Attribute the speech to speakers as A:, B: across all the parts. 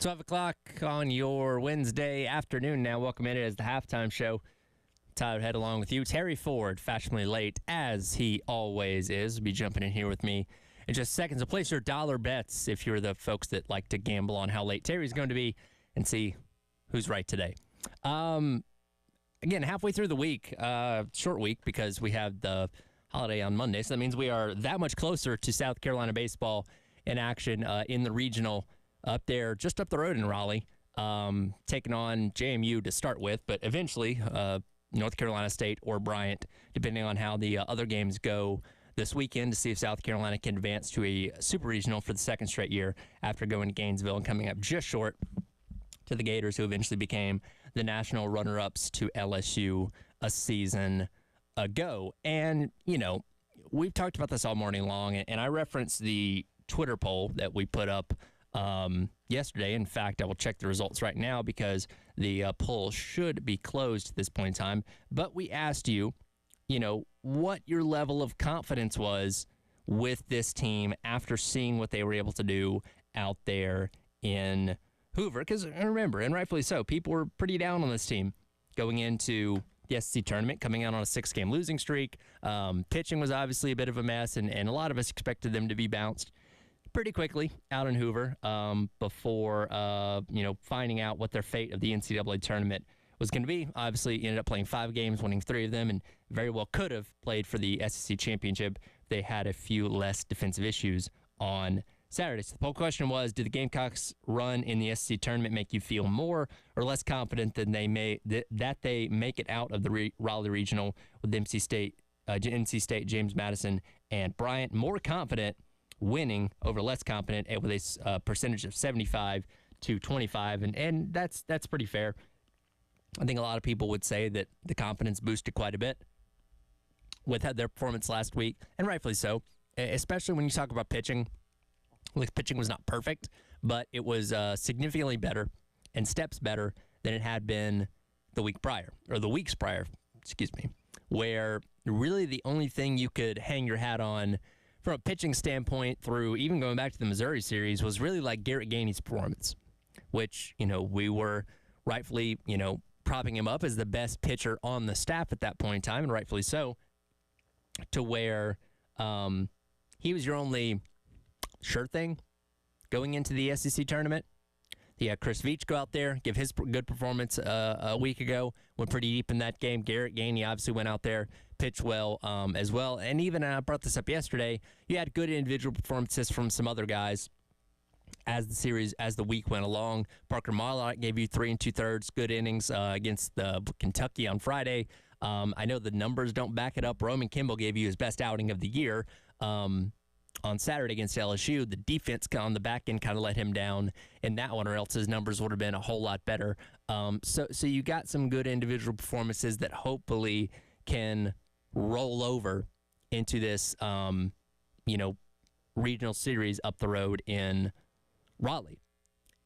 A: 12 o'clock on your Wednesday afternoon now. Welcome in. It is the halftime show. Tyler Head along with you. Terry Ford, fashionably late, as he always is, will be jumping in here with me in just seconds. So place your dollar bets if you're the folks that like to gamble on how late Terry's going to be and see who's right today. Again, halfway through the week, short week because we have the holiday on Monday. So that means we are that much closer to South Carolina baseball in action in the regional up there, just up the road in Raleigh, taking on JMU to start with, but eventually North Carolina State or Bryant, depending on how the other games go this weekend, to see if South Carolina can advance to a super regional for the second straight year after going to Gainesville and coming up just short to the Gators, who eventually became the national runner-ups to LSU a season ago. And, you know, we've talked about this all morning long, and I referenced the Twitter poll that we put up yesterday. In fact, I will check the results right now because the poll should be closed at this point in time. But we asked you, what your level of confidence was with this team after seeing what they were able to do out there in Hoover. Because remember, and rightfully so, people were pretty down on this team going into the SEC tournament, coming out on a 6-game losing streak. Pitching was obviously a bit of a mess, and a lot of us expected them to be bounced pretty quickly out in Hoover before, finding out what their fate of the NCAA tournament was going to be. Obviously, ended up playing 5 games, winning 3 of them, and very well could have played for the SEC championship. They had a few less defensive issues on Saturday. So the poll question was, do the Gamecocks run in the SEC tournament make you feel more or less confident than that they make it out of the Raleigh Regional with NC State, James Madison, and Bryant? More confident winning over less confident with a percentage of 75 to 25, and that's pretty fair. I think a lot of people would say that the confidence boosted quite a bit with their performance last week, and rightfully so, especially when you talk about pitching. Like, pitching was not perfect, but it was significantly better and steps better than it had been the weeks prior, where really the only thing you could hang your hat on from a pitching standpoint through even going back to the Missouri series was really like Garrett Gainey's performance, which, we were rightfully, propping him up as the best pitcher on the staff at that point in time, and rightfully so, to where he was your only sure thing going into the SEC tournament. He had Chris Veach go out there, give his good performance a week ago, went pretty deep in that game. Garrett Gainey obviously went out there, pitched well as well. And even, I brought this up yesterday, you had good individual performances from some other guys as the week went along. Parker Marlott gave you 3 2/3 good innings against Kentucky on Friday. I know the numbers don't back it up. Roman Kimball gave you his best outing of the year on Saturday against LSU. The defense on the back end kind of let him down in that one, or else his numbers would have been a whole lot better. So you got some good individual performances that hopefully can roll over into this, regional series up the road in Raleigh.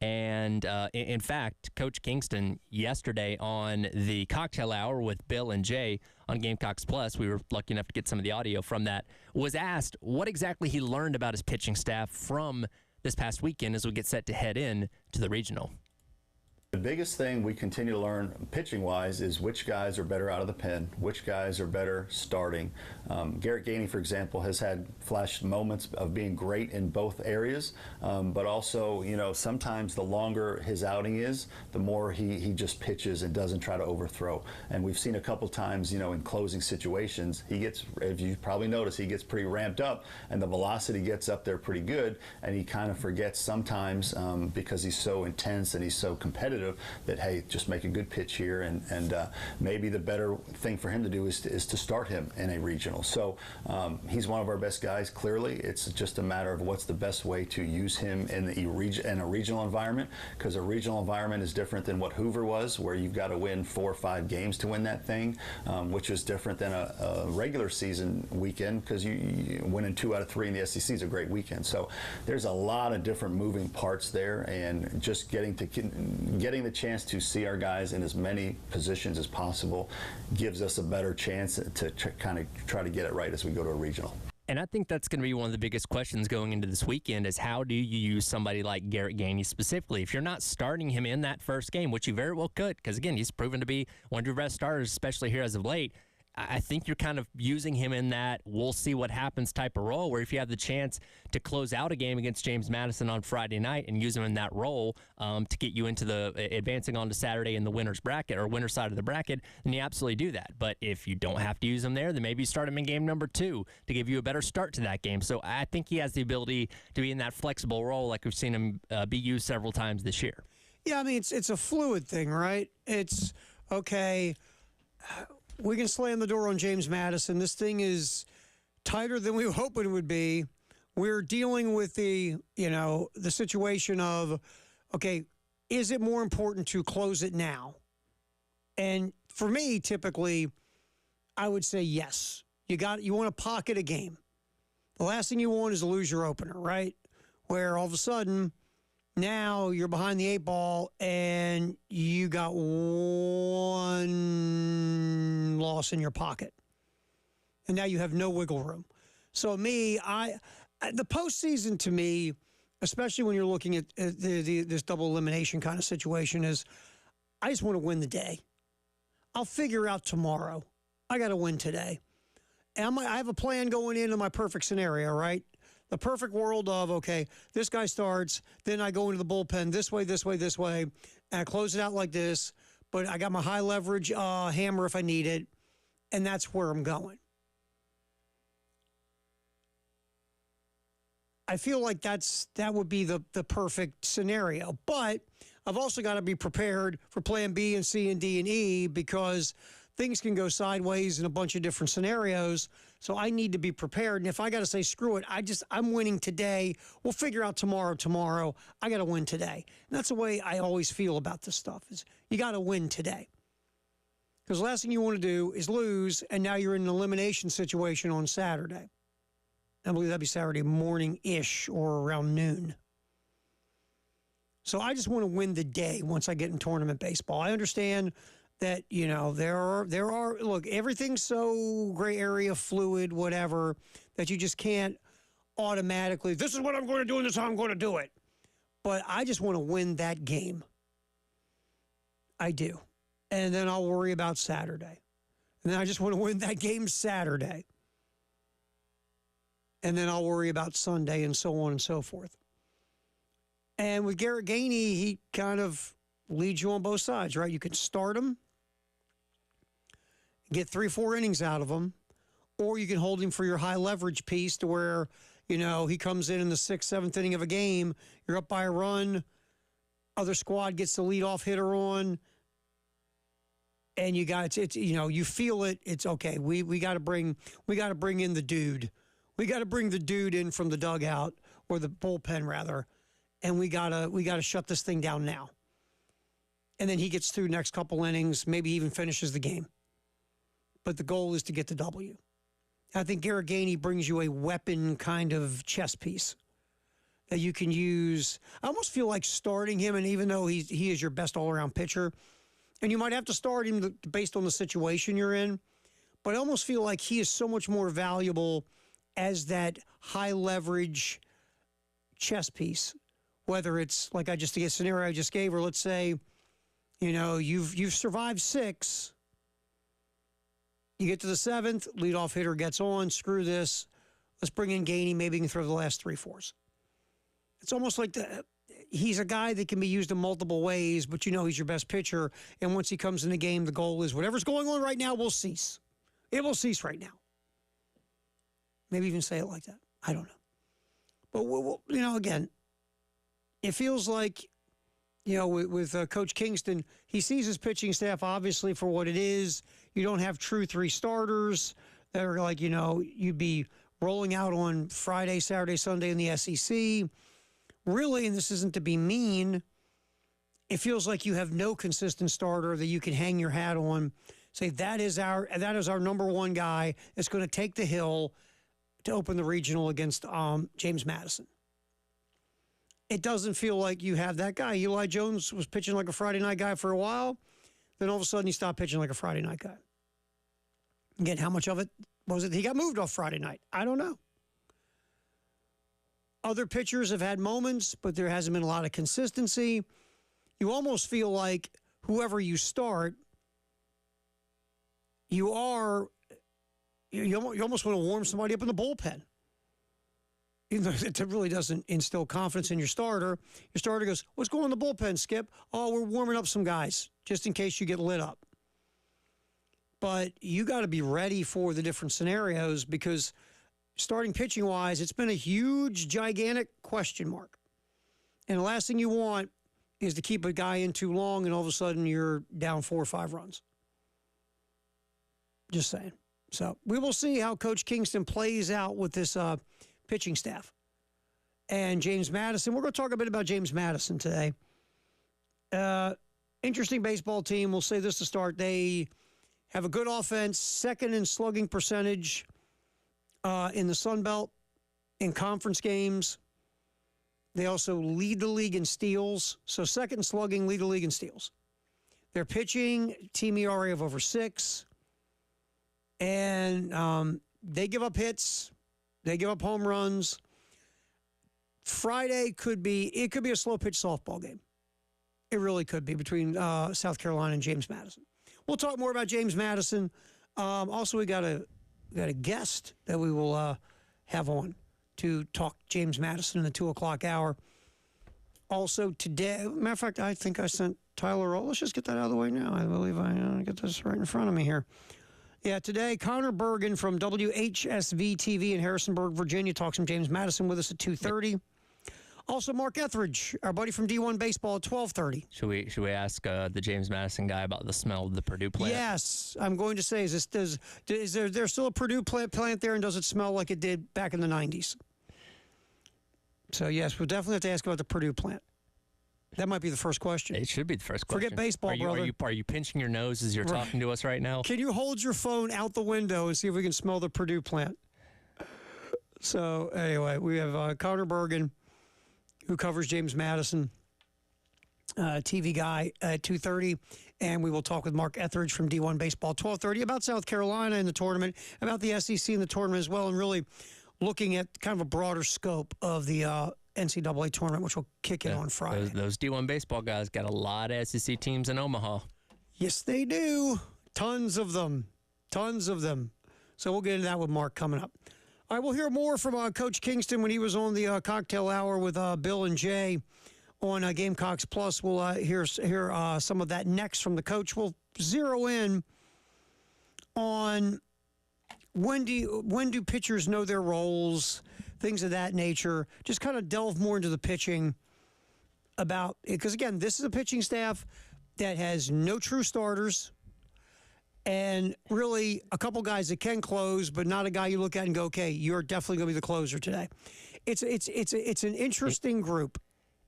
A: And in fact, Coach Kingston yesterday on the cocktail hour with Bill and Jay on Gamecocks Plus, we were lucky enough to get some of the audio from that, was asked what exactly he learned about his pitching staff from this past weekend as we get set to head in to the regional.
B: The biggest thing we continue to learn pitching-wise is which guys are better out of the pen, which guys are better starting. Garrett Gainey, for example, has had flash moments of being great in both areas, but also, sometimes the longer his outing is, the more he just pitches and doesn't try to overthrow. And we've seen a couple times, in closing situations, he gets, if you probably notice, he gets pretty ramped up, and the velocity gets up there pretty good, and he kind of forgets sometimes because he's so intense and he's so competitive that, hey, just make a good pitch here, and maybe the better thing for him to do is to start him in a regional. So he's one of our best guys, clearly. It's just a matter of what's the best way to use him in a regional environment, because a regional environment is different than what Hoover was, where you've got to win 4 or 5 games to win that thing, which is different than a regular season weekend, because you winning 2 out of 3 in the SEC is a great weekend. So there's a lot of different moving parts there, and just getting the chance to see our guys in as many positions as possible gives us a better chance to kind of try to get it right as we go to a regional.
A: And I think that's going to be one of the biggest questions going into this weekend is how do you use somebody like Garrett Gainey specifically? If you're not starting him in that first game, which you very well could, because, again, he's proven to be one of your best starters, especially here as of late, I think you're kind of using him in that we'll see what happens type of role, where if you have the chance to close out a game against James Madison on Friday night and use him in that role to get you into the advancing on to Saturday in the winner's bracket or winner side of the bracket, then you absolutely do that. But if you don't have to use him there, then maybe start him in game number 2 to give you a better start to that game. So I think he has the ability to be in that flexible role like we've seen him be used several times this year.
C: Yeah, I mean, it's a fluid thing, right? It's, okay, we can slam the door on James Madison. This thing is tighter than we were hoping it would be. We're dealing with the situation of, okay, is it more important to close it now? And for me, typically, I would say yes. You want to pocket a game. The last thing you want is to lose your opener, right? Where all of a sudden, now you're behind the 8 ball and you got one loss in your pocket. And now you have no wiggle room. So the postseason to me, especially when you're looking at this double elimination kind of situation, is I just want to win the day. I'll figure out tomorrow. I got to win today. And I have a plan going into my perfect scenario, right? The perfect world of, okay, this guy starts, then I go into the bullpen this way, and I close it out like this, but I got my high leverage hammer if I need it, and that's where I'm going. I feel like that would be the perfect scenario, but I've also got to be prepared for plan B and C and D and E because things can go sideways in a bunch of different scenarios. So I need to be prepared. And if I got to say, screw it, I'm winning today. We'll figure out tomorrow. I got to win today. And that's the way I always feel about this stuff is you got to win today. Because the last thing you want to do is lose, and now you're in an elimination situation on Saturday. I believe that'd be Saturday morning-ish or around noon. So I just want to win the day once I get in tournament baseball. I understand that, there are, look, everything's so gray area, fluid, whatever, that you just can't automatically, this is what I'm going to do and this is how I'm going to do it. But I just want to win that game. I do. And then I'll worry about Saturday. And then I just want to win that game Saturday. And then I'll worry about Sunday and so on and so forth. And with Garrett Gainey, he kind of leads you on both sides, right? You can start him, get 3-4 innings out of him, or you can hold him for your high leverage piece to where, he comes in the 6th, 7th inning of a game, you're up by a run, other squad gets the leadoff hitter on, and you got you feel it. It's okay. We got to bring in the dude. We got to bring the dude in from the dugout or the bullpen rather, and we gotta shut this thing down now. And then he gets through next couple innings, maybe even finishes the game. But the goal is to get the W. I think Garrett Gainey brings you a weapon kind of chess piece that you can use. I almost feel like starting him, and even though he is your best all-around pitcher, and you might have to start him based on the situation you're in, but I almost feel like he is so much more valuable as that high-leverage chess piece, whether it's like the scenario I just gave, or let's say, you've survived 6. You get to the 7th, leadoff hitter gets on, screw this. Let's bring in Gainey, maybe he can throw the last 3/4. It's almost like he's a guy that can be used in multiple ways, but he's your best pitcher. And once he comes in the game, the goal is whatever's going on right now will cease. It will cease right now. Maybe even say it like that. I don't know. But, again, it feels like, with Coach Kingston, he sees his pitching staff obviously for what it is. You don't have true 3 starters that are like, you'd be rolling out on Friday, Saturday, Sunday in the SEC. Really, and this isn't to be mean, it feels like you have no consistent starter that you can hang your hat on. Say that is our number one guy that's going to take the hill to open the regional against James Madison. It doesn't feel like you have that guy. Eli Jones was pitching like a Friday night guy for a while. Then all of a sudden he stopped pitching like a Friday night guy. Again, how much of it was it he got moved off Friday night? I don't know. Other pitchers have had moments, but there hasn't been a lot of consistency. You almost feel like whoever you start, you almost want to warm somebody up in the bullpen. Even though it really doesn't instill confidence in your starter. Your starter goes, "What's going on in the bullpen, Skip?" "Oh, we're warming up some guys just in case you get lit up." But you got to be ready for the different scenarios because starting pitching-wise, it's been a huge, gigantic question mark. And the last thing you want is to keep a guy in too long and all of a sudden you're down 4 or 5 runs. Just saying. So we will see how Coach Kingston plays out with this pitching staff. And James Madison, we're going to talk a bit about James Madison today. Interesting baseball team. We'll say this to start. They have a good offense, second in slugging percentage in the Sun Belt in conference games. They also lead the league in steals. So second in slugging, lead the league in steals. Their pitching, team ERA of over 6. And they give up hits. They give up home runs. Friday could be a slow pitch softball game. It really could be between South Carolina and James Madison. We'll talk more about James Madison. Also, we got a guest that we will have on to talk James Madison in the 2 o'clock hour. Also today, matter of fact, I think I sent Tyler. Let's just get that out of the way now. I believe I get this right in front of me here. Yeah, today, Connor Bergen from WHSV TV in Harrisonburg, Virginia, talks some James Madison with us at 2:30. Also, Mark Etheridge, our buddy from D1 Baseball, at 12:30.
A: Should we ask the James Madison guy about the smell of the Purdue plant?
C: Yes, I'm going to say, is there still a Purdue plant there, and does it smell like it did back in the 90s? So, yes, we'll definitely have to ask about the Purdue plant. That might be the first question.
A: It should be the first question.
C: Forget baseball, brother.
A: Are you pinching your nose as you're talking to us right now?
C: Can you hold your phone out the window and see if we can smell the Purdue plant? So, anyway, we have Connor Bergen, who covers James Madison, TV guy at 2:30, and we will talk with Mark Etheridge from D1 Baseball 12:30 about South Carolina in the tournament, about the SEC in the tournament as well, and really looking at kind of a broader scope of the NCAA tournament, which will kick in on Friday.
A: Those D1 baseball guys got a lot of SEC teams in Omaha.
C: Yes, they do. Tons of them. Tons of them. So we'll get into that with Mark coming up. All right, we'll hear more from Coach Kingston when he was on the cocktail hour with Bill and Jay on Gamecocks Plus. We'll hear some of that next from the coach. We'll zero in on when do pitchers know their roles, things of that nature. Just kind of delve more into the pitching about it. Because, again, this is a pitching staff that has no true starters and really a couple guys that can close, but not a guy you look at and go, okay, you're definitely going to be the closer today. It's an interesting group.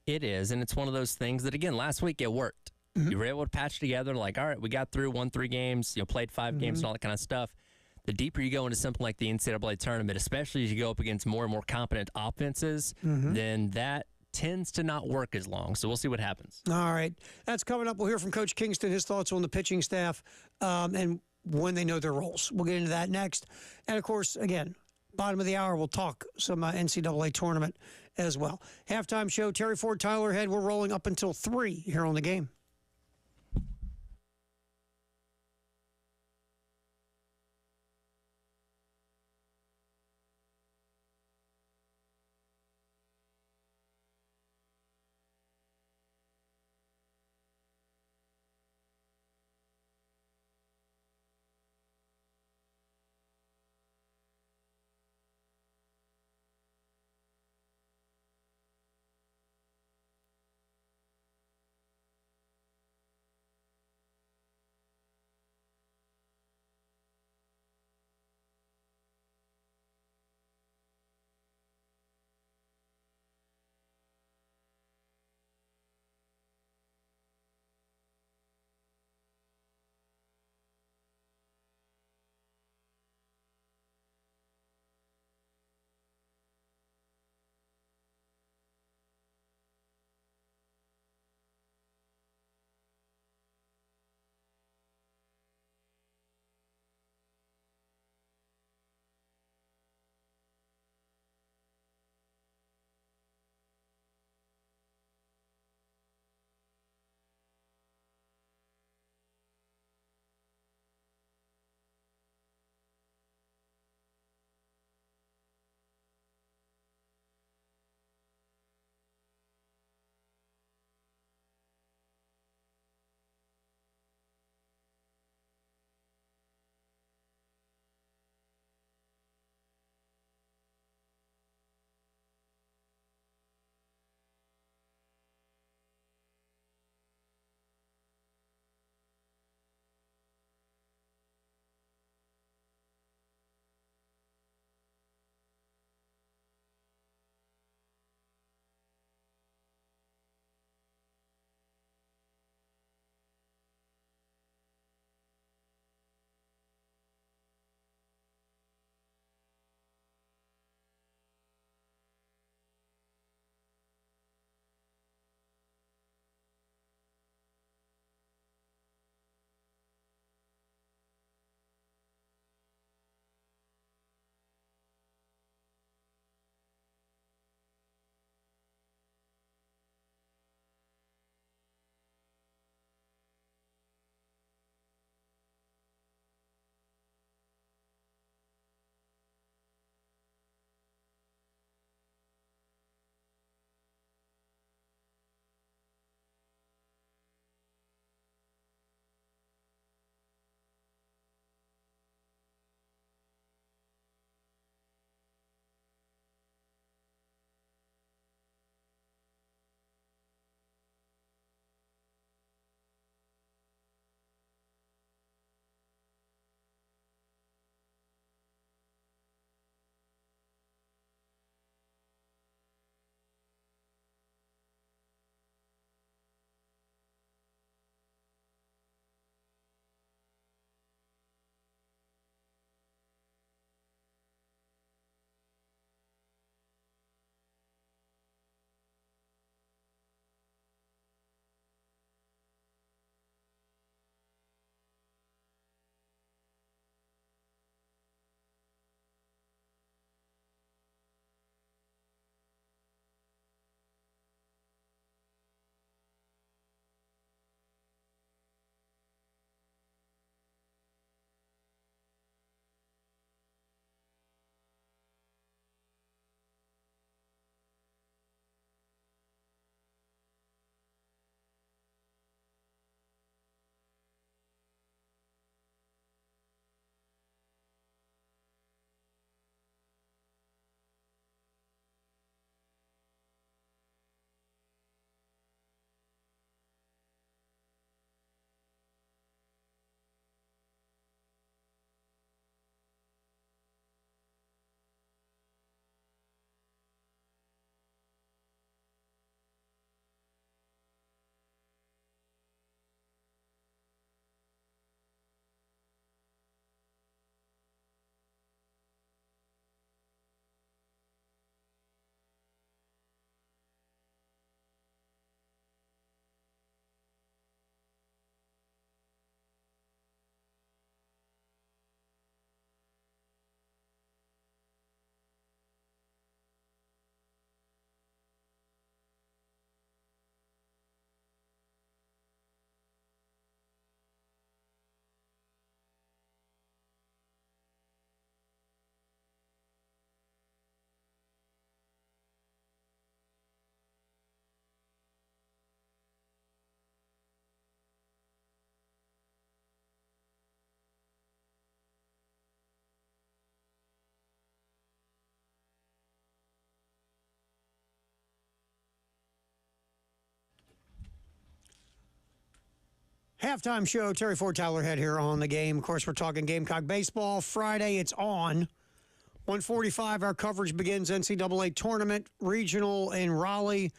A: It is, and it's one of those things that, again, last week it worked. Mm-hmm. You were able to patch together, like, all right, we got through, won 3 games, played 5 games and all that kind of stuff. The deeper you go into something like the NCAA tournament, especially as you go up against more and more competent offenses, then that tends to not work as long. So we'll see what happens.
C: All right. That's coming up. We'll hear from Coach Kingston, his thoughts on the pitching staff and when they know their roles. We'll get into that next. And, of course, again, bottom of the hour, we'll talk some NCAA tournament as well. Halftime show, Terry Ford, Tyler Head. We're rolling up until 3 here on the game. Halftime show, Terry Ford, Tyler Head here on the game. Of course, we're talking Gamecock baseball. Friday, it's on. 1:45, our coverage begins. NCAA tournament, regional in Raleigh.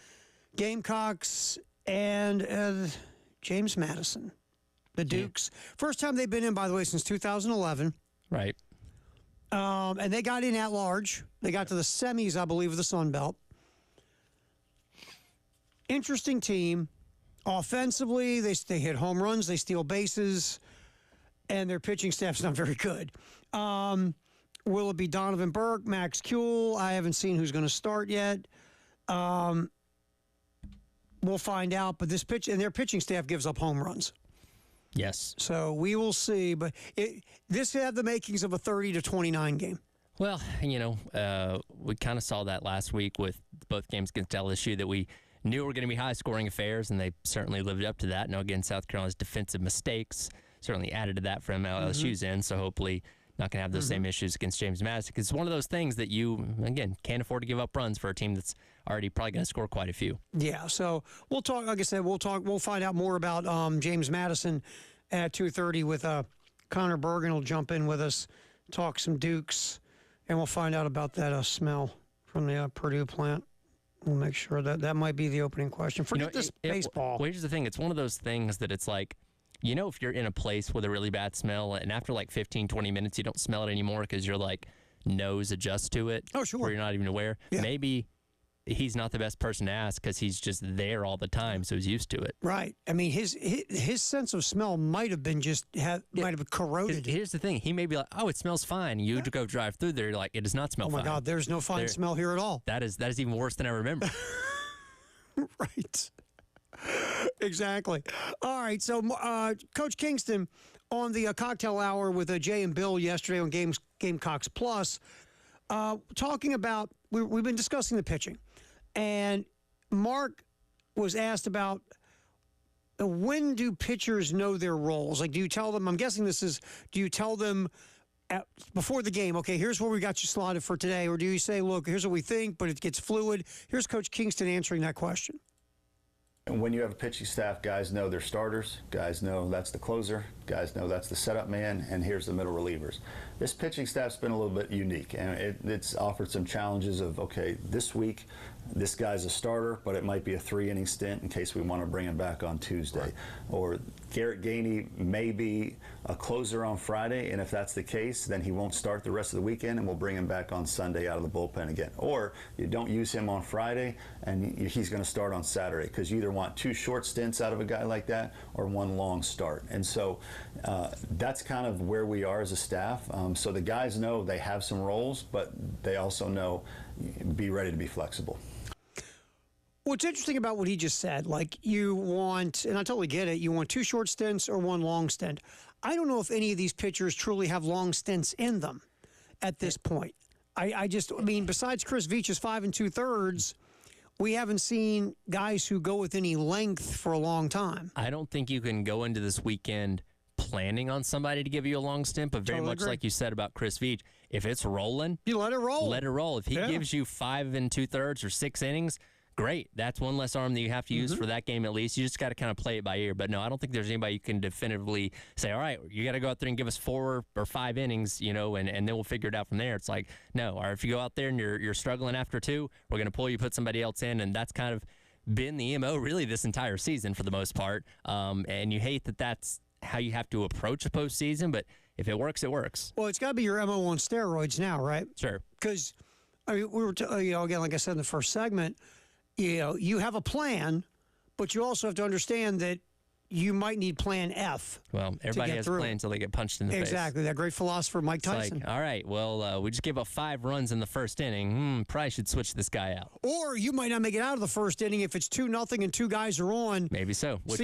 C: Gamecocks and James Madison, the Dukes. First time they've been in, by the way, since 2011.
A: Right.
C: And they got in at large. They got to the semis, I believe, of the Sun Belt. Interesting team. Offensively, they hit home runs, they steal bases, and their pitching staff's not very good. Will it be Donovan Burke, Max Kuhl? I haven't seen who's going to start yet. We'll find out. But their pitching staff gives up home runs.
A: Yes.
C: So we will see. But this had the makings of a 30-29 game.
A: Well, we kind of saw that last week with both games against LSU that we knew were going to be high-scoring affairs, and they certainly lived up to that. Now, again, South Carolina's defensive mistakes certainly added to that from LSU's end, so hopefully not going to have those same issues against James Madison, because it's one of those things that you, again, can't afford to give up runs for a team that's already probably going to score quite a few.
C: Yeah, so we'll talk, like I said, we'll find out more about James Madison at 2:30 with Connor Bergen will jump in with us, talk some Dukes, and we'll find out about that smell from the Purdue plant. We'll make sure that might be the opening question. Forget baseball.
A: Well, here's the thing. It's one of those things that it's like, if you're in a place with a really bad smell, and after like 15, 20 minutes, you don't smell it anymore because your nose adjusts to it.
C: Oh, sure.
A: Where you're not even aware.
C: Yeah.
A: Maybe he's not the best person to ask because he's just there all the time, so he's used to it.
C: Right. I mean, his sense of smell might have been might have corroded.
A: Here's the thing. He may be like, oh, it smells fine. You go drive through there, you're like, it does not smell fine.
C: Oh, my God, there's no fine smell here at all.
A: That is even worse than I remember.
C: Right. Exactly. All right, so Coach Kingston on the cocktail hour with Jay and Bill yesterday on Gamecocks Plus, talking about, we've been discussing the pitching. And Mark was asked about when do pitchers know their roles? Like, do you tell them, do you tell them before the game, okay, here's where we got you slotted for today? Or do you say, look, here's what we think, but it gets fluid? Here's Coach Kingston answering that question.
B: And when you have a pitching staff, guys know their starters, guys know that's the closer, guys know that's the setup man, and here's the middle relievers. This pitching staff's been a little bit unique, and it's offered some challenges of, okay, this week, this guy's a starter, but it might be a 3-inning stint in case we want to bring him back on Tuesday. Right. Or Garrett Gainey may be a closer on Friday, and if that's the case, then he won't start the rest of the weekend, and we'll bring him back on Sunday out of the bullpen again. Or you don't use him on Friday, and he's going to start on Saturday, because you either want 2 short stints out of a guy like that or 1 long start. And so that's kind of where we are as a staff. So the guys know they have some roles, but they also know be ready to be flexible.
C: What's interesting about what he just said, like you want, and I totally get it, you want 2 short stints or 1 long stint. I don't know if any of these pitchers truly have long stints in them at this point. I mean, besides Chris Veach's 5 2/3, we haven't seen guys who go with any length for a long time.
A: I don't think you can go into this weekend planning on somebody to give you a long stint, but very much like you said about Chris Veach, if it's rolling,
C: you let it roll.
A: Let it roll. If he gives you 5 2/3 or 6 innings, great. That's 1 less arm that you have to use for that game at least. You just got to kind of play it by ear. But no, I don't think there's anybody you can definitively say, all right, you got to go out there and give us 4 or 5 innings, and then we'll figure it out from there. It's like, no. Or if you go out there and you're struggling after 2, we're going to pull you, put somebody else in, and that's kind of been the MO really this entire season for the most part. And you hate that that's how you have to approach a postseason, but if it works, it works.
C: Well, it's got to be your MO on steroids now, right?
A: Sure.
C: Because, I mean, we were, again, like I said in the first segment, you have a plan, but you also have to understand that you might need plan F.
A: Well, everybody has a plan until they get punched in the face.
C: Exactly. That great philosopher, Mike Tyson.
A: Like, all right, well, we just gave up 5 runs in the first inning. Probably should switch this guy out.
C: Or you might not make it out of the first inning if it's 2-0 and 2 guys are on.
A: Maybe so. Which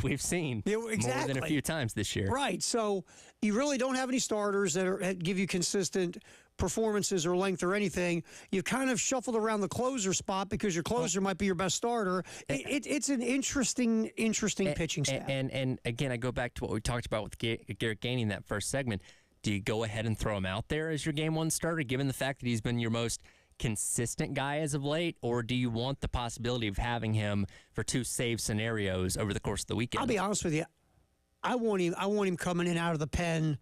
A: we've seen more than a few times this year.
C: Right. So you really don't have any starters that give you consistent performances or length or anything. You kind of shuffled around the closer spot because your closer might be your best starter. It's an interesting pitching staff.
A: And again, I go back to what we talked about with Garrett Gainey in that first segment. Do you go ahead and throw him out there as your game 1 starter, given the fact that he's been your most consistent guy as of late, or do you want the possibility of having him for 2 save scenarios over the course of the weekend?
C: I'll be honest with you. I want him coming in out of the pen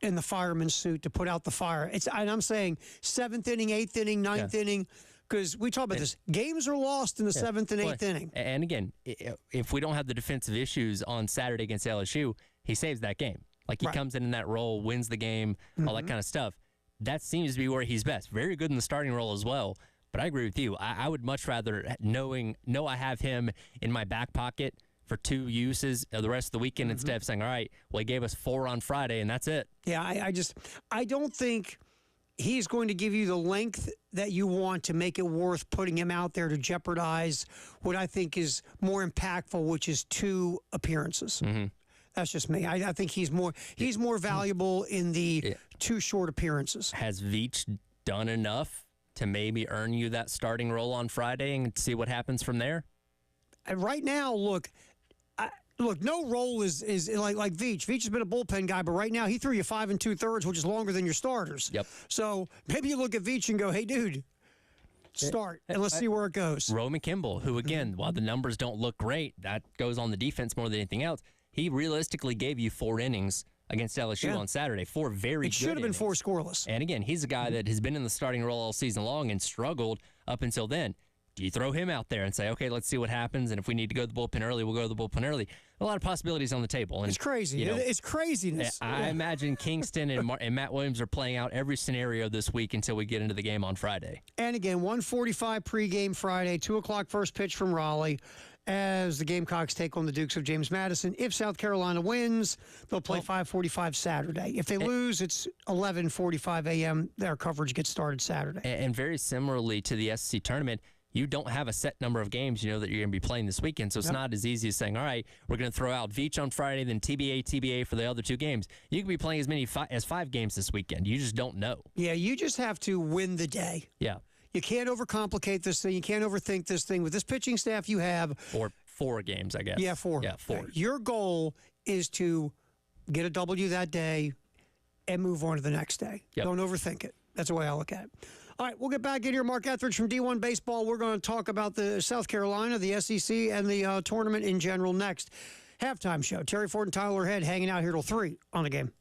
C: in the fireman's suit to put out the fire. And I'm saying 7th inning, 8th inning, 9th inning, because we talk about this. Games are lost in the 7th and 8th inning.
A: And again, if we don't have the defensive issues on Saturday against LSU, he saves that game. Like he comes in that role, wins the game, all that kind of stuff. That seems to be where he's best. Very good in the starting role as well. But I agree with you. I would much rather know I have him in my back pocket for 2 uses the rest of the weekend instead of saying, all right, well, he gave us 4 on Friday, and that's it.
C: Yeah, I don't think he's going to give you the length that you want to make it worth putting him out there to jeopardize what I think is more impactful, which is 2 appearances. That's just me. I think he's more valuable in the 2 short appearances.
A: Has Veach done enough to maybe earn you that starting role on Friday and see what happens from there?
C: And right now, look, no role is like Veach. Veach has been a bullpen guy, but right now he threw you 5 2/3, which is longer than your starters.
A: Yep.
C: So maybe you look at Veach and go, hey, dude, start, and let's see where it goes.
A: Roman Kimball, who, again, while the numbers don't look great, that goes on the defense more than anything else. He realistically gave you 4 innings against LSU on Saturday. 4 very good
C: It should have been
A: innings.
C: 4 scoreless.
A: And again, he's a guy that has been in the starting role all season long and struggled up until then. Do you throw him out there and say, okay, let's see what happens, and if we need to go to the bullpen early, we'll go to the bullpen early? A lot of possibilities on the table. And,
C: It's crazy. It's craziness.
A: I imagine Kingston and Matt Williams are playing out every scenario this week until we get into the game on Friday.
C: And again, 1:45 pregame Friday, 2 o'clock first pitch from Raleigh as the Gamecocks take on the Dukes of James Madison. If South Carolina wins, they'll play 5:45 Saturday. If they lose, it's 11:45 a.m. Their coverage gets started Saturday.
A: And very similarly to the SEC tournament, you don't have a set number of games that you're going to be playing this weekend, so it's not as easy as saying, all right, we're going to throw out Veach on Friday, then TBA for the other 2 games. You could be playing as many as 5 games this weekend. You just don't know.
C: Yeah, you just have to win the day.
A: Yeah.
C: You can't overcomplicate this thing. You can't overthink this thing. With this pitching staff you have.
A: Or 4 games, I guess.
C: Yeah, 4.
A: Yeah, 4.
C: Your goal is to get a W that day and move on to the next day.
A: Yep.
C: Don't overthink it. That's the way I look at it. All right, we'll get back in here. Mark Etheridge from D1 Baseball. We're going to talk about the South Carolina, the SEC, and the tournament in general next. Halftime show. Terry Ford and Tyler Head hanging out here till 3 on the game.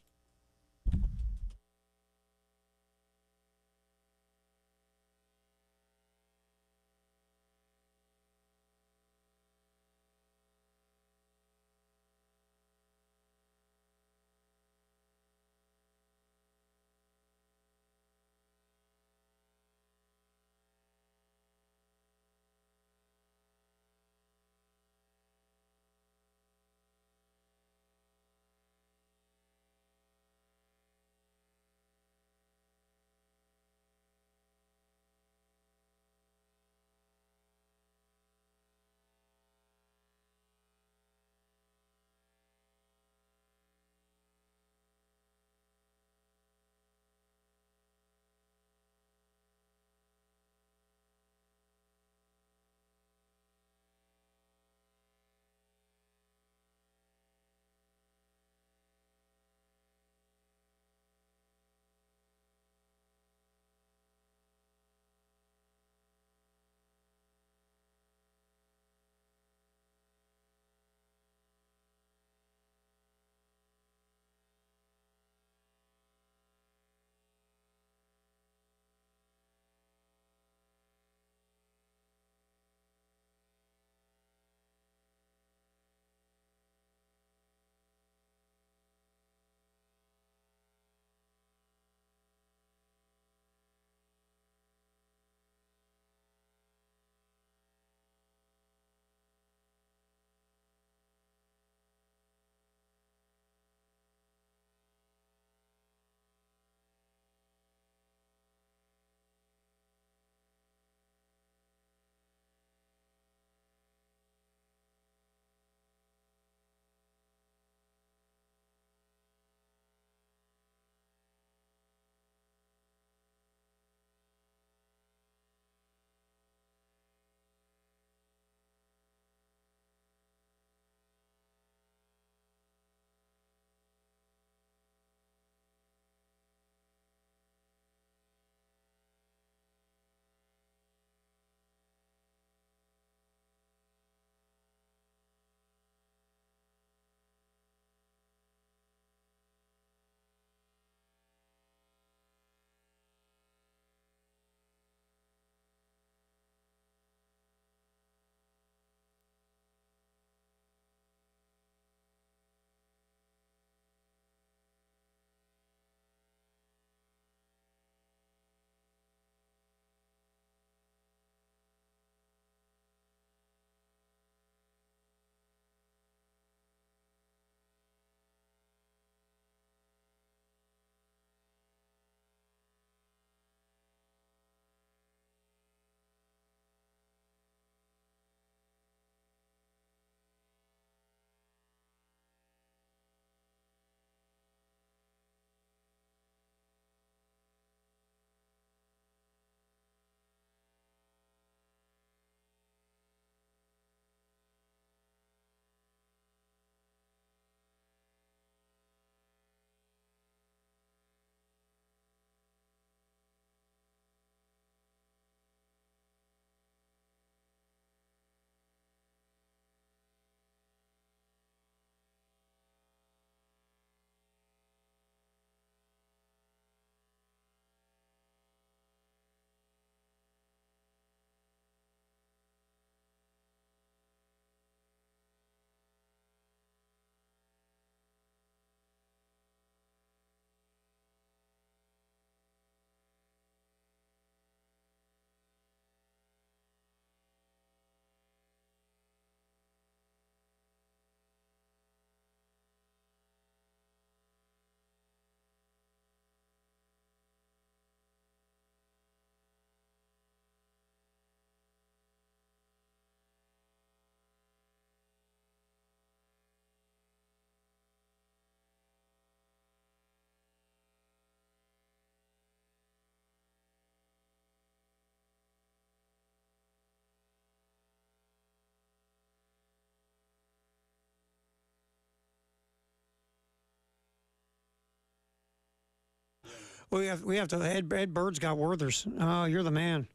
C: We have to. Ed Bird's got Werthers. Oh, you're the man.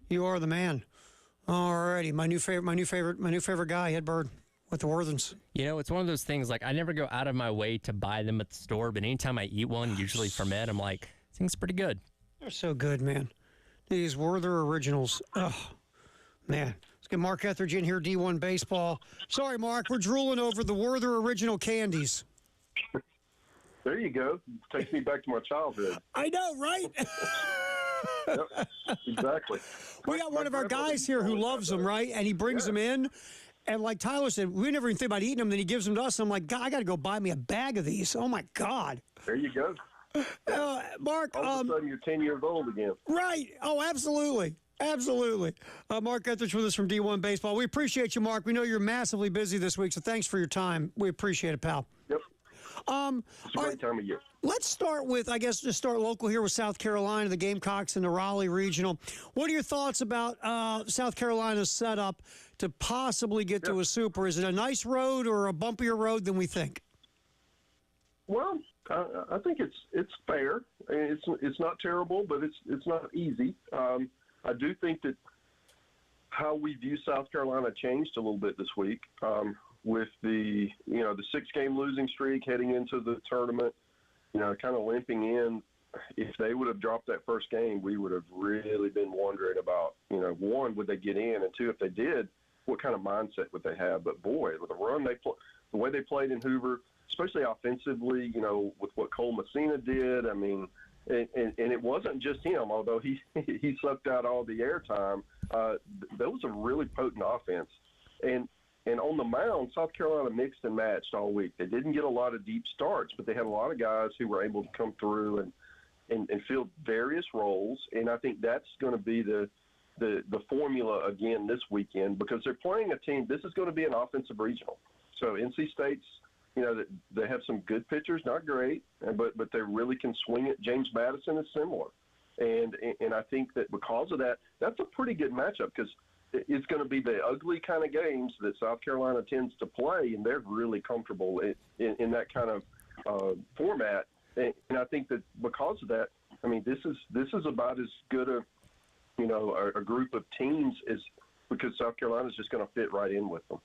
C: You are the man. Alrighty, my new favorite guy, Ed Bird, with the Worthens.
A: You know, it's one of those things, like, I never go out of my way to buy them at the store, but anytime I eat one, usually from Ed, I'm like, this thing's pretty good.
C: They're so good, man. These Werther originals. Oh, man. Let's get Mark Etheridge in here, D1 Baseball. Sorry, Mark, we're drooling over the Werther original candies.
D: There you go. Takes me back to my childhood.
C: I know, right?
D: Yep, exactly.
C: We got one of our guys here who loves them, right? And he brings them in. And like Tyler said, we never even think about eating them. Then he gives them to us. I'm like, God, I got to go buy me a bag of these. Oh, my God.
D: There you go.
C: Mark.
D: All of a sudden, you're 10 years old again.
C: Right. Oh, absolutely. Absolutely. Mark Etheridge with us from D1 Baseball. We appreciate you, Mark. We know you're massively busy this week, so thanks for your time. We appreciate it, pal.
D: Yep. It's a great time of year.
C: Let's start with, I guess, just start local here with South Carolina, the Gamecocks and the Raleigh Regional. What are your thoughts about South Carolina's setup to possibly get to a super? Is it a nice road or a bumpier road than we think?
D: Well, I think it's fair. It's not terrible, but it's not easy. I do think that how we view South Carolina changed a little bit this week with the 6-game losing streak heading into the tournament. Kind of limping in. If they would have dropped that first game, we would have really been wondering about, one, would they get in, and two, if they did, what kind of mindset would they have? But boy, with the run the way they played in Hoover, especially offensively, with what Cole Messina did, I mean, and it wasn't just him, although he sucked out all the airtime. That was a really potent offense. And on the mound, South Carolina mixed and matched all week. They didn't get a lot of deep starts, but they had a lot of guys who were able to come through and fill various roles. And I think that's going to be the formula again this weekend, because they're playing a team. This is going to be an offensive regional. So NC State's, they have some good pitchers, not great, but they really can swing it. James Madison is similar. And I think that because of that, that's a pretty good matchup, because it's going to be the ugly kind of games that South Carolina tends to play, and they're really comfortable in that kind of format. And I think that because of that, I mean, this is about as good a group of teams as, because South Carolina is just going to fit right in with them.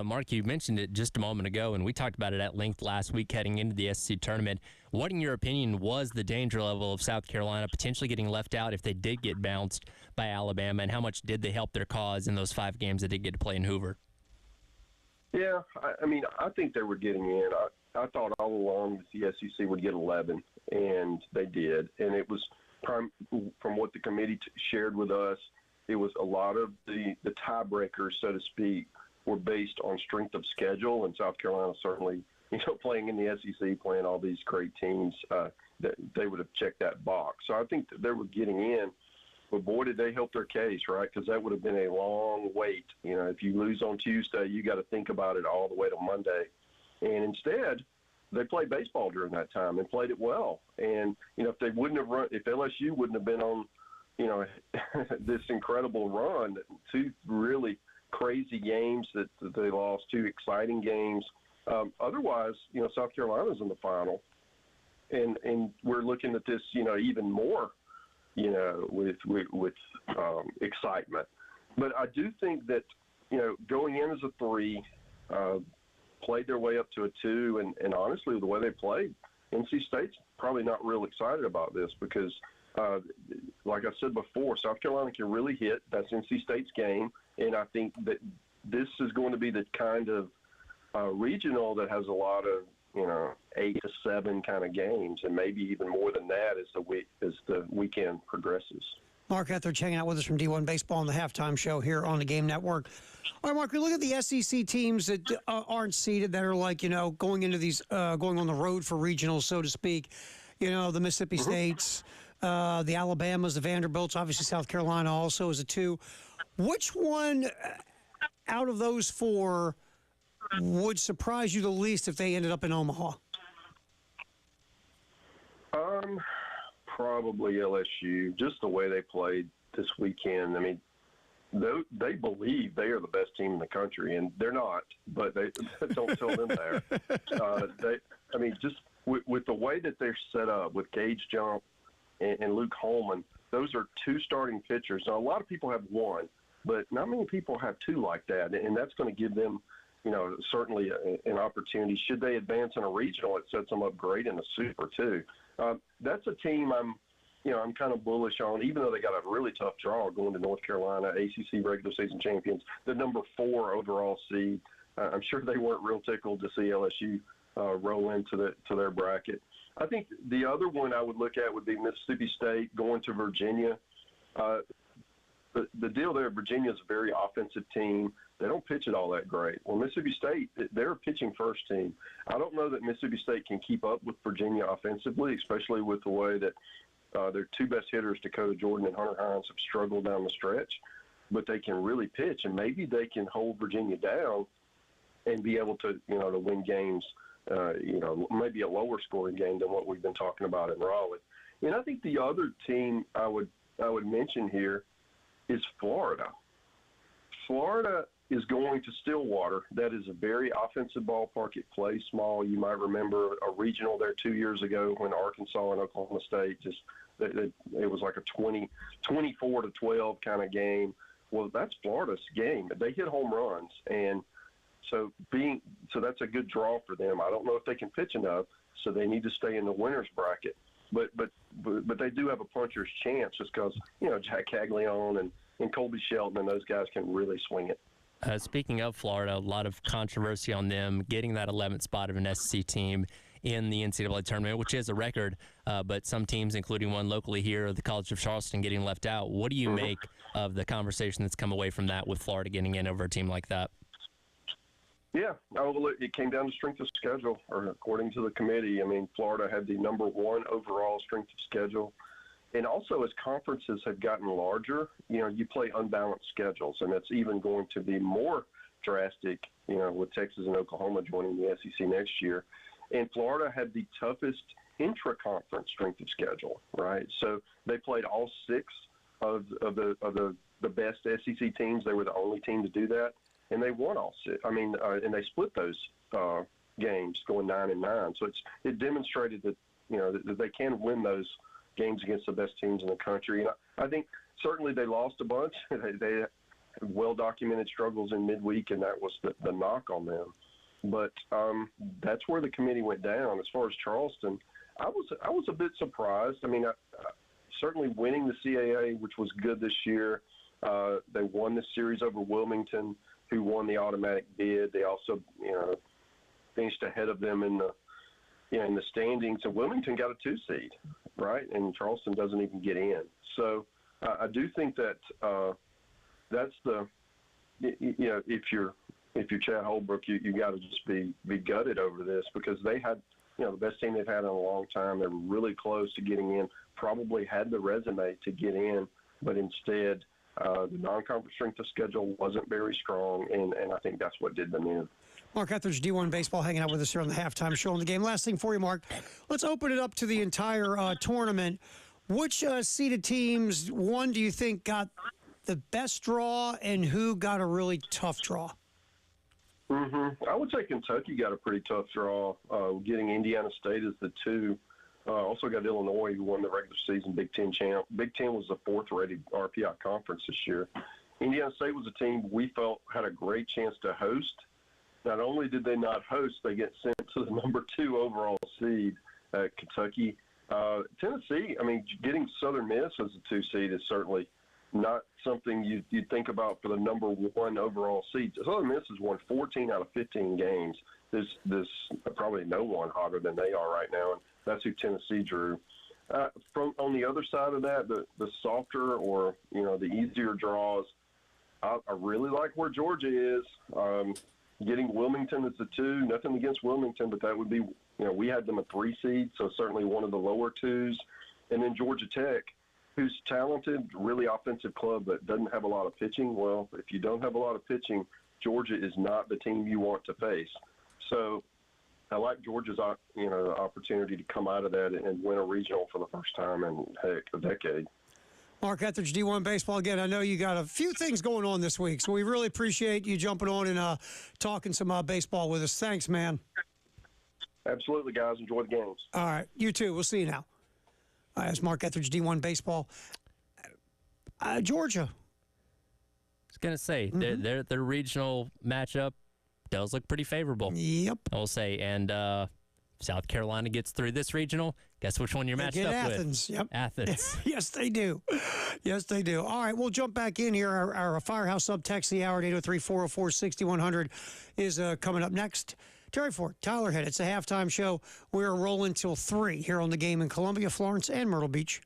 A: Mark, you mentioned it just a moment ago, and we talked about it at length last week heading into the SEC tournament. What, in your opinion, was the danger level of South Carolina potentially getting left out if they did get bounced by Alabama, and how much did they help their cause in those 5 games they did get to play in Hoover?
D: Yeah, I mean, I think they were getting in. I thought all along that the SEC would get 11, and they did. And it was, from what the committee shared with us, it was a lot of the tiebreakers, so to speak, were based on strength of schedule, and South Carolina certainly, playing in the SEC, playing all these great teams, that they would have checked that box. So I think that they were getting in, but boy, did they help their case, right? Because that would have been a long wait. If you lose on Tuesday, you got to think about it all the way to Monday. And instead, they played baseball during that time and played it well. And, if they wouldn't have run, if LSU wouldn't have been on, this incredible run, 2 really crazy games that they lost, 2 exciting games. Otherwise, South Carolina's in the final, and we're looking at this, even more, with excitement. But I do think that, going in as a 3, played their way up to a 2, and honestly, the way they played, NC State's probably not real excited about this because, like I said before, South Carolina can really hit. That's NC State's game. And I think that this is going to be the kind of regional that has a lot of, 8 to 7 kind of games, and maybe even more than that as the weekend progresses.
C: Mark Etheridge hanging out with us from D1 Baseball on the halftime show here on the Game Network. All right, Mark, we look at the SEC teams that aren't seeded, that are like, going into these, going on the road for regionals, so to speak. The Mississippi States, the Alabamas, the Vanderbilts, obviously South Carolina also is a 2. Which one out of those 4 would surprise you the least if they ended up in Omaha?
D: Probably LSU, just the way they played this weekend. I mean, they believe they are the best team in the country, and they're not, but they don't tell them there. Just with the way that they're set up with Gage Jump, and Luke Holman. Those are two starting pitchers. Now, a lot of people have one, but not many people have two like that, and that's going to give them, certainly an opportunity. Should they advance in a regional, it sets them up great in a super too. That's a team I'm kind of bullish on, even though they got a really tough draw going to North Carolina, ACC regular season champions, the number 4 overall seed. I'm sure they weren't real tickled to see LSU roll into their bracket. I think the other one I would look at would be Mississippi State going to Virginia. The deal there, Virginia is a very offensive team. They don't pitch it all that great. Well, Mississippi State, they're a pitching first team. I don't know that Mississippi State can keep up with Virginia offensively, especially with the way that their two best hitters, Dakota Jordan and Hunter Hines, have struggled down the stretch. But they can really pitch, and maybe they can hold Virginia down and be able to, to win games, maybe a lower scoring game than what we've been talking about in Raleigh. And I think the other team I would mention here is Florida. Florida is going to Stillwater. That is a very offensive ballpark. It plays small. You might remember a regional there 2 years ago when Arkansas and Oklahoma State it was like a 24-12 kind of game. Well, that's Florida's game. They hit home runs, and so that's a good draw for them. I don't know if they can pitch enough, so they need to stay in the winners bracket. But they do have a puncher's chance just because Jack Caglione and Colby Shelton and those guys can really swing it.
A: Speaking of Florida, a lot of controversy on them getting that 11th spot of an SEC team in the NCAA tournament, which is a record, but some teams, including one locally here, the College of Charleston, getting left out. What do you make of the conversation that's come away from that with Florida getting in over a team like that?
D: Yeah, it came down to strength of schedule, or according to the committee. I mean, Florida had the number 1 overall strength of schedule. And also, as conferences have gotten larger, you play unbalanced schedules, and it's even going to be more drastic, with Texas and Oklahoma joining the SEC next year. And Florida had the toughest intra-conference strength of schedule, right? So they played all 6 of the best SEC teams. They were the only team to do that, and they won all 6. And they split those games, going 9-9. So it demonstrated that that they can win those games against the best teams in the country. And I think certainly they lost a bunch. They had well-documented struggles in midweek, and that was the knock on them. But that's where the committee went down. As far as Charleston, I was a bit surprised. I mean, certainly winning the CAA, which was good this year. They won the series over Wilmington, who won the automatic bid. They also, finished ahead of them in the standings. And Wilmington got a 2 seed, right? And Charleston doesn't even get in. So I do think that that's if you're Chad Holbrook, you got to just be gutted over this, because they had the best team they've had in a long time. They were really close to getting in, probably had the resume to get in, but instead the non-conference strength of schedule wasn't very strong, and I think that's what did them in.
C: Mark Etheridge, D1 Baseball, hanging out with us here on the halftime show on the game. Last thing for you, Mark. Let's open it up to the entire tournament. Which seeded teams, one, do you think got the best draw, and who got a really tough draw?
D: I would say Kentucky got a pretty tough draw, getting Indiana State as the 2. Also got Illinois, who won the regular season Big Ten champ. Big Ten was the 4th-rated RPI conference this year. Indiana State was a team we felt had a great chance to host. Not only did they not host, they get sent to the number 2 overall seed, Kentucky. Tennessee, getting Southern Miss as a 2 seed is certainly not something you'd think about for the number 1 overall seed. Southern Miss has won 14 out of 15 games. There's probably no one hotter than they are right now, and that's who Tennessee drew. On the other side of that, the softer or the easier draws, I really like where Georgia is. Getting Wilmington as the 2, nothing against Wilmington, but that would be, we had them a 3 seed, so certainly one of the lower 2s. And then Georgia Tech, who's talented, really offensive club, but doesn't have a lot of pitching. Well, if you don't have a lot of pitching, Georgia is not the team you want to face. So I like Georgia's, opportunity to come out of that and win a regional for the first time in, a decade.
C: Mark Etheridge, D1 Baseball. Again, I know you got a few things going on this week, so we really appreciate you jumping on and talking some baseball with us. Thanks, man.
D: Absolutely, guys. Enjoy the games.
C: All right. You too. We'll see you now. as Mark Etheridge, D1 baseball. Georgia.
A: I was gonna say their regional matchup does look pretty favorable.
C: Yep.
A: I will say, and South Carolina gets through this regional. Guess which one you're matched up
C: Athens.
A: with?
C: Yep.
A: Athens.
C: Yes, they do. Yes, they do. All right, we'll jump back in here. Our Firehouse Subtext, the hour at 803-404-6100 is coming up next. Terry Ford, Tyler Head. It's a halftime show. We're rolling till 3 here on the game in Columbia, Florence, and Myrtle Beach.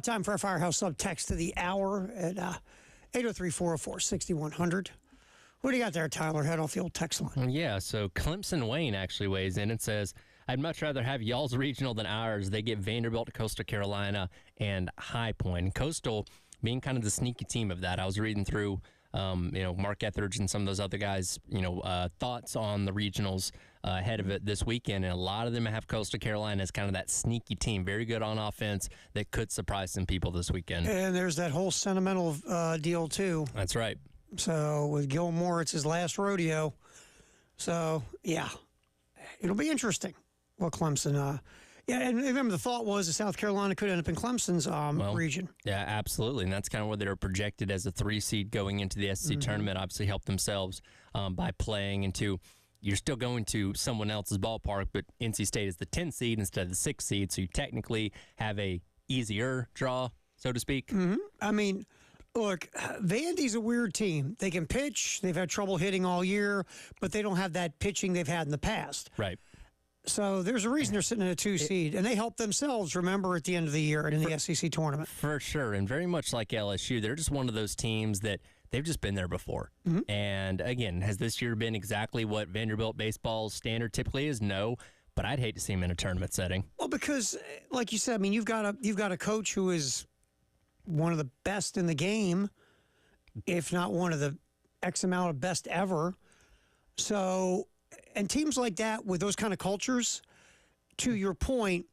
C: Time for our Firehouse Sub text to the hour at 803-404-6100. What do you got there, Tyler? Head off the old text line.
A: Yeah, so Clemson Wayne actually weighs in and says, I'd much rather have y'all's regional than ours. They get Vanderbilt, Coastal Carolina, and High Point. Coastal being kind of the sneaky team of that. I was reading through, Mark Etheridge and some of those other guys, thoughts on the regionals ahead of it this weekend, and a lot of them have Coastal Carolina as kind of that sneaky team, very good on offense that could surprise some people this weekend.
C: And there's that whole sentimental deal, too.
A: That's right.
C: So with Gilmore, it's his last rodeo. So, yeah, it'll be interesting. Well, Clemson, and remember the thought was that South Carolina could end up in Clemson's region.
A: Yeah, absolutely. And that's kind of where they're projected as a 3 seed going into the SEC tournament. Obviously help themselves by playing into, you're still going to someone else's ballpark, but NC State is the 10 seed instead of the 6 seed. So you technically have a easier draw, so to speak.
C: Mm-hmm. I mean, look, Vandy's a weird team. They can pitch. They've had trouble hitting all year, but they don't have that pitching they've had in the past.
A: Right.
C: So there's a reason they're sitting in a 2 seed, and they help themselves, remember, at the end of the year and in the SEC tournament.
A: For sure, and very much like LSU, they're just one of those teams that they've just been there before. Mm-hmm. And again, has this year been exactly what Vanderbilt baseball's standard typically is? No, but I'd hate to see them in a tournament setting.
C: Well, because, like you said, I mean, you've got a coach who is one of the best in the game, if not one of the X amount of best ever. So, and teams like that with those kind of cultures, to your point,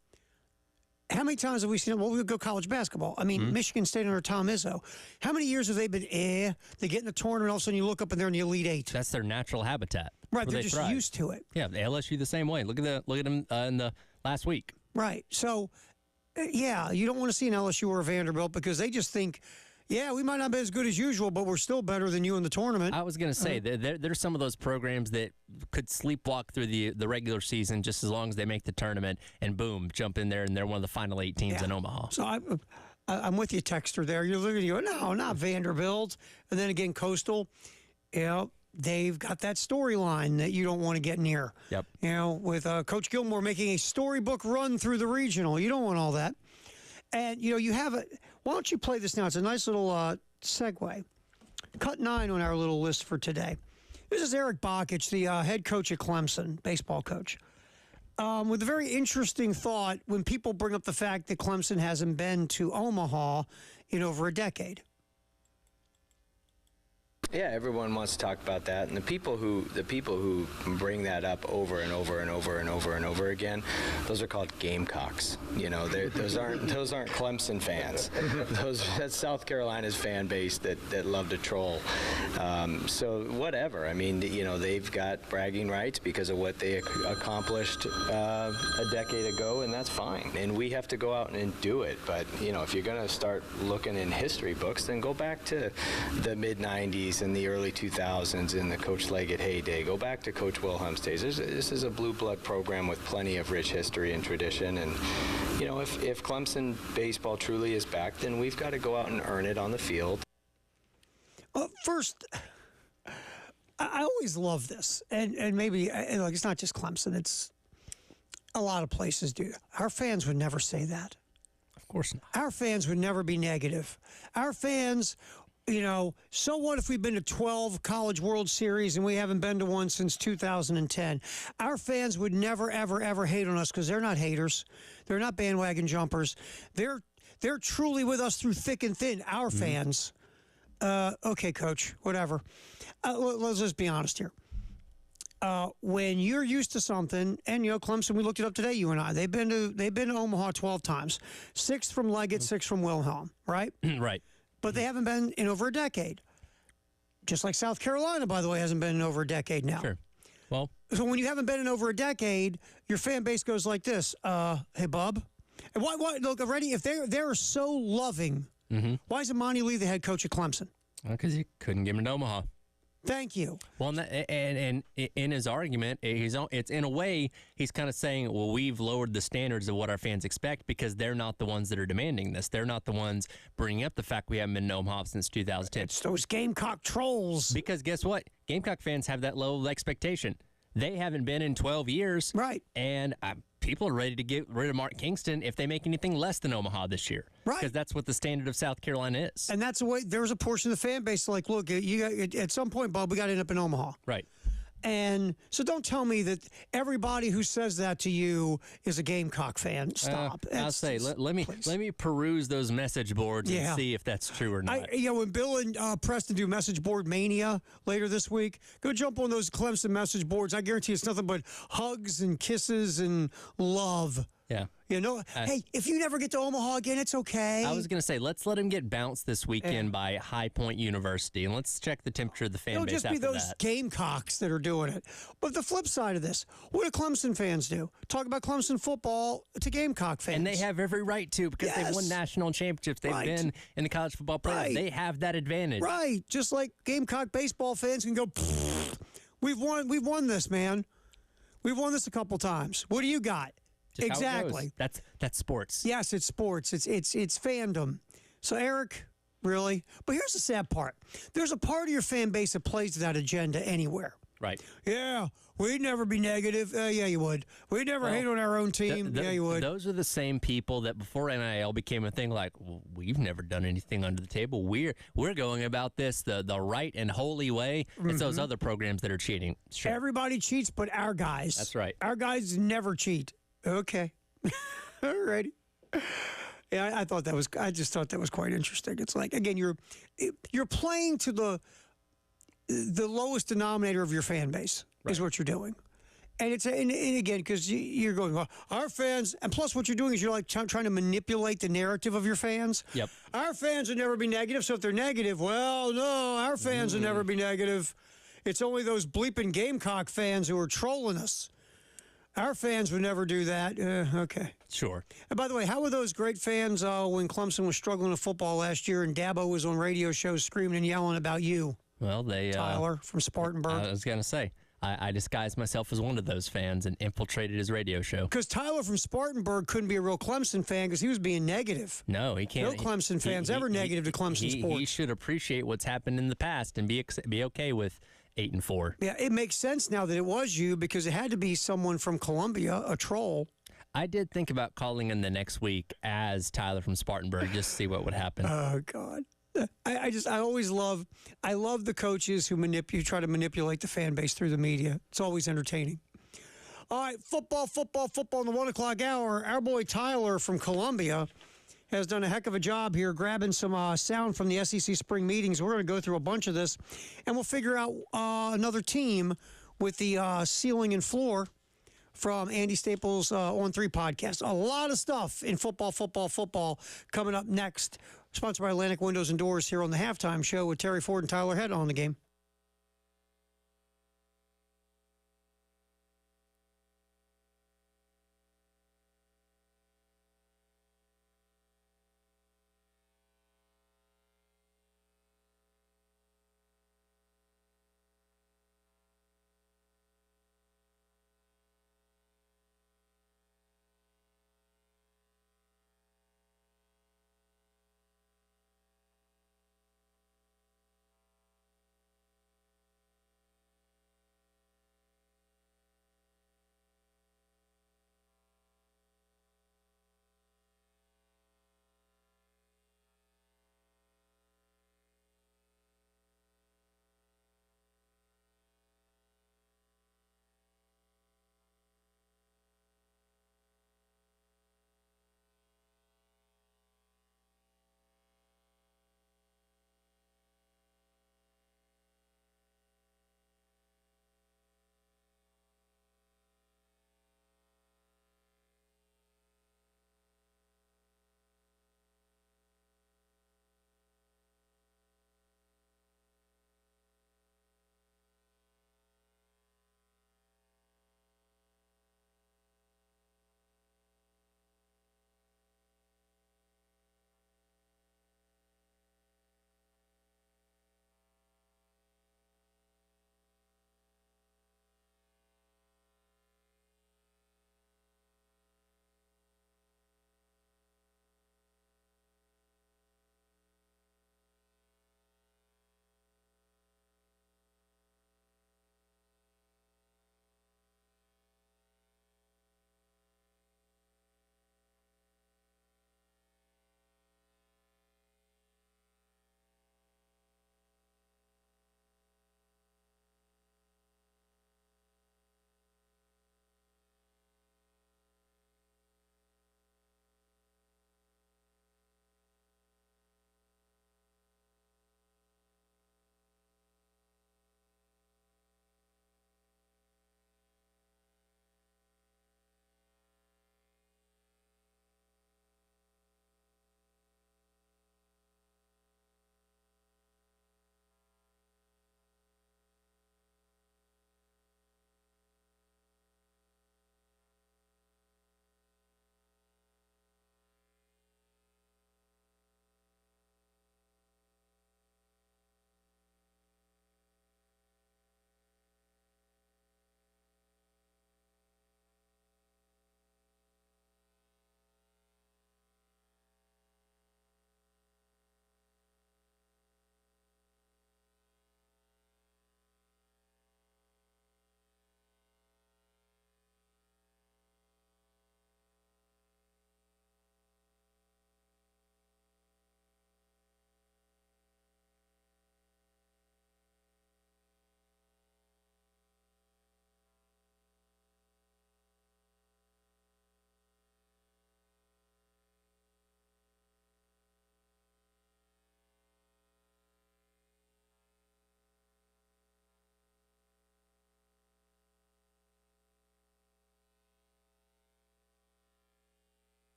C: how many times have we seen it? Well, we go college basketball. I mean, Michigan State under Tom Izzo. How many years have they been, they get in the tournament, all of a sudden you look up and they're in the Elite Eight.
A: That's their natural habitat.
C: Right, they're just thrive. Used to it.
A: Yeah, the LSU the same way. Look at them in the last week.
C: Right, so, yeah, you don't want to see an LSU or a Vanderbilt because they just think, yeah, we might not be as good as usual, but we're still better than you in the tournament.
A: I was going to say, there's some of those programs that could sleepwalk through the regular season just as long as they make the tournament, and boom, jump in there, and they're one of the final 8 teams in Omaha.
C: So I'm with you, Texter, there. You're looking at you, no, not Vanderbilt. And then again, Coastal, they've got that storyline that you don't want to get near.
A: Yep.
C: With Coach Gilmore making a storybook run through the regional. You don't want all that. And, you have a... Why don't you play this now? It's a nice little segue. Cut 9 on our little list for today. This is Eric Bakich, the head coach at Clemson, baseball coach, with a very interesting thought when people bring up the fact that Clemson hasn't been to Omaha in over a decade.
E: Yeah, everyone wants to talk about that, and the people who bring that up over and over and over and over and over again, those are called Gamecocks. Those aren't Clemson fans. That's South Carolina's fan base that love to troll. So whatever. I mean, they've got bragging rights because of what they accomplished a decade ago, and that's fine. And we have to go out and do it. But if you're going to start looking in history books, then go back to the mid '90s. In the early 2000s in the Coach Leggett heyday. Go back to Coach Wilhelm's days. This is a blue blood program with plenty of rich history and tradition. And, if Clemson baseball truly is back, then we've got to go out and earn it on the field.
C: Well, first, I always love this. And maybe, it's not just Clemson. It's a lot of places do. Our fans would never say that.
A: Of course not.
C: Our fans would never be negative. Our fans... so what if we've been to 12 College World Series and we haven't been to one since 2010? Our fans would never, ever, ever hate on us because they're not haters. They're not bandwagon jumpers. They're truly with us through thick and thin, our fans. Okay, Coach, whatever. Let's just be honest here. When you're used to something, and Clemson, we looked it up today, you and I. They've been to Omaha 12 times. 6 from Leggett, 6 from Wilhelm, right?
A: Right.
C: But they haven't been in over a decade. Just like South Carolina, by the way, hasn't been in over a decade now.
A: Sure. Well,
C: so when you haven't been in over a decade, your fan base goes like this. Hey, bub. And why look, already, if they're so loving, why is Imani Lee the head coach at Clemson?
A: Because he couldn't get him to Omaha.
C: Thank you.
A: Well, and in his argument, it's in a way he's kind of saying, well, we've lowered the standards of what our fans expect because they're not the ones that are demanding this. They're not the ones bringing up the fact we haven't been in Omaha since 2010.
C: It's those Gamecock trolls.
A: Because guess what? Gamecock fans have that low expectation. They haven't been in 12 years.
C: Right.
A: And people are ready to get rid of Mark Kingston if they make anything less than Omaha this year.
C: Right.
A: Because that's what the standard of South Carolina is.
C: And that's the way there's a portion of the fan base like, look, you got, at some point, Bob, we got to end up in Omaha.
A: Right.
C: And so don't tell me that everybody who says that to you is a Gamecock fan. Stop.
A: I'll say, let me peruse those message boards and see if that's true or not.
C: When Bill and Preston do Message Board Mania later this week, go jump on those Clemson message boards. I guarantee it's nothing but hugs and kisses and love.
A: Yeah.
C: Hey, if you never get to Omaha again, it's okay.
A: I was going to say, let's let him get bounced this weekend by High Point University, and let's check the temperature of the fan base after that.
C: It'll just be those Gamecocks that are doing it. But the flip side of this, what do Clemson fans do? Talk about Clemson football to Gamecock fans.
A: And they have every right to, because they've won national championships. They've been in the college football playoff. They have that advantage.
C: Right. Just like Gamecock baseball fans can go, we've won this, man. We've won this a couple times. What do you got?
A: Just
C: exactly.
A: That's sports.
C: Yes, it's sports. It's fandom. So Eric, really? But here's the sad part. There's a part of your fan base that plays that agenda anywhere.
A: Right.
C: Yeah, we'd never be negative. Yeah, you would. We'd never hate on our own team. Yeah, you would.
A: Those are the same people that before NIL became a thing, like, well, we've never done anything under the table. We're going about this the right and holy way. It's those other programs that are cheating. Sure.
C: Everybody cheats, but our guys.
A: That's right.
C: Our guys never cheat. Okay. All righty. Yeah, I just thought that was quite interesting. It's like, again, you're playing to the lowest denominator of your fan base is what you're doing. And and again, because you're going, well, our fans, and plus what you're doing is you're like trying to manipulate the narrative of your fans.
A: Yep.
C: Our fans would never be negative, so if they're negative, well, no, our fans would never be negative. It's only those bleeping Gamecock fans who are trolling us. Our fans would never do that. Okay.
A: Sure.
C: And by the way, how were those great fans when Clemson was struggling in football last year and Dabo was on radio shows screaming and yelling about you?
A: Well,
C: Tyler from Spartanburg.
A: I was going to say, I disguised myself as one of those fans and infiltrated his radio show.
C: Because Tyler from Spartanburg couldn't be a real Clemson fan because he was being negative.
A: No, he can't.
C: No Clemson fans ever negative to Clemson sports.
A: He should appreciate what's happened in the past and be okay with 8-4.
C: Yeah, it makes sense now that it was you because it had to be someone from Columbia, a troll.
A: I did think about calling in the next week as Tyler from Spartanburg just to see what would happen.
C: Oh, God. I love the coaches who try to manipulate the fan base through the media. It's always entertaining. All right, football in the 1 o'clock hour. Our boy Tyler from Columbia has done a heck of a job here grabbing some sound from the SEC spring meetings. We're going to go through a bunch of this, and we'll figure out another team with the ceiling and floor from Andy Staples' On 3 podcast. A lot of stuff in football coming up next. Sponsored by Atlantic Windows and Doors here on the Halftime Show with Terry Ford and Tyler Head on the game.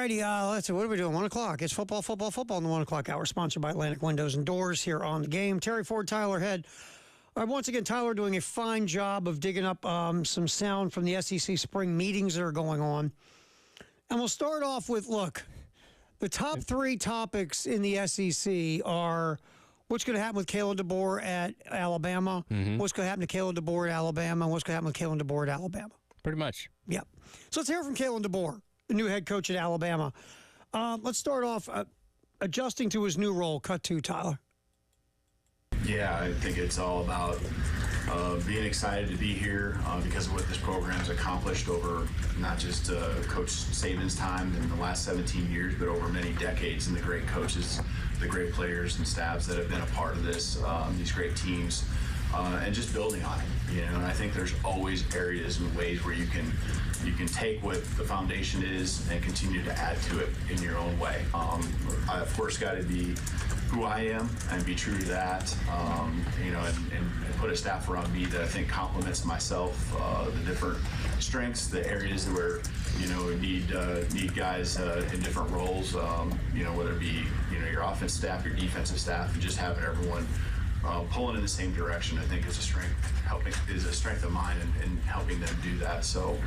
C: righty, let's see. What are we doing? 1 o'clock. It's football in the 1 o'clock hour, sponsored by Atlantic Windows and Doors here on the game. Terry Ford, Tyler Head. Once again, Tyler doing a fine job of digging up some sound from the SEC spring meetings that are going on. And we'll start off with, look, the top 3 topics in the SEC are what's going to happen with Kalen DeBoer at Alabama, what's going to happen to Kalen DeBoer at Alabama, and what's going to happen with Kalen DeBoer at Alabama.
A: Pretty much.
C: Yeah. So let's hear from Kalen DeBoer, the new head coach at Alabama. Let's start off adjusting to his new role. Cut 2, Tyler.
F: Yeah, I think it's all about being excited to be here because of what this program's accomplished over not just Coach Saban's time in the last 17 years, but over many decades, and the great coaches, the great players and staffs that have been a part of this, these great teams, and just building on it. And I think there's always areas and ways where you can take what the foundation is and continue to add to it in your own way. I of course got to be who I am and be true to that, and put a staff around me that I think complements myself, the different strengths, the areas where, need guys in different roles, whether it be, your offense staff, your defensive staff, and just having everyone pulling in the same direction, I think is a strength of mine in helping them do that. So,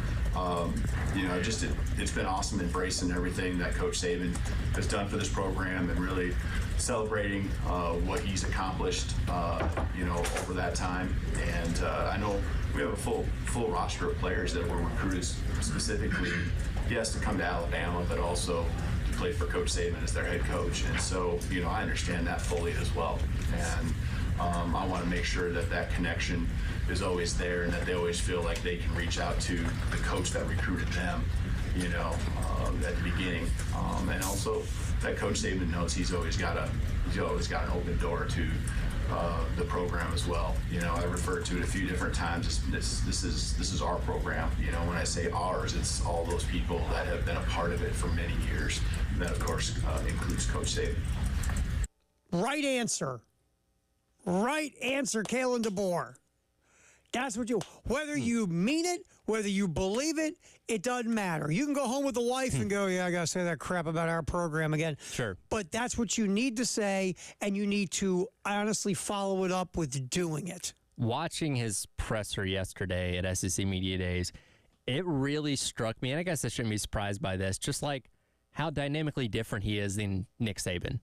F: it's been awesome embracing everything that Coach Saban has done for this program and really celebrating what he's accomplished, over that time. And I know we have a full roster of players that were recruited specifically, yes, to come to Alabama, but also to play for Coach Saban as their head coach. And so, I understand that fully as well. And I want to make sure that connection is always there and that they always feel like they can reach out to the coach that recruited them, at the beginning. And also that Coach Saban knows he's always got an open door to the program as well. I referred to it a few different times. This is our program. When I say ours, it's all those people that have been a part of it for many years. And that, of course, includes Coach Saban.
C: Right answer, Kalen DeBoer. That's what whether you mean it, whether you believe it, it doesn't matter. You can go home with the wife and go, yeah, I got to say that crap about our program again.
A: Sure.
C: But that's what you need to say, and you need to honestly follow it up with doing it.
A: Watching his presser yesterday at SEC Media Days, it really struck me, and I guess I shouldn't be surprised by this, just like how dynamically different he is than Nick Saban.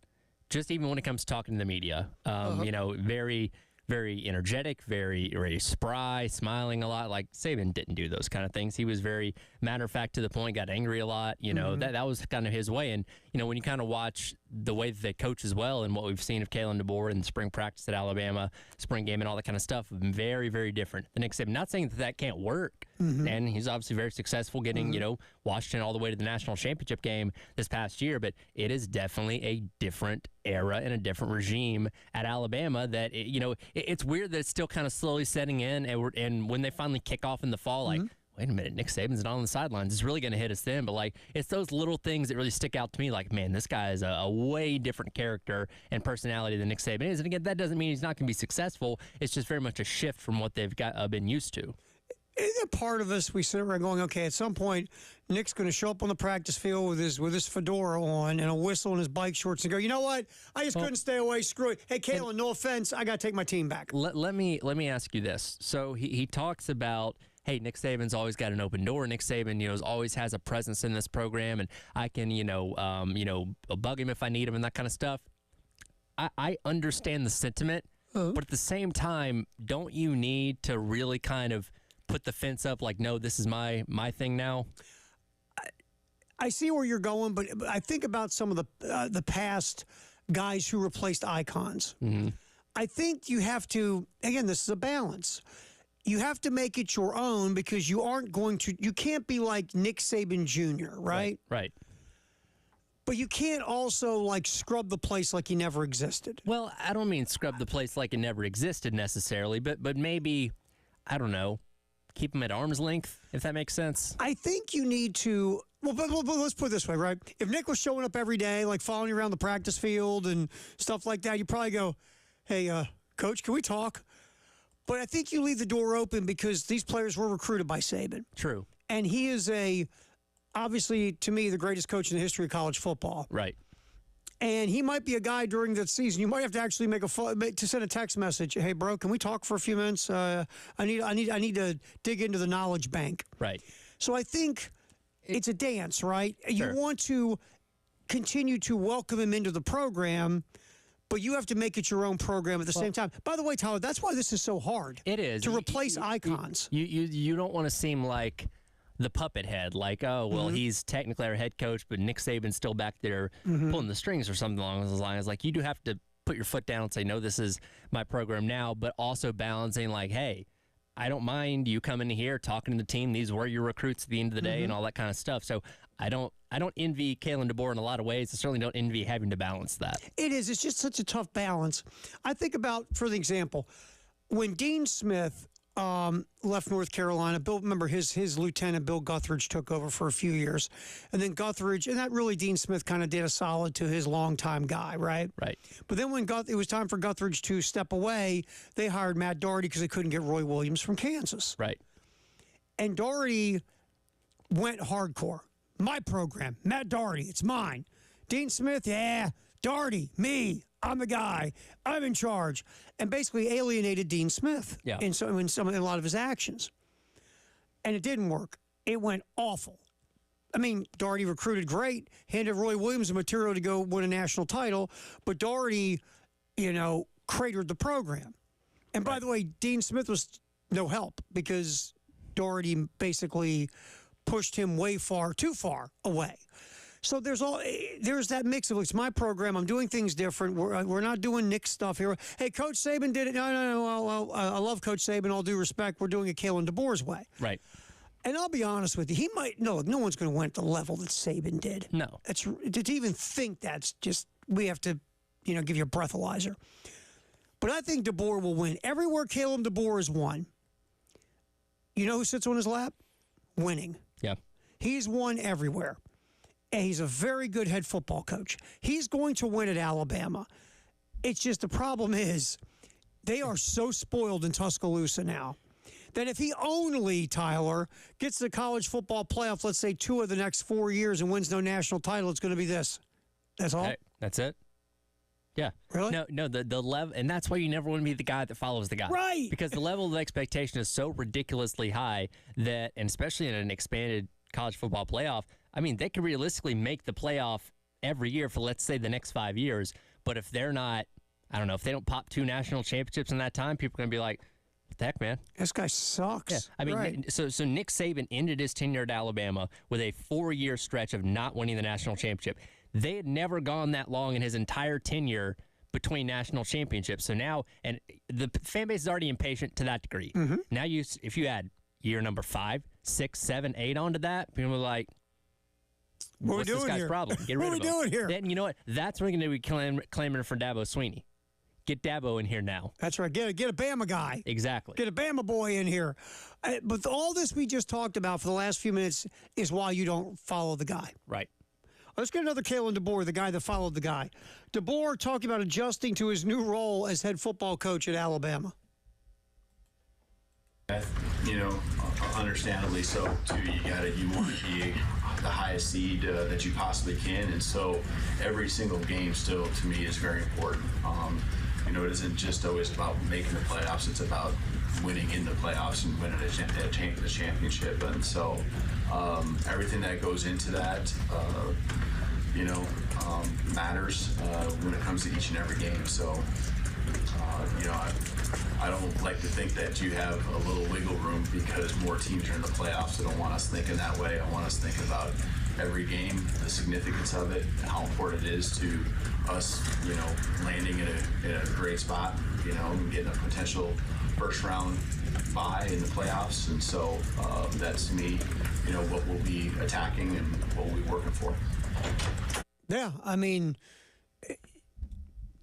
A: Just even when it comes to talking to the media, very, very energetic, very spry, smiling a lot. Like Saban didn't do those kind of things. He was very matter of fact to the point, got angry a lot. That was kind of his way. And when you kind of watch the way that they coach as well, and what we've seen of Kalen DeBoer in spring practice at Alabama, spring game, and all that kind of stuff, very, very different. The Nick Saban, not saying that can't work, and he's obviously very successful getting Washington all the way to the national championship game this past year, but it is definitely a different era and a different regime at Alabama that it's weird that it's still kind of slowly setting in, and when they finally kick off in the fall, like, wait a minute, Nick Saban's not on the sidelines. It's really going to hit us then. But, like, it's those little things that really stick out to me. Like, man, this guy is a way different character and personality than Nick Saban is. And, again, that doesn't mean he's not going to be successful. It's just very much a shift from what they've been used to.
C: Isn't it part of us, we sit around going, okay, at some point, Nick's going to show up on the practice field with his fedora on and a whistle and his bike shorts and go, you know what? I just couldn't stay away. Screw it. Hey, Kalen, no offense. I got to take my team back.
A: Let me ask you this. So he talks about, hey, Nick Saban's always got an open door. Nick Saban, always has a presence in this program, and I can, bug him if I need him and that kind of stuff. I understand the sentiment, but at the same time, don't you need to really kind of put the fence up like, no, this is my thing now?
C: I see where you're going, but I think about some of the past guys who replaced icons. I think you have to, again, this is a balance. You have to make it your own because you can't be like Nick Saban Jr., right?
A: Right.
C: But you can't also, like, scrub the place like he never existed.
A: Well, I don't mean scrub the place like it never existed necessarily, but maybe, I don't know, keep him at arm's length, if that makes sense.
C: I think you need to, but let's put it this way, right? If Nick was showing up every day, like following you around the practice field and stuff like that, you probably go, hey, Coach, can we talk? But I think you leave the door open because these players were recruited by Saban.
A: True.
C: And he is a obviously, to me, the greatest coach in the history of college football.
A: Right.
C: And he might be a guy during the season. You might have to actually to send a text message. Hey, bro, can we talk for a few minutes? I need to dig into the knowledge bank.
A: Right.
C: So I think it's a dance, right?
A: Sure.
C: You want to continue to welcome him into the program, but you have to make it your own program at the same time. By the way, Tyler, that's why this is so hard.
A: It is.
C: To replace icons.
A: You don't want to seem like the puppet head, like, oh, well, he's technically our head coach, but Nick Saban's still back there pulling the strings or something along those lines. Like, you do have to put your foot down and say, no, this is my program now, but also balancing like, hey, I don't mind you coming in here, talking to the team. These were your recruits at the end of the day and all that kind of stuff. So I don't envy Kalen DeBoer in a lot of ways. I certainly don't envy having to balance that.
C: It is. It's just such a tough balance. I think about, for the example, when Dean Smith left North Carolina, remember his lieutenant, Bill Guthridge, took over for a few years. And then Guthridge, and that really Dean Smith kind of did a solid to his longtime guy, right?
A: Right.
C: But then when it was time for Guthridge to step away, they hired Matt Doherty because they couldn't get Roy Williams from Kansas.
A: Right.
C: And Doherty went hardcore. My program, Matt Doherty, it's mine. Dean Smith, yeah, Doherty, me, I'm the guy, I'm in charge, and basically alienated Dean Smith in a lot of his actions. And it didn't work. It went awful. I mean, Doherty recruited great, handed Roy Williams the material to go win a national title, but Doherty, cratered the program. And by the way, Dean Smith was no help because Doherty basically pushed him too far away. So there's that mix of, it's my program, I'm doing things different, we're not doing Nick stuff here. Hey, Coach Saban did it. No, I love Coach Saban, all due respect, we're doing it Kalen DeBoer's way.
A: Right.
C: And I'll be honest with you, no one's going to win at the level that Saban did.
A: No.
C: To even think that's just, we have to, give you a breathalyzer. But I think DeBoer will win. Everywhere Kalen DeBoer has won, you know who sits on his lap? Winning.
A: Yeah.
C: He's won everywhere. And he's a very good head football coach. He's going to win at Alabama. It's just the problem is they are so spoiled in Tuscaloosa now that if he only, Tyler, gets the college football playoff, let's say 2 of the next 4 years and wins no national title, it's going to be this. That's all?
A: Hey, that's it? Yeah.
C: Really?
A: No, the level, and that's why you never want to be the guy that follows the guy.
C: Right.
A: Because the level of expectation is so ridiculously high that, and especially in an expanded college football playoff, I mean, they could realistically make the playoff every year for, let's say, the next 5 years. But if they're not, I don't know, if they don't pop 2 national championships in that time, people are going to be like, what the heck, man?
C: This guy sucks.
A: Yeah. I mean,
C: right.
A: so Nick Saban ended his tenure at Alabama with a 4-year stretch of not winning the national championship. They had never gone that long in his entire tenure between national championships. So now, and the fan base is already impatient to that degree.
C: Mm-hmm.
A: Now, if you add year number 5, 6, 7, 8 onto that, people are like, what's this guy's problem? Get rid
C: What are we doing here?
A: Then you know what? That's when we're going to be clamoring for Dabo Swinney. Get Dabo in here now.
C: That's right. Get a Bama guy.
A: Exactly.
C: Get a Bama boy in here. But all this we just talked about for the last few minutes is why you don't follow the guy.
A: Right.
C: Let's get another Kalen DeBoer, the guy that followed the guy. DeBoer talking about adjusting to his new role as head football coach at Alabama.
F: Understandably so too. You want to be the highest seed that you possibly can, and so every single game still to me is very important. It isn't just always about making the playoffs; it's about winning in the playoffs and winning the championship. And so everything that goes into that, matters when it comes to each and every game. So. I don't like to think that you have a little wiggle room because more teams are in the playoffs. I don't want us thinking that way. I want us thinking about every game, the significance of it, and how important it is to us, landing in a great spot, and getting a potential first round bye in the playoffs. And so that's to me, what we'll be attacking and what we'll be working for.
C: Yeah, I mean,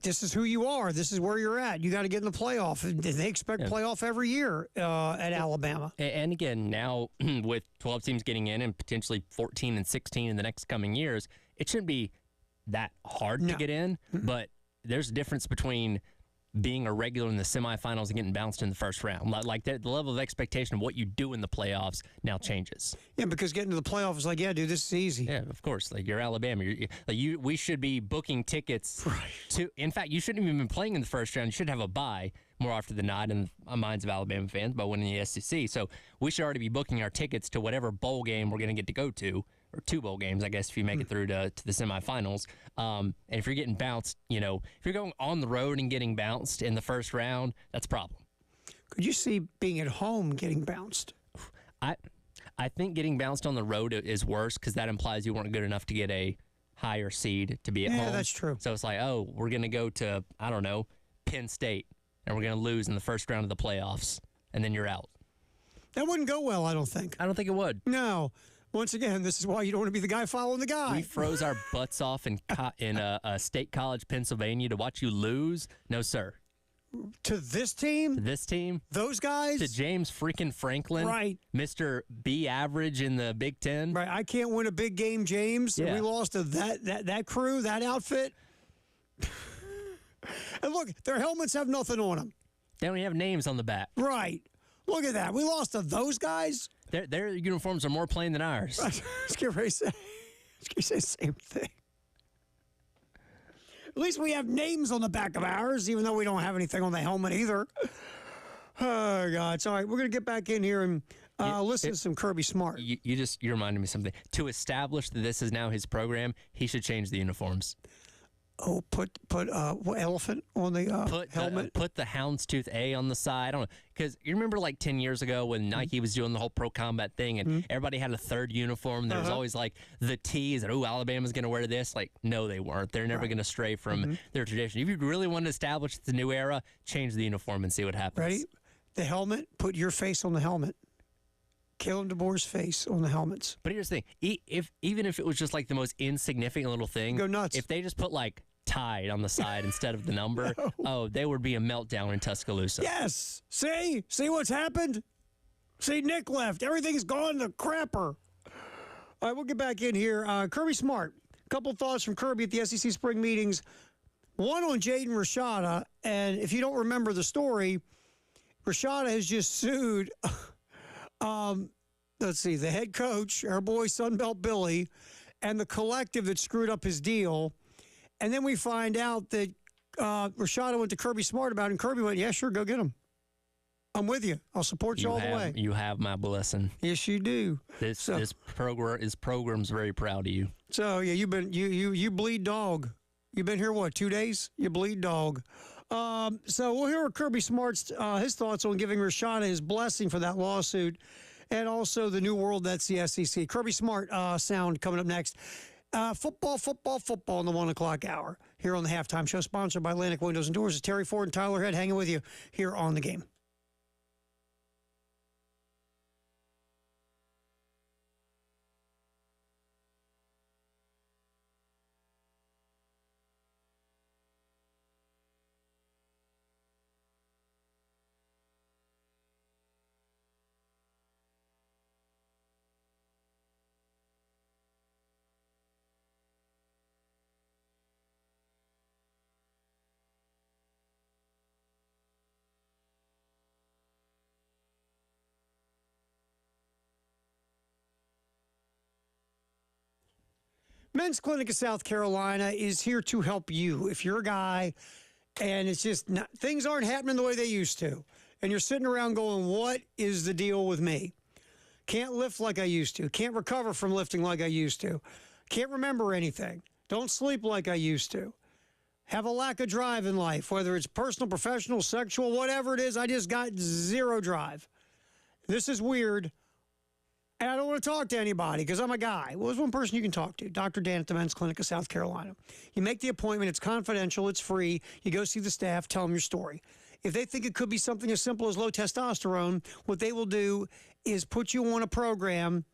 C: this is who you are. This is where you're at. You got to get in the playoff. They expect playoff every year at Alabama.
A: And again, now with 12 teams getting in and potentially 14 and 16 in the next coming years, it shouldn't be that hard to get in. But there's a difference between being a regular in the semifinals and getting bounced in the first round. Like the level of expectation of what you do in the playoffs now changes.
C: Yeah, because getting to the playoffs is like, yeah, dude, this is easy.
A: Yeah, of course. Like you're Alabama. We should be booking tickets to. In fact, you shouldn't even be playing in the first round. You should have a bye more often than not in the minds of Alabama fans by winning the SEC. So we should already be booking our tickets to whatever bowl game we're going to get to go to, or 2 bowl games, I guess, if you make it through to the semifinals. And if you're getting bounced, if you're going on the road and getting bounced in the first round, that's a problem.
C: Could you see being at home getting bounced?
A: I think getting bounced on the road is worse because that implies you weren't good enough to get a higher seed to be at home.
C: Yeah, that's true.
A: So it's like, oh, we're going to go to, I don't know, Penn State, and we're going to lose in the first round of the playoffs, and then you're out.
C: That wouldn't go well, I don't think.
A: I don't think it would.
C: No. Once again, this is why you don't want to be the guy following the guy.
A: We froze our butts off in a state college, Pennsylvania, to watch you lose? No, sir.
C: To this team?
A: This team?
C: Those guys?
A: To James freaking Franklin?
C: Right.
A: Mr. B average in the Big Ten?
C: Right. I can't win a big game, James.
A: Yeah.
C: And we lost to that crew, that outfit. And look, their helmets have nothing on them.
A: They don't even have names on the back.
C: Right. Look at that. We lost to those guys.
A: Their uniforms are more plain than ours.
C: I was getting ready to say the same thing. At least we have names on the back of ours, even though we don't have anything on the helmet either. Oh, God. It's all right. We're going to get back in here and listen to some Kirby Smart.
A: You reminded me of something. To establish that this is now his program, he should change the uniforms.
C: Oh, put what elephant on the helmet?
A: Put the houndstooth A on the side. I don't know. Because you remember like 10 years ago when Nike was doing the whole pro combat thing and everybody had a third uniform. There was always like the tease that, oh, Alabama's going to wear this. Like, no, they weren't. They're never going to stray from their tradition. If you really want to establish the new era, change the uniform and see what happens.
C: Ready? The helmet, put your face on the helmet. Caleb DeBoer's face on the helmets.
A: But here's the thing. Even if it was just like the most insignificant little thing.
C: Go nuts.
A: If they just put like Tide on the side instead of the number, there would be a meltdown in Tuscaloosa.
C: Yes. See what's happened? See, Nick left. Everything's gone to crapper. All right, we'll get back in here. Kirby Smart. A couple thoughts from Kirby at the SEC spring meetings. One on Jaden Rashada. And if you don't remember the story, Rashada has just sued, let's see, the head coach, our boy Sunbelt Billy, and the collective that screwed up his deal. And then we find out that Rashada went to Kirby Smart about it, and Kirby went, yeah, sure, go get him. I'm with you. I'll support you all the way.
A: You have my blessing.
C: Yes, you do.
A: This program's very proud of you.
C: So yeah, you bleed dog. You've been here what, 2 days? You bleed dog. So we'll hear Kirby Smart's his thoughts on giving Rashada his blessing for that lawsuit, and also the new world that's the SEC. Kirby Smart sound coming up next. Football in the 1 o'clock hour here on the Halftime Show, sponsored by Atlantic Windows and Doors. It's Terry Ford and Tyler Head hanging with you here on the game. Men's Clinic of South Carolina is here to help you. If you're a guy and it's just not, things aren't happening the way they used to, and you're sitting around going, what is the deal with me? Can't lift like I used to. Can't recover from lifting like I used to. Can't remember anything. Don't sleep like I used to. Have a lack of drive in life, whether it's personal, professional, sexual, whatever it is. I just got zero drive. This is weird. And I don't want to talk to anybody because I'm a guy. Well, there's one person you can talk to, Dr. Dan at the Men's Clinic of South Carolina. You make the appointment. It's confidential. It's free. You go see the staff. Tell them your story. If they think it could be something as simple as low testosterone, what they will do is put you on a program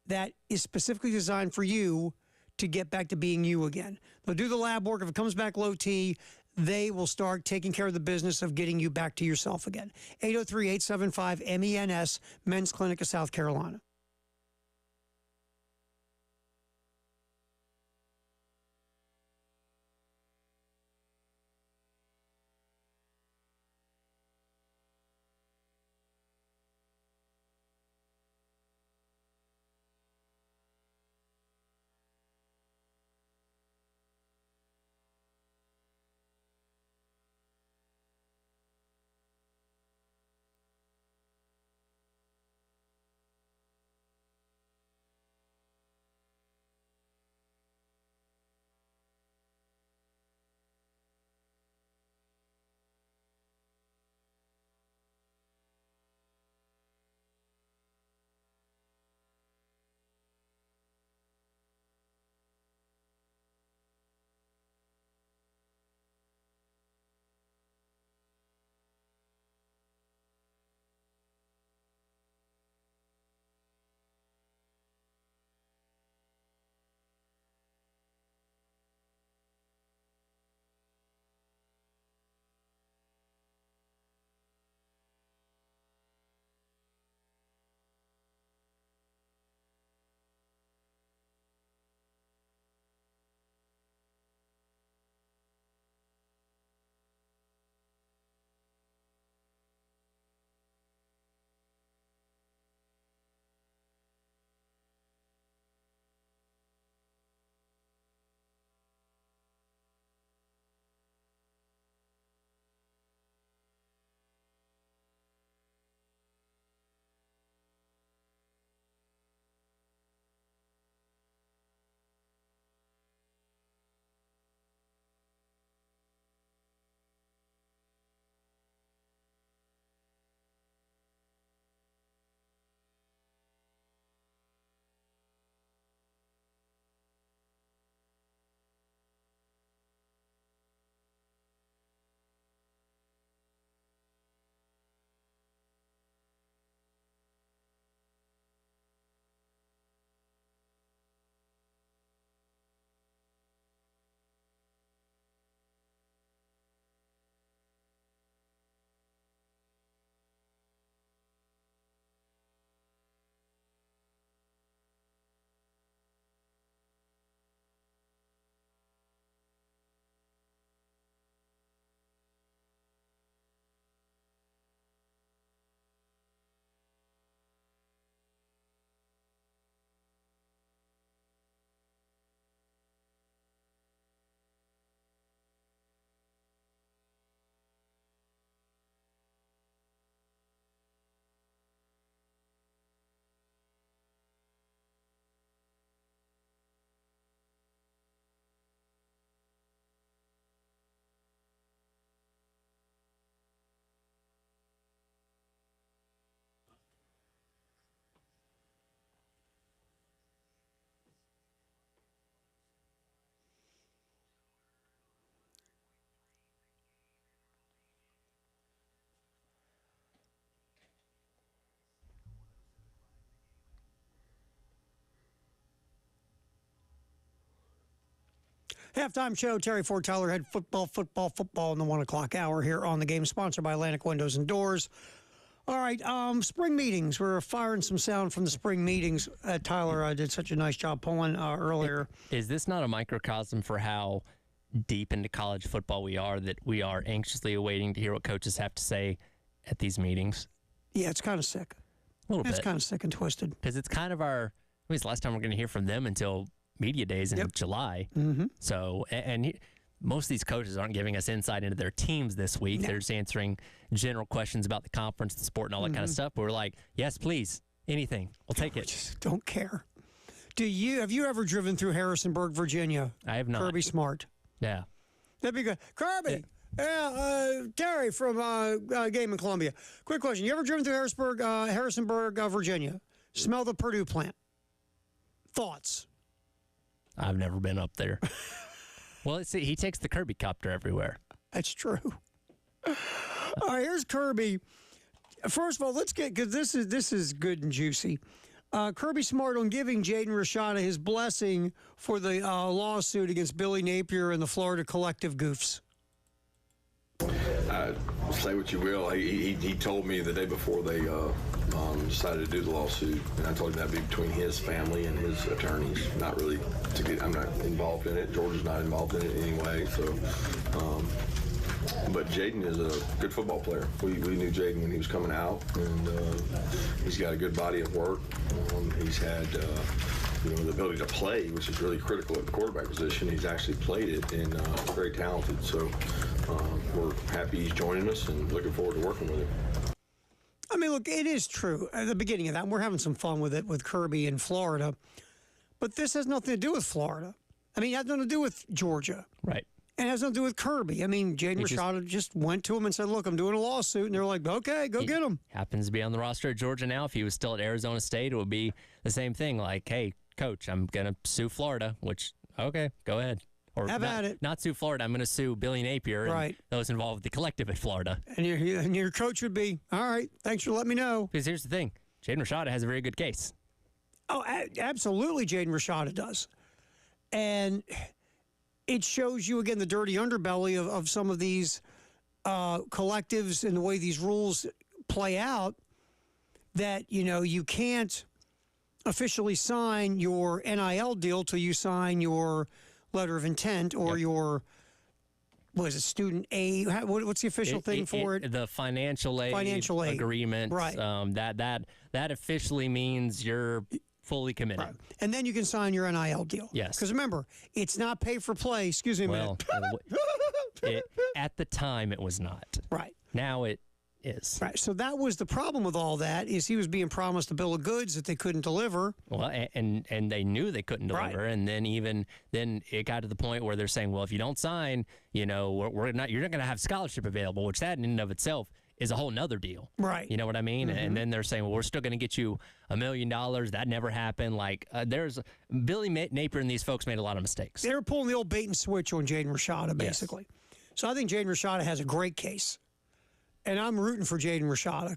C: that is specifically designed for you to get back to being you again. They'll do the lab work. If it comes back low T, they will start taking care of the business of getting you back to yourself again. 803-875-MENS, Men's Clinic of South Carolina. Halftime show, Terry Ford, Tyler Head, football in the 1 o'clock hour here on the game, sponsored by Atlantic Windows and Doors. All right, spring meetings. We're firing some sound from the spring meetings. Tyler did such a nice job pulling earlier.
A: Is this not a microcosm for how deep into college football we are, that we are anxiously awaiting to hear what coaches have to say at these meetings?
C: Yeah, it's kind of sick.
A: A little bit.
C: It's kind of sick and twisted.
A: Because it's kind of it's the last time we're going to hear from them until media days in July.
C: Mm-hmm.
A: So, most of these coaches aren't giving us insight into their teams this week.
C: No.
A: They're just answering general questions about the conference, the sport, and all that kind of stuff. But we're like, yes, please, anything. We'll take
C: We
A: it.
C: just don't care. Have you ever driven through Harrisonburg, Virginia?
A: I have not.
C: Kirby Smart.
A: Yeah.
C: That'd be good. Kirby. Yeah, Terry from Game in Columbia. Quick question. You ever driven through Harrisonburg, Virginia? Smell the Purdue plant. Thoughts?
A: I've never been up there. Well, see, he takes the Kirby copter everywhere.
C: That's true. All right, here's Kirby. First of all, let's get, because this is good and juicy. Kirby Smart on giving Jaden Rashada his blessing for the lawsuit against Billy Napier and the Florida Collective Goofs.
G: Say what you will. He told me the day before they decided to do the lawsuit, and I told him that'd be between his family and his attorneys. Not really I'm not involved in it. Georgia's not involved in it anyway. So, but Jaden is a good football player. We knew Jaden when he was coming out, and he's got a good body of work. He's had the ability to play, which is really critical at the quarterback position. He's actually played it, and very talented. So we're happy he's joining us and looking forward to working with him.
C: I mean, look, it is true. At the beginning of that, we're having some fun with it with Kirby in Florida. But this has nothing to do with Florida. I mean, it has nothing to do with Georgia.
A: Right.
C: And it has nothing to do with Kirby. I mean, Jaden Rashada just went to him and said, look, I'm doing a lawsuit. And they're like, okay, go get him.
A: Happens to be on the roster at Georgia now. If he was still at Arizona State, it would be the same thing. Like, hey, coach, I'm going to sue Florida, which, okay, go ahead. Or
C: Have at it.
A: Not sue Florida. I'm going to sue Billy Napier and those involved with the collective at Florida.
C: And your coach would be, all right, thanks for letting me know.
A: Because here's the thing. Jaden Rashada has a very good case.
C: Oh, absolutely, Jaden Rashada does. And it shows you, again, the dirty underbelly of some of these collectives and the way these rules play out, that, you can't officially sign your NIL deal till you sign your letter of intent or your, what is it, student aid? What's the official thing for it?
A: The financial aid agreement.
C: Right.
A: That officially means you're fully committed.
C: Right. And then you can sign your NIL deal.
A: Yes.
C: Because remember, it's not pay for play. Excuse me a minute.
A: At the time, it was not.
C: Right.
A: Now it is.
C: Right. So that was the problem with all that, is he was being promised a bill of goods that they couldn't deliver.
A: Well, and they knew they couldn't deliver. Right. And then it got to the point where they're saying, well, if you don't sign, you're not going to have scholarship available, which that in and of itself is a whole nother deal.
C: Right.
A: You know what I mean? Mm-hmm. And then they're saying, well, we're still going to get you $1 million. That never happened. Like, there's Billy Napier and these folks made a lot of mistakes.
C: They were pulling the old bait and switch on Jaden Rashada, basically. Yes. So I think Jaden Rashada has a great case. And I'm rooting for Jaden Rashada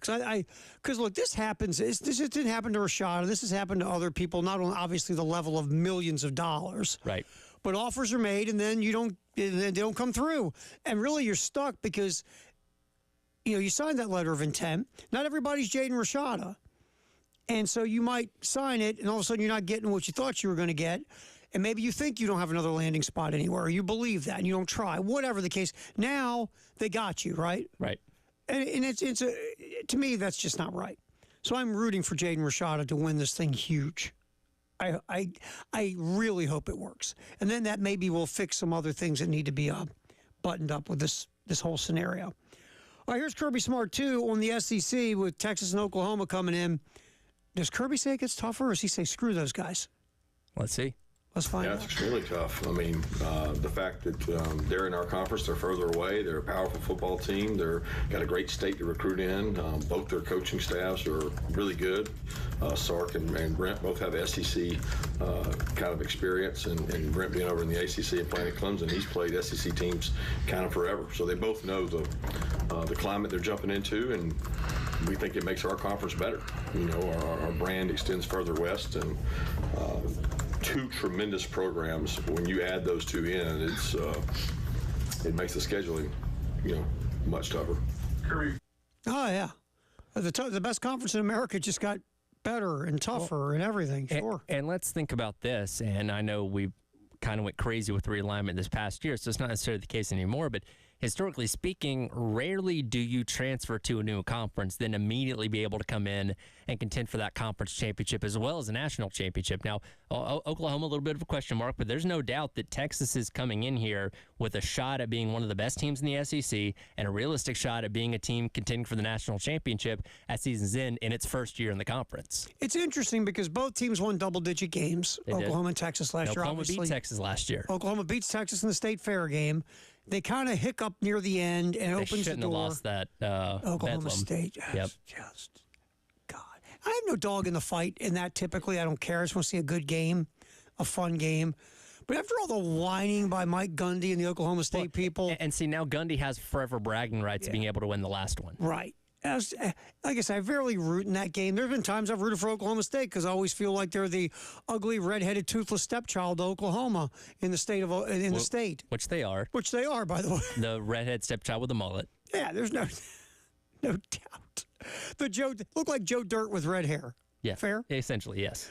C: because look, this happens. This just didn't happen to Rashada. This has happened to other people, not on obviously the level of millions of dollars.
A: Right.
C: But offers are made, and then they don't come through. And really, you're stuck because you signed that letter of intent. Not everybody's Jaden Rashada. And so you might sign it, and all of a sudden you're not getting what you thought you were going to get. And maybe you think you don't have another landing spot anywhere, or you believe that, and you don't try. Whatever the case, now they got you, right?
A: Right.
C: And to me, that's just not right. So I'm rooting for Jaden Rashada to win this thing huge. I really hope it works. And then that maybe will fix some other things that need to be buttoned up with this whole scenario. All right, here's Kirby Smart, too, on the SEC with Texas and Oklahoma coming in. Does Kirby say it gets tougher, or does he say screw those guys?
A: Let's see.
C: Let's find out.
G: Yeah, it's extremely tough. I mean, the fact that they're in our conference, they're further away. They're a powerful football team. They're got a great state to recruit in. Both their coaching staffs are really good. Sark and Brent both have SEC kind of experience, and Brent being over in the ACC and playing at Clemson, he's played SEC teams kind of forever. So they both know the climate they're jumping into, and we think it makes our conference better. Our brand extends further west, and two tremendous programs. When you add those two in, it makes the scheduling, much tougher.
C: Oh, yeah. The best conference in America just got better and tougher and everything, sure.
A: And let's think about this, and I know we kind of went crazy with realignment this past year, so it's not necessarily the case anymore, but historically speaking, rarely do you transfer to a new conference, then immediately be able to come in and contend for that conference championship as well as a national championship. Now, Oklahoma, a little bit of a question mark, but there's no doubt that Texas is coming in here with a shot at being one of the best teams in the SEC and a realistic shot at being a team contending for the national championship at season's end in its first year in the conference.
C: It's interesting because both teams won double-digit games, Oklahoma and Texas last year.
A: Oklahoma beat Texas last year.
C: Oklahoma beats Texas in the State Fair game. They kind of hiccup near the end and opens the door.
A: They shouldn't have lost that
C: Oklahoma
A: Bedlam.
C: State.
A: Yep.
C: Just, God. I have no dog in the fight in that typically. I don't care. I just want to see a good game, a fun game. But after all the whining by Mike Gundy and the Oklahoma State people.
A: And see, now Gundy has forever bragging rights being able to win the last one.
C: Right. Like I said, I rarely root in that game. There have been times I've rooted for Oklahoma State because I always feel like they're the ugly, redheaded, toothless stepchild of Oklahoma in the state the state.
A: Which they are.
C: Which they are, by the way.
A: The redhead stepchild with a mullet.
C: Yeah, there's no doubt. Look like Joe Dirt with red hair.
A: Yeah.
C: Fair?
A: Essentially, yes.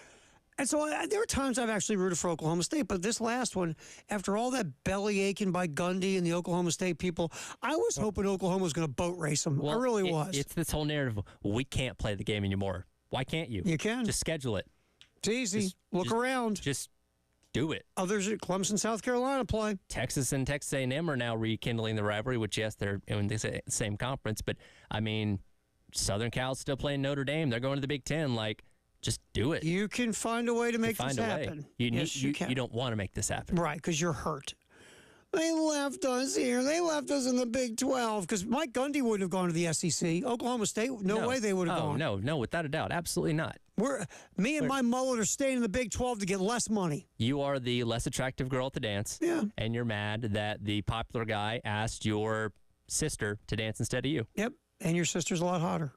C: And so there are times I've actually rooted for Oklahoma State, but this last one, after all that belly aching by Gundy and the Oklahoma State people, I was hoping Oklahoma was going to boat race them. I really was.
A: It's this whole narrative, we can't play the game anymore. Why can't you?
C: You can.
A: Just schedule it.
C: It's easy. Look around.
A: Just do it.
C: Others at Clemson, South Carolina play.
A: Texas and Texas A&M are now rekindling the rivalry, which, yes, they're in the same conference, but, I mean, Southern Cal's still playing Notre Dame. They're going to the Big Ten. Just do it.
C: You can find a way to make this happen.
A: You don't want to make this happen.
C: Right, because you're hurt. They left us here. They left us in the Big 12 because Mike Gundy wouldn't have gone to the SEC. Oklahoma State, no way they would have gone.
A: No, without a doubt. Absolutely not.
C: Me and my mullet are staying in the Big 12 to get less money.
A: You are the less attractive girl at the dance.
C: Yeah.
A: And you're mad that the popular guy asked your sister to dance instead of you.
C: Yep. And your sister's a lot hotter.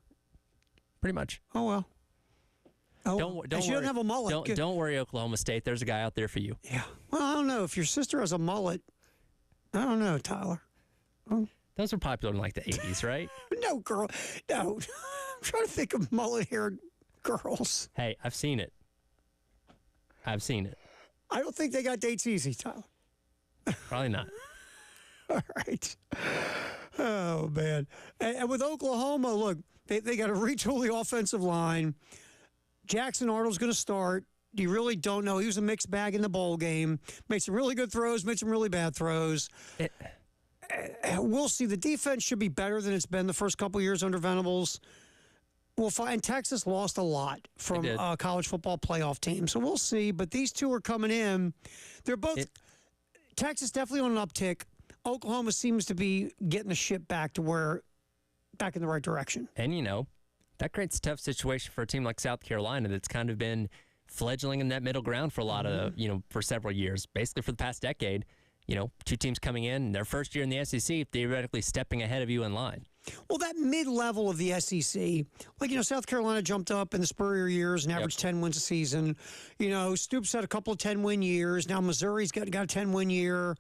A: Pretty much.
C: Oh, well. Oh,
A: don't worry.
C: she doesn't have a mullet.
A: Don't worry, Oklahoma State. There's a guy out there for you.
C: Yeah. Well, I don't know. If your sister has a mullet, I don't know, Tyler.
A: Those were popular in the 80s, right?
C: No, girl. No. I'm trying to think of mullet-haired girls.
A: Hey, I've seen it.
C: I don't think they got dates easy, Tyler.
A: Probably not.
C: All right. Oh, man. And with Oklahoma, look, they got to retool the offensive line. Jackson Arnold's going to start. You really don't know. He was a mixed bag in the bowl game. Made some really good throws, made some really bad throws. We'll see. The defense should be better than it's been the first couple years under Venables. We'll find Texas lost a lot from college football playoff team, so we'll see. But these two are coming in. They're both Texas definitely on an uptick. Oklahoma seems to be getting the ship back in the right direction.
A: And that creates a tough situation for a team like South Carolina that's kind of been fledgling in that middle ground for a lot of, for several years, basically for the past decade. Two teams coming in their first year in the SEC, theoretically stepping ahead of you in line.
C: Well, that mid-level of the SEC, South Carolina jumped up in the Spurrier years and averaged 10 wins a season. Stoops had a couple of 10-win years. Now Missouri's got a 10-win year.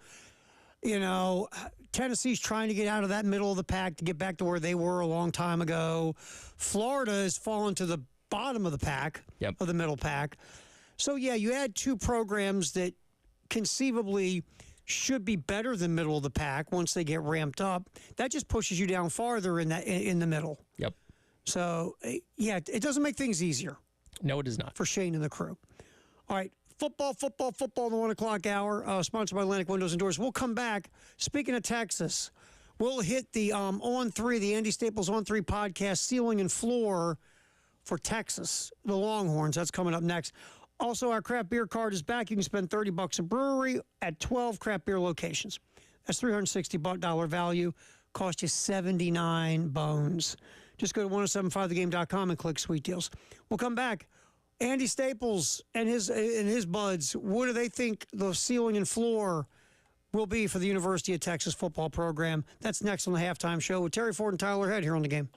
C: Tennessee's trying to get out of that middle of the pack to get back to where they were a long time ago. Florida has fallen to the bottom of the pack, of the middle pack. So, yeah, you add two programs that conceivably should be better than middle of the pack once they get ramped up. That just pushes you down farther in the middle.
A: Yep.
C: So, yeah, it doesn't make things easier.
A: No, it does not.
C: For Shane and the crew. All right. Football in the 1 o'clock hour, sponsored by Atlantic Windows and Doors. We'll come back. Speaking of Texas, we'll hit the the Andy Staples On 3 podcast, Ceiling and Floor for Texas, the Longhorns. That's coming up next. Also, our craft beer card is back. You can spend $30 a brewery at 12 craft beer locations. That's $360 value. Cost you 79 bones. Just go to 1075thegame.com and click Sweet Deals. We'll come back. Andy Staples and his buds, what do they think the ceiling and floor will be for the University of Texas football program? That's next on the Halftime Show with Terry Ford and Tyler Head here on The Game.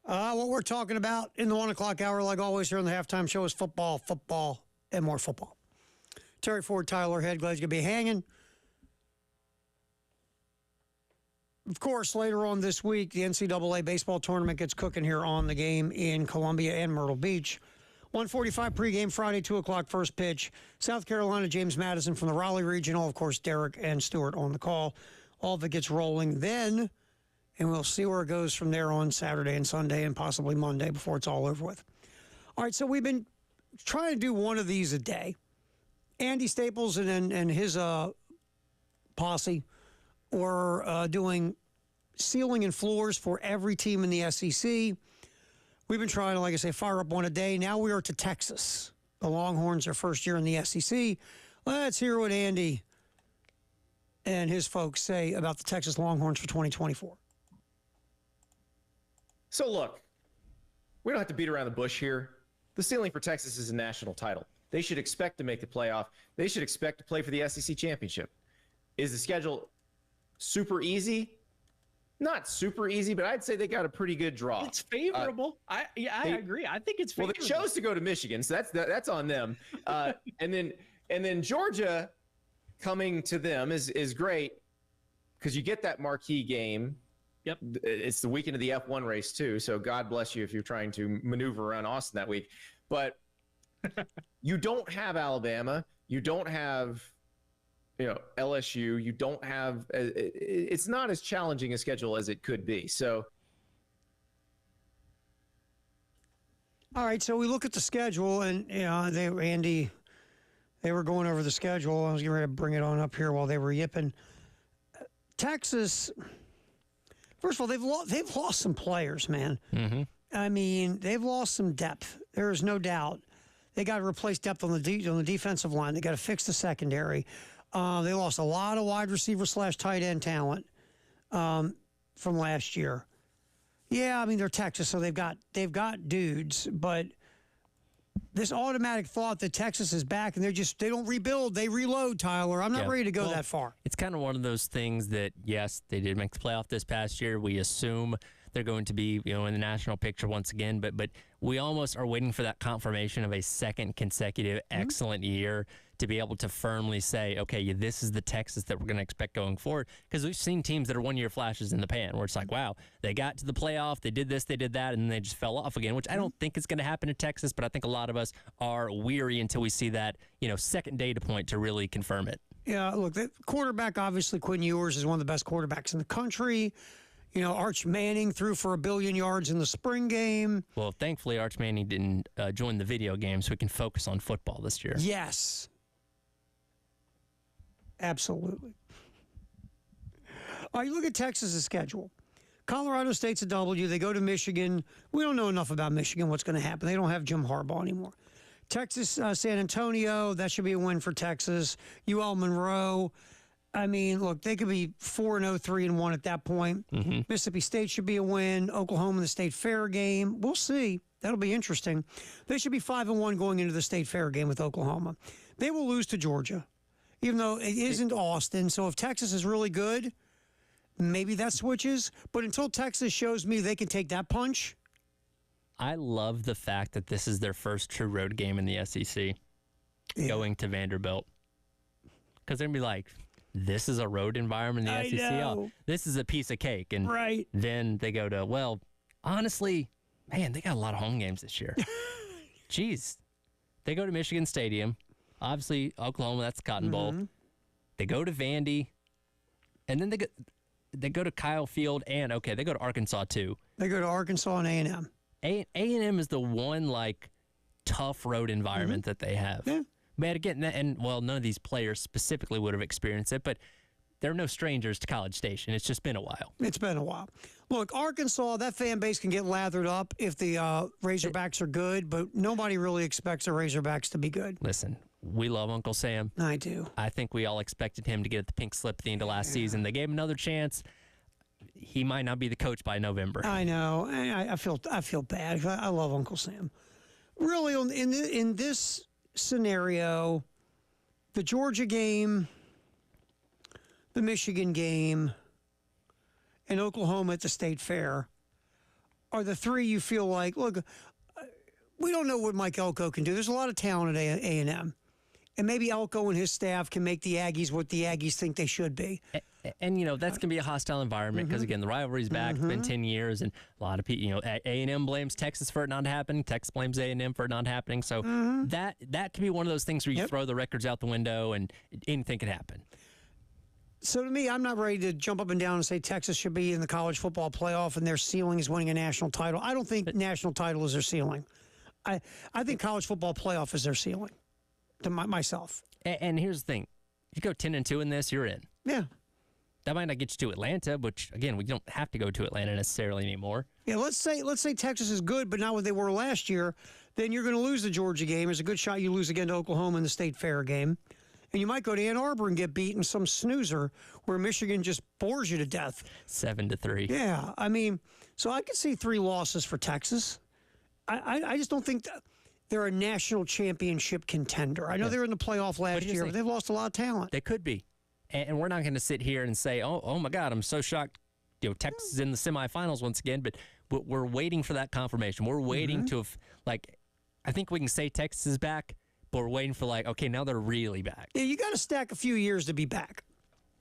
C: What we're talking about in the 1 o'clock hour, like always here on the halftime show, is football, and more football. Terry Ford, Tyler Head, glad you could be hanging. Of course, later on this week, the NCAA baseball tournament gets cooking here on the Game in Columbia and Myrtle Beach. 1:45 pregame, Friday, 2 o'clock first pitch. South Carolina, James Madison from the Raleigh Regional. Of course, Derek and Stewart on the call. All of it gets rolling then, and we'll see where it goes from there on Saturday and Sunday and possibly Monday before it's all over with. All right, so we've been trying to do one of these a day. Andy Staples and his posse were doing ceiling and floors for every team in the SEC. We've been trying to, like I say, fire up one a day. Now we are to Texas. The Longhorns are first year in the SEC. Let's hear what Andy and his folks say about the Texas Longhorns for 2024.
H: So look, we don't have to beat around the bush here. The ceiling for Texas is a national title. They should expect to make the playoff. They should expect to play for the SEC championship. Is the schedule super easy? Not super easy, but I'd say they got a pretty good draw.
I: It's favorable. I agree. I think it's favorable.
H: Well, they chose to go to Michigan, so that's on them. And then Georgia coming to them is great because you get that marquee game.
I: Yep.
H: It's the weekend of the F1 race too, so God bless you if you're trying to maneuver around Austin that week. But you don't have Alabama. You don't have LSU. You don't have. It's not as challenging a schedule as it could be. So.
C: All right, so we look at the schedule, and they were going over the schedule. I was getting ready to bring it on up here while they were yipping. Texas. First of all, they've lost some players, man.
A: Mm-hmm.
C: I mean, they've lost some depth. There is no doubt. They got to replace depth on the defensive line. They got to fix the secondary. They lost a lot of wide receiver / tight end talent from last year. Yeah, I mean they're Texas, so they've got dudes, but this automatic thought that Texas is back and they don't rebuild, they reload, Tyler. I'm not ready to go that far.
A: It's kind of one of those things that, yes, they did make the playoff this past year. We assume they're going to be, in the national picture once again, but we almost are waiting for that confirmation of a second consecutive excellent year to be able to firmly say, okay, this is the Texas that we're going to expect going forward. Because we've seen teams that are one-year flashes in the pan where it's like, wow, they got to the playoff, they did this, they did that, and then they just fell off again, which I don't think is going to happen to Texas, but I think a lot of us are weary until we see that, second data point to really confirm it.
C: Yeah, look, the quarterback, obviously, Quinn Ewers is one of the best quarterbacks in the country. Arch Manning threw for 1 billion yards in the spring game.
A: Well, thankfully, Arch Manning didn't join the video game so we can focus on football this year.
C: Yes. Absolutely. All right, you look at Texas' schedule. Colorado State's a W. They go to Michigan. We don't know enough about Michigan, what's going to happen. They don't have Jim Harbaugh anymore. Texas, San Antonio, that should be a win for Texas. UL Monroe. I mean, look, they could be 4-0, 3-1 at that point.
A: Mm-hmm.
C: Mississippi State should be a win. Oklahoma in the State Fair game. We'll see. That'll be interesting. They should be 5-1 going into the State Fair game with Oklahoma. They will lose to Georgia, even though it isn't Austin. So if Texas is really good, maybe that switches. But until Texas shows me they can take that punch.
A: I love the fact that this is their first true road game in the SEC, going to Vanderbilt. Because they're going to be like, this is a road environment in the SEC. Oh, this is a piece of cake. And then they go to, well, honestly, man, they got a lot of home games this year. Jeez. They go to Michigan Stadium. Obviously, Oklahoma, that's Cotton Bowl. They go to Vandy. And then they go to Kyle Field and, they go to Arkansas too.
C: They go to Arkansas and A&M.
A: A&M is the one, tough road environment that they have.
C: Yeah.
A: But again, none of these players specifically would have experienced it, but they're no strangers to College Station. It's just been a while.
C: It's been a while. Look, Arkansas, that fan base can get lathered up if the Razorbacks are good, but nobody really expects the Razorbacks to be good.
A: Listen, we love Uncle Sam.
C: I do.
A: I think we all expected him to get the pink slip at the end of last season. They gave him another chance. He might not be the coach by November.
C: I know. I feel bad. I love Uncle Sam. Really, in this scenario, the Georgia game, the Michigan game, and Oklahoma at the State Fair are the three you feel like, look, we don't know what Mike Elko can do. There's a lot of talent at A&M. And maybe Elko and his staff can make the Aggies what the Aggies think they should be.
A: And that's going to be a hostile environment because, again, the rivalry's back. It's been 10 years, and a lot of people, A&M blames Texas for it not happening. Texas blames A&M for it not happening. So that can be one of those things where you throw the records out the window and anything can happen.
C: So to me, I'm not ready to jump up and down and say Texas should be in the college football playoff and their ceiling is winning a national title. I don't think national title is their ceiling. I think college football playoff is their ceiling. To myself.
A: And here's the thing: if you go 10-2 in this, you're in.
C: Yeah.
A: That might not get you to Atlanta, which again, we don't have to go to Atlanta necessarily anymore.
C: Yeah. Let's say Texas is good, but not what they were last year. Then you're going to lose the Georgia game. There's a good shot you lose again to Oklahoma in the State Fair game, and you might go to Ann Arbor and get beaten some snoozer where Michigan just bores you to death.
A: 7-3.
C: Yeah. I mean, so I could see 3 losses for Texas. I just don't think that. They're a national championship contender. I know they were in the playoff last year, but they've lost a lot of talent.
A: They could be. And we're not going to sit here and say, oh my God, I'm so shocked. Texas is in the semifinals once again, but we're waiting for that confirmation. We're waiting to, I think we can say Texas is back, but we're waiting for okay, now they're really back.
C: Yeah, you got to stack a few years to be back.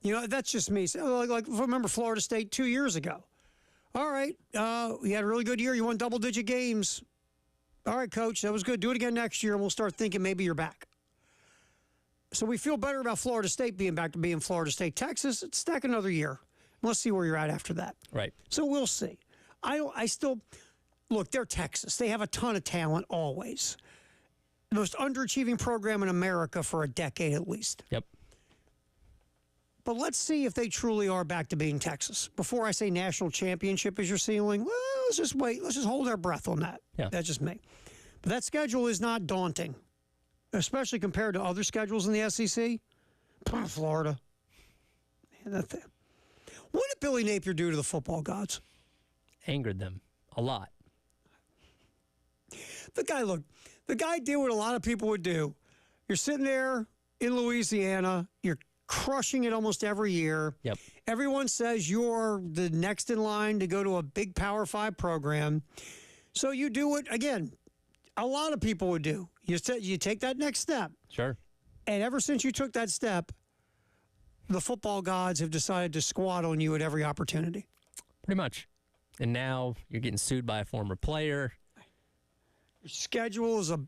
C: That's just me. So, remember Florida State 2 years ago. All right, you had a really good year. You won double-digit games. All right, Coach, that was good. Do it again next year, and we'll start thinking maybe you're back. So we feel better about Florida State being back to being Florida State. Texas, stack another year. Let's see where you're at after that.
A: Right.
C: So we'll see. I still look. They're Texas. They have a ton of talent always. The most underachieving program in America for a decade at least.
A: Yep.
C: But let's see if they truly are back to being Texas. Before I say national championship is your ceiling, well, let's just wait. Let's just hold our breath on that.
A: Yeah.
C: That's just me. But that schedule is not daunting, especially compared to other schedules in the SEC. Florida. Man, what did Billy Napier do to the football gods?
A: Angered them a lot.
C: The guy did what a lot of people would do. You're sitting there in Louisiana. You're crushing it almost every year.
A: Yep.
C: Everyone says you're the next in line to go to a big Power 5 program. So you do what, again, a lot of people would do. You take that next step.
A: Sure.
C: And ever since you took that step, the football gods have decided to squat on you at every opportunity.
A: Pretty much. And now you're getting sued by a former player.
C: Your schedule is a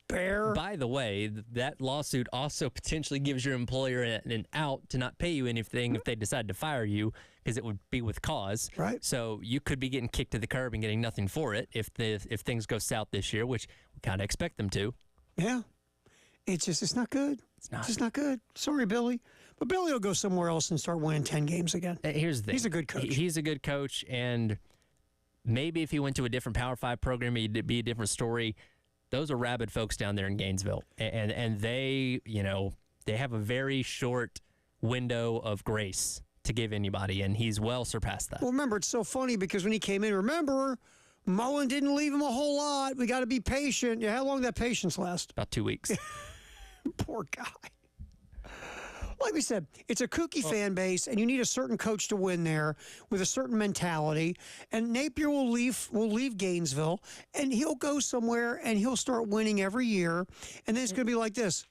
C: bear.
A: By the way, that lawsuit also potentially gives your employer an out to not pay you anything if they decide to fire you, because it would be with cause.
C: Right.
A: So you could be getting kicked to the curb and getting nothing for it if things go south this year, which we kind of expect them to.
C: Yeah. It's not good. It's just not good. Sorry, Billy. But Billy will go somewhere else and start winning 10 games again.
A: Here's the thing.
C: He's a good coach.
A: He's a good coach, and maybe if he went to a different Power 5 program, it'd be a different story. Those are rabid folks down there in Gainesville, and they, they have a very short window of grace to give anybody, and he's well surpassed that.
C: Well, remember, it's so funny because when he came in, Mullen didn't leave him a whole lot. We got to be patient. Yeah, how long did that patience last?
A: About 2 weeks.
C: Poor guy. Like we said, it's a kooky fan base, and you need a certain coach to win there with a certain mentality. And Napier will leave Gainesville, and he'll go somewhere, and he'll start winning every year. And then it's going to be like this.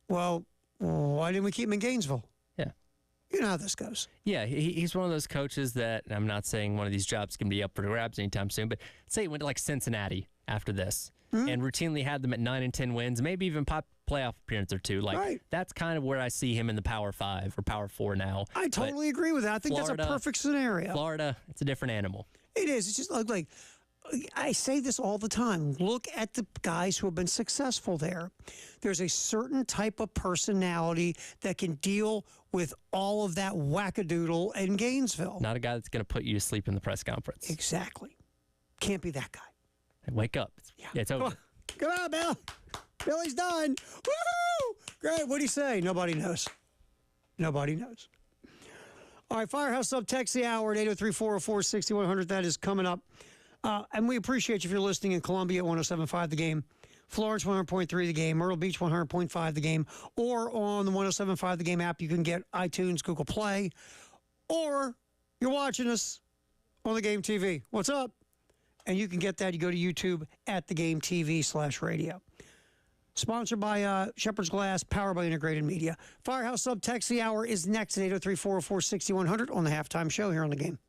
C: Well, why didn't we keep him in Gainesville?
A: Yeah.
C: You know how this goes.
A: Yeah, he's one of those coaches that, and I'm not saying one of these jobs can be up for grabs anytime soon, but say he went to Cincinnati after this and routinely had them at 9 and 10 wins, maybe even pop playoff appearance or two. That's kind of where I see him in the Power 5 or Power 4 now.
C: I totally agree with that. I think Florida, that's a perfect scenario.
A: Florida, it's a different animal.
C: It is. It's just like I say this all the time. Look at the guys who have been successful there. There's a certain type of personality that can deal with all of that wackadoodle in Gainesville.
A: Not a guy that's going to put you to sleep in the press conference.
C: Exactly. Can't be that guy.
A: Wake up. It's over.
C: Come on, Bill. Billy's done. Woohoo! Great. What do you say? Nobody knows. Nobody knows. All right, Firehouse Up, text the hour at 803-404-6100. That is coming up. And we appreciate you if you're listening in Columbia at 107.5 The Game, Florence 100.3 The Game, Myrtle Beach 100.5 The Game, or on the 107.5 The Game app. You can get iTunes, Google Play, or you're watching us on the Game TV. What's up? And you can get that. You go to YouTube at the Game TV/radio. Sponsored by Shepherd's Glass, powered by Integrated Media. Firehouse Sub Text the Hour is next at 803-404-6100 on the halftime show here on the Game.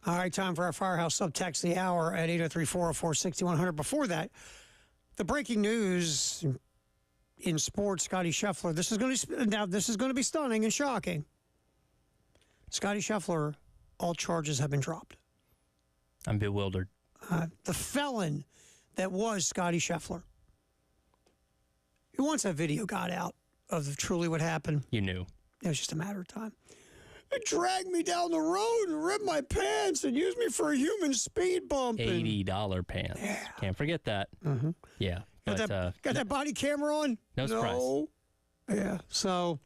C: All right, time for our Firehouse Subtext the Hour at 803-404-6100. Before that, the breaking news in sports, Scotty Scheffler. This is going to be stunning and shocking. Scotty Scheffler, all charges have been dropped.
A: I'm bewildered.
C: The felon that was Scotty Scheffler. Once that video got out of truly what happened,
A: You knew.
C: it was just a matter of time. It dragged me down the road and ripped my pants and used me for a human speed bump.
A: $80 pants.
C: Yeah.
A: Can't forget that.
C: Mhm.
A: Yeah.
C: Got that body camera on?
A: No surprise.
C: Yeah. So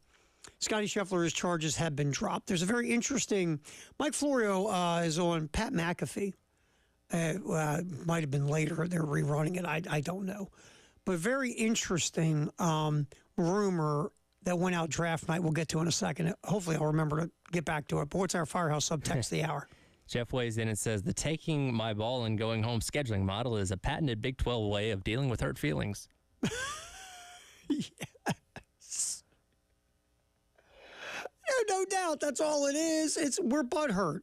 C: Scotty Scheffler's charges have been dropped. There's a very interesting. Mike Florio is on Pat McAfee. Might have been later. They're rerunning it. I don't know. But very interesting rumor that went out draft night. We'll get to in a second. Hopefully, I'll remember to get back to it. But what's our Firehouse subtext of the hour?
A: Jeff weighs in and says, the taking my ball and going home scheduling model is a patented Big 12 way of dealing with hurt feelings.
C: Yes. No doubt. That's all it is. We're butthurt.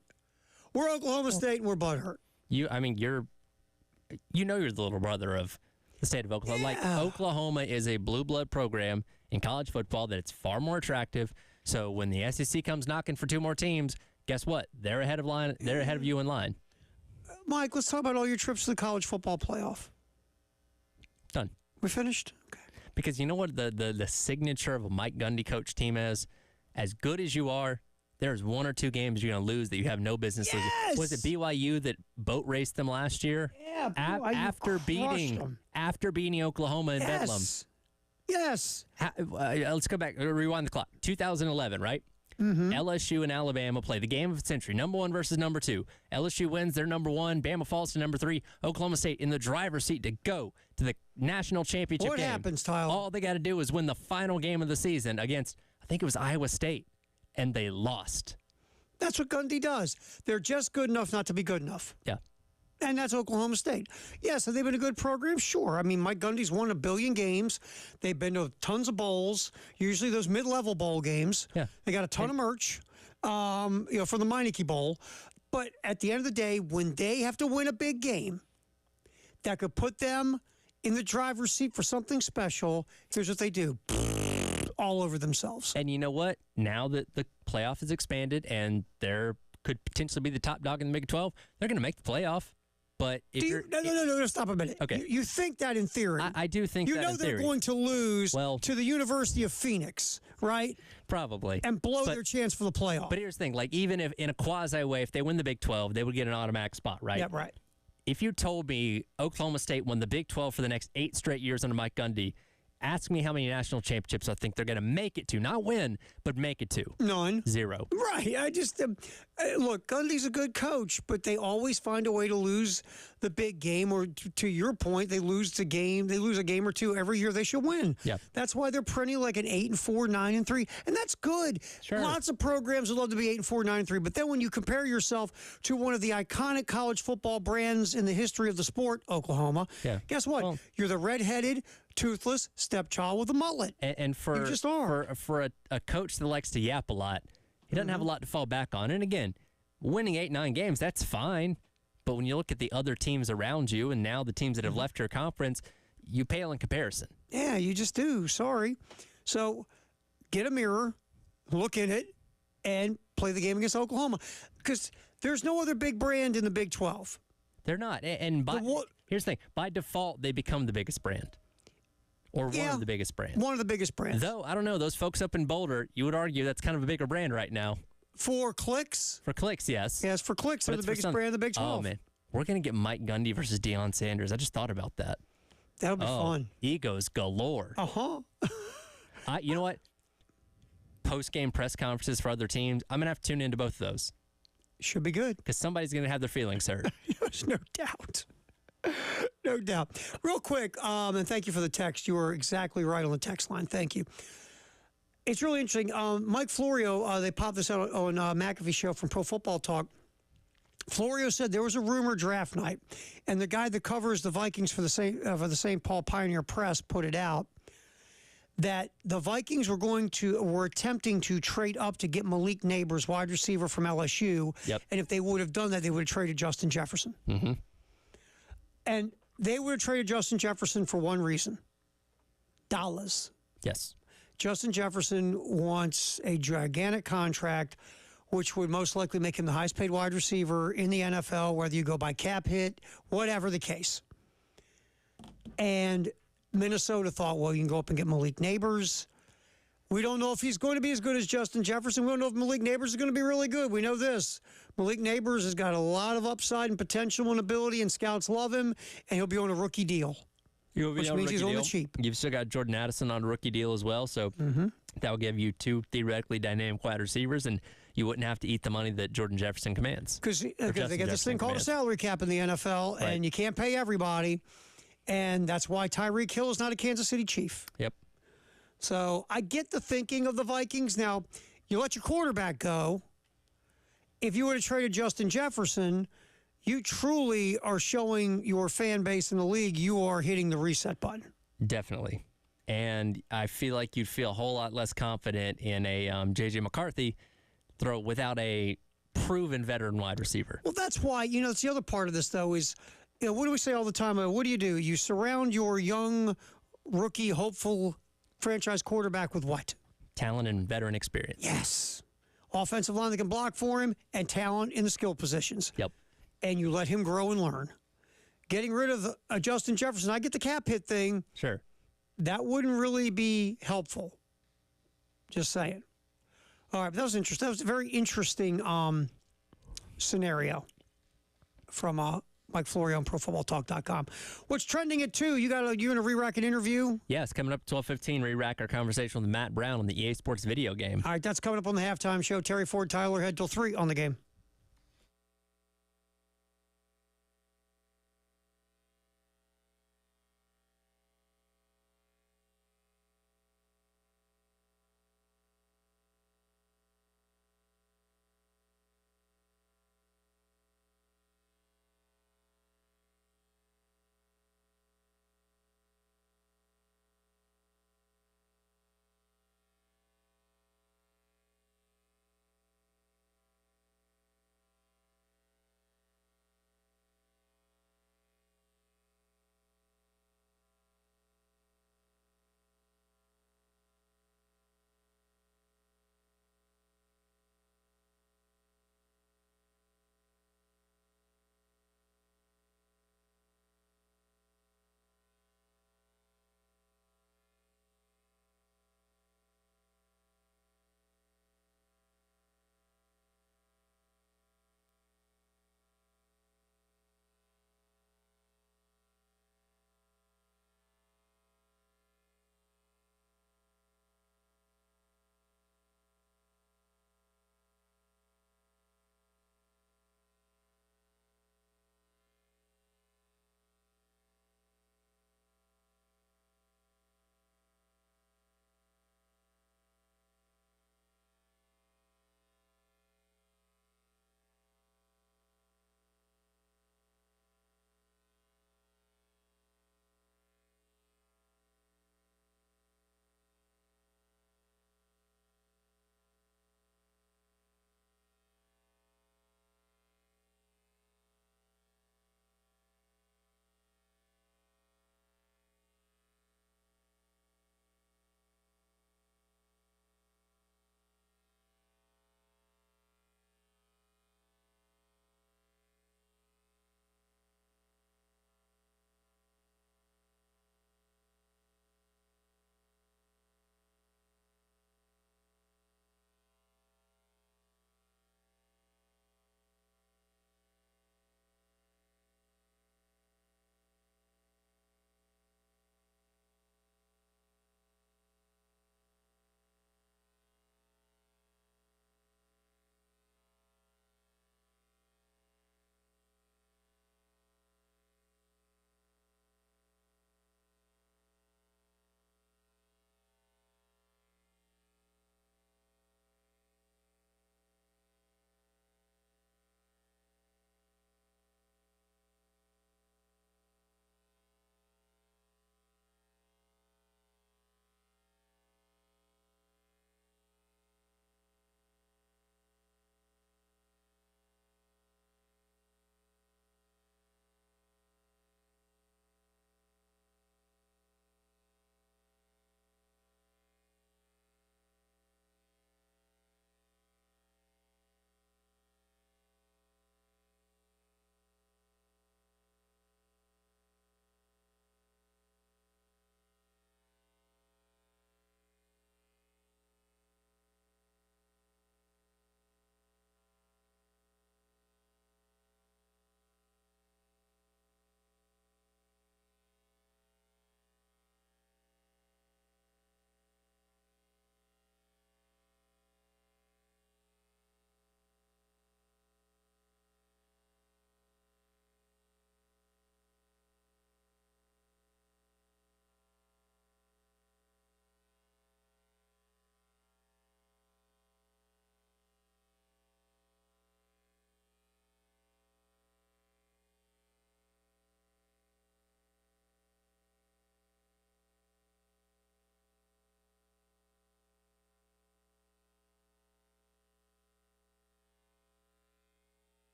C: We're Oklahoma State and we're butthurt.
A: You're the little brother of the state of Oklahoma.
C: Yeah.
A: Like, Oklahoma is a blue blood program in college football that it's far more attractive. So when the SEC comes knocking for two more teams, guess what? They're ahead of you in line.
C: Mike, let's talk about all your trips to the college football playoff.
A: Done.
C: We finished? Okay.
A: Because you know what the signature of a Mike Gundy coach team is? As good as you are, there's one or two games you're going to lose that you have no business losing. Was it BYU that boat raced them last year?
C: Yeah,
A: after beating Oklahoma in Bedlam.
C: Yes.
A: Let's go back. Rewind the clock. 2011, right?
C: Mm-hmm.
A: LSU and Alabama play the game of the century. Number 1 versus number 2. LSU wins. They're number 1. Bama falls to number 3. Oklahoma State in the driver's seat to go to the national championship
C: What
A: game.
C: happens, Tyler?
A: All they got to do is win the final game of the season against, I think it was Iowa State, and they lost.
C: That's what Gundy does. They're just good enough not to be good enough.
A: Yeah.
C: And that's Oklahoma State. Yes, have they been a good program? Sure. I mean, Mike Gundy's won 1 billion games. They've been to tons of bowls, usually those mid-level bowl games.
A: Yeah.
C: They got a ton of merch, from the Meineke Bowl. But at the end of the day, when they have to win a big game that could put them in the driver's seat for something special, here's what they do. All over themselves.
A: And you know what? Now that the playoff is expanded and they're could potentially be the top dog in the Big 12, they're going to make the playoff. But if
C: no, stop a minute.
A: Okay.
C: You think that in theory.
A: I do think that in
C: they're
A: theory.
C: going to lose to the University of Phoenix, right?
A: Probably.
C: And blow their chance for the playoff.
A: But here's the thing. Like, even if in a quasi way, if they win the Big 12, they would get an automatic spot, right?
C: Yeah, right.
A: If you told me Oklahoma State won the Big 12 for the next 8 straight years under Mike Gundy, ask me how many national championships I think they're going to make it to. Not win, but make it to.
C: None.
A: 0.
C: Right. I just, look, Gundy's a good coach, but they always find a way to lose the big game, or to your point, they lose a game or two every year they should win.
A: Yeah.
C: That's why they're printing like an 8-4, 9-3, and that's good.
A: Sure.
C: Lots of programs would love to be 8-4, 9-3, but then when you compare yourself to one of the iconic college football brands in the history of the sport, Oklahoma, guess what? Well, you're the redheaded, toothless stepchild with a mullet.
A: And for
C: you just are.
A: For a coach that likes to yap a lot, he doesn't have a lot to fall back on. And again, winning 8-9 games, that's fine. But when you look at the other teams around you and now the teams that have left your conference, you pale in comparison.
C: Yeah, you just do. Sorry. So get a mirror, look in it, and play the game against Oklahoma. Because there's no other big brand in the Big 12.
A: They're not. And here's the thing. By default, they become the biggest brand. Or one of the biggest brands.
C: One of the biggest brands.
A: Though, I don't know, those folks up in Boulder, you would argue that's kind of a bigger brand right now.
C: For clicks?
A: For clicks, yes.
C: Yes, for clicks, they're the biggest brand in the Big 12.
A: Oh, man. We're going to get Mike Gundy versus Deion Sanders. I just thought about that.
C: That'll be fun.
A: Egos galore.
C: Uh-huh.
A: You know what? Post-game press conferences for other teams, I'm going to have to tune into both of those.
C: Should be good.
A: Because somebody's going to have their feelings hurt.
C: There's no doubt. No doubt. Real quick, and thank you for the text. You were exactly right on the text line. Thank you. It's really interesting. Mike Florio, they popped this out on McAfee Show from Pro Football Talk. Florio said there was a rumor draft night, and the guy that covers the Vikings for the St. Paul Pioneer Press put it out, that the Vikings were attempting to trade up to get Malik Neighbors, wide receiver from LSU.
A: Yep.
C: And if they would have done that, they would have traded Justin Jefferson.
A: Mm-hmm.
C: And they would have traded Justin Jefferson for one reason. Dollars.
A: Yes.
C: Justin Jefferson wants a gigantic contract, which would most likely make him the highest paid wide receiver in the NFL, whether you go by cap hit, whatever the case. And Minnesota thought, well, you can go up and get Malik Neighbors. We don't know if he's going to be as good as Justin Jefferson. We don't know if Malik Neighbors is going to be really good. We know this. Malik Neighbors has got a lot of upside and potential and ability, and scouts love him, and he'll be on a rookie deal, which means he's on the cheap.
A: You've still got Jordan Addison on a rookie deal as well, so that will give you 2 theoretically dynamic wide receivers, and you wouldn't have to eat the money that Jordan Jefferson commands.
C: Because they get this thing called a salary cap in the NFL, and you can't pay everybody, and that's why Tyreek Hill is not a Kansas City Chief.
A: Yep.
C: So I get the thinking of the Vikings. Now, you let your quarterback go. If you were to trade Justin Jefferson, you truly are showing your fan base in the league you are hitting the reset button.
A: Definitely. And I feel like you'd feel a whole lot less confident in a J.J. McCarthy throw without a proven veteran wide receiver.
C: Well, that's why, it's the other part of this, though, is, what do we say all the time? What do? You surround your young, rookie, hopeful franchise quarterback with what?
A: Talent and veteran experience.
C: Yes. Offensive line that can block for him and talent in the skill positions.
A: Yep.
C: And you let him grow and learn. Getting rid of Justin Jefferson, I get the cap hit thing.
A: Sure.
C: That wouldn't really be helpful. Just saying. All right, but that was interesting. That was a very interesting scenario from Mike Florio on ProFootballTalk.com. What's trending at 2? You in a re-rack an interview?
A: Yes, coming up 12:15, re-rack our conversation with Matt Brown on the EA Sports video game.
C: All right, that's coming up on the halftime show. Terry Ford, Tyler Head till 3 on the game.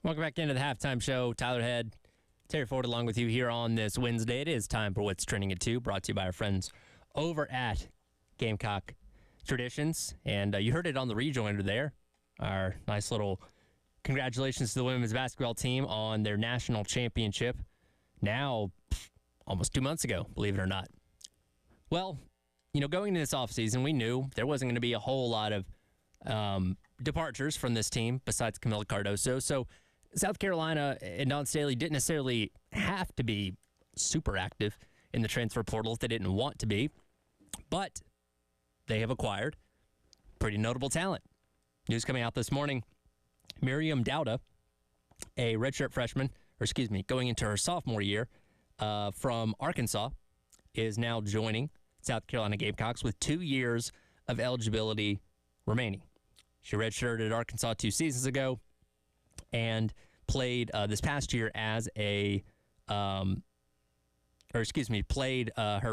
A: Welcome back into the halftime show. Tyler Head, Terry Ford along with you here on this Wednesday. It is time for What's Trending at 2, brought to you by our friends over at Gamecock Traditions. And you heard it on the rejoinder there. Our nice little congratulations to the women's basketball team on their national championship. Now, almost 2 months ago, believe it or not. Well, going into this offseason, we knew there wasn't going to be a whole lot of departures from this team besides Camila Cardoso. So South Carolina and Dawn Staley didn't necessarily have to be super active in the transfer portal if they didn't want to be, but they have acquired pretty notable talent. News coming out this morning, Miriam Dowda, a redshirt freshman, going into her sophomore year from Arkansas, is now joining South Carolina Gamecocks with 2 years of eligibility remaining. She redshirted at Arkansas 2 seasons ago and played this past year as played her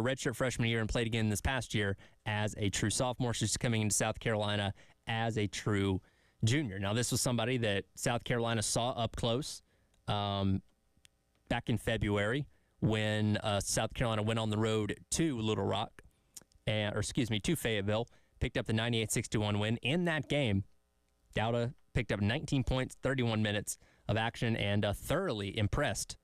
A: redshirt freshman year and played again this past year as a true sophomore. She's coming into South Carolina as a true junior. Now, this was somebody that South Carolina saw up close back in February when South Carolina went on the road to Little Rock, to Fayetteville, picked up the 98-61 win. In that game, Dowda picked up 19 points, 31 minutes of action, and thoroughly impressed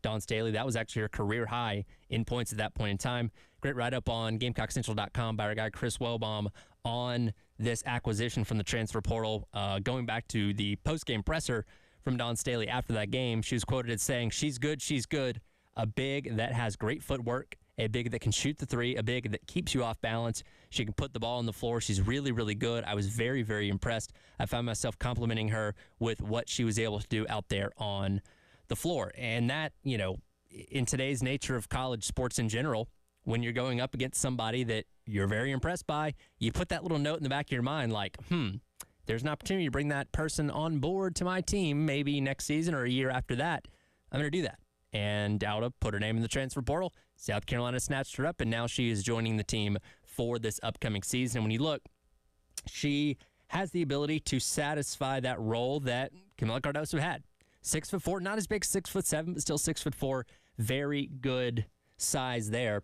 A: Dawn Staley. That was actually her career high in points at that point in time. Great write-up on GamecockCentral.com by our guy Chris Welbaum on this acquisition from the transfer portal. Going back to the post-game presser from Dawn Staley after that game, she was quoted as saying, she's good. A big that has great footwork, a big that can shoot the three, a big that keeps you off balance. She can put the ball on the floor. She's really, really good. I was very, very impressed. I found myself complimenting her with what she was able to do out there on the floor. And that, in today's nature of college sports in general, when you're going up against somebody that you're very impressed by, you put that little note in the back of your mind like, there's an opportunity to bring that person on board to my team maybe next season or a year after that. I'm going to do that. And Dowda put her name in the transfer portal. South Carolina snatched her up, and now she is joining the team for this upcoming season. And when you look, she has the ability to satisfy that role that Camila Cardoso had. 6'4", not as big as 6'7", but still 6'4". Very good size there.